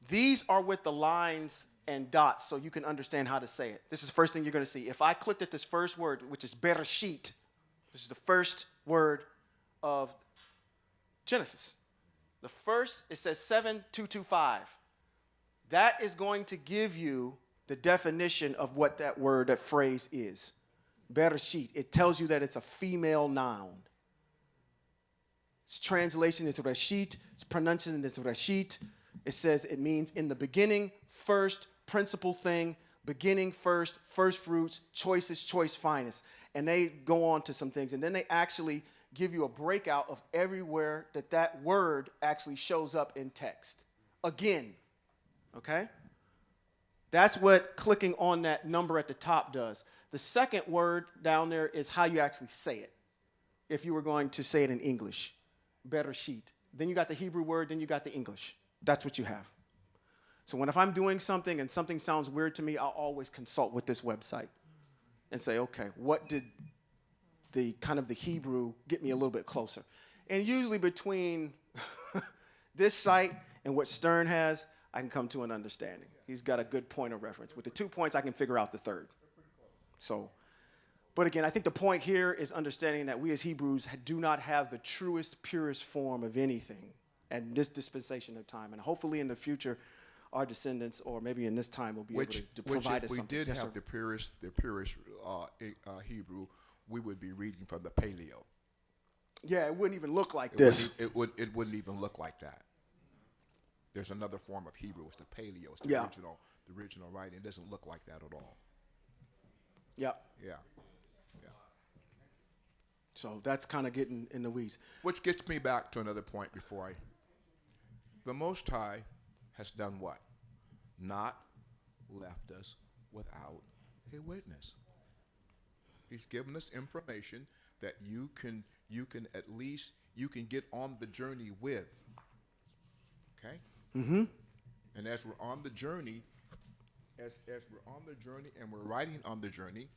these are with the lines and dots so you can understand how to say it. This is the first thing you're going to see. If I clicked at this first word, which is Bereshit, this is the first word of Genesis. The first, it says 7225. That is going to give you the definition of what that word, that phrase is. Bereshit. It tells you that it's a female noun. Its translation is Reshit. Its pronunciation is Reshit. It says it means in the beginning, first, principal thing, beginning first fruits, choicest, choice, finest. And they go on to some things. And then they actually give you a breakout of everywhere that word actually shows up in text. Again, okay? That's what clicking on that number at the top does. The second word down there is how you actually say it, if you were going to say it in English. Bereshit. Then you got the Hebrew word, then you got the English. That's what you have. So if I'm doing something and something sounds weird to me, I'll always consult with this website and say, okay, what did the Hebrew get me a little bit closer? And usually between this site and what Stern has, I can come to an understanding. He's got a good point of reference. With the 2 points, I can figure out the third. So, but again, I think the point here is understanding that we as Hebrews do not have the truest, purest form of anything at this dispensation of time. And hopefully in the future, our descendants, or maybe in this time, will be able to provide us something. If we did Yes, have sir. the purest Hebrew, we would be reading from the Paleo. Yeah, it wouldn't even look like this. It wouldn't even look like that. There's another form of Hebrew. It's the Paleo. It's the Yeah. original writing. It doesn't look like that at all. Yeah. Yeah. So that's kind of getting in the weeds. Which gets me back to another point the Most High has done what? Not left us without a witness. He's given us information that you can at least get on the journey with. Okay? Mm-hmm. And as we're on the journey, as we're on the journey and we're riding on the journey,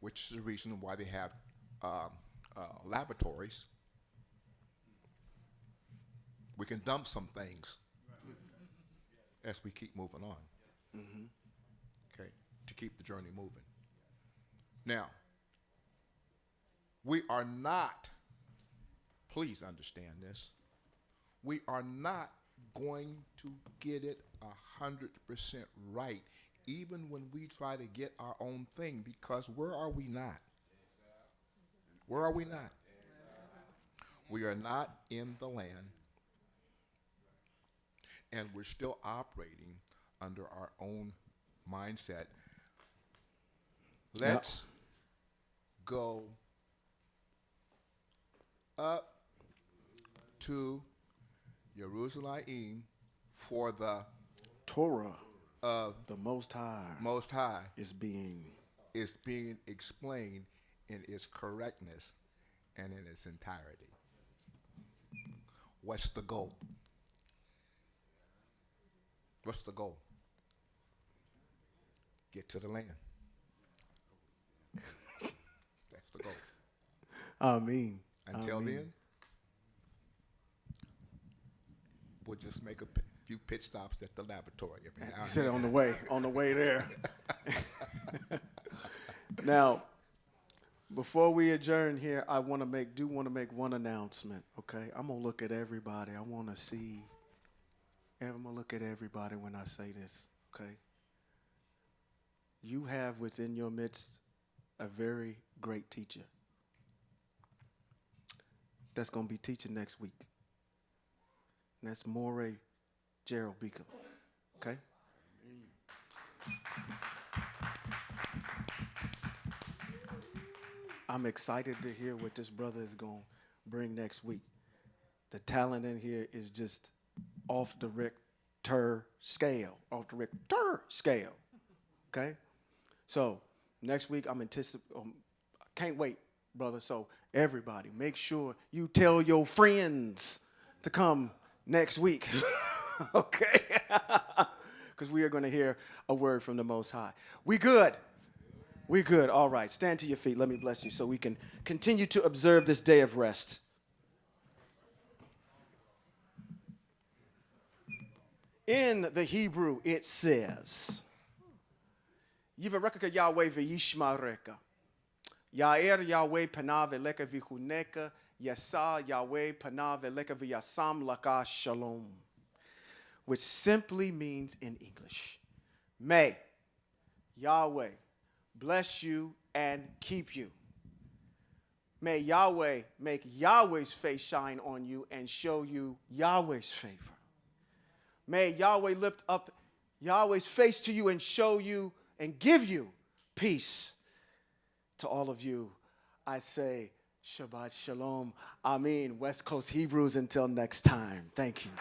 which is the reason why they have lavatories, we can dump some things as we keep moving on. Okay, to keep the journey moving. Now, we are not, please understand this, we are not going to get it 100% right, even when we try to get our own thing, because where are we not? Where are we not? We are not in the land, and we're still operating under our own mindset. Let's go up to Jerusalem for the Torah of the Most High is being explained in its correctness and in its entirety. What's the goal? What's the goal? Get to the land. That's the goal. Amen. Until then, we'll just make a few pit stops at the laboratory every now and Sit then. on the way there. Now, before we adjourn here, I want to make one announcement. Okay, I'm gonna look at everybody. I want to see. I'm gonna look at everybody when I say this. Okay. You have within your midst a very great teacher that's gonna be teaching next week. And that's Moray Gerald Beacom. Okay? I'm excited to hear what this brother is going to bring next week. The talent in here is just off the Richter scale. Okay? So, next week I can't wait, brother. So, everybody, make sure you tell your friends to come next week. Okay? Because we are going to hear a word from the Most High. We good? We good. All right. Stand to your feet. Let me bless you so we can continue to observe this day of rest. In the Hebrew, it says, Yivarekaka Yahweh v'yishmareka. Ya'er Yahweh panav eleka v'chuneka. Yasa Yahweh panav eleka v'yasam laka shalom. Which simply means in English, may Yahweh bless you and keep you. May Yahweh make Yahweh's face shine on you and show you Yahweh's favor. May Yahweh lift up Yahweh's face to you and show you and give you peace. To all of you, I say Shabbat Shalom. Amen. West Coast Hebrews until next time. Thank you.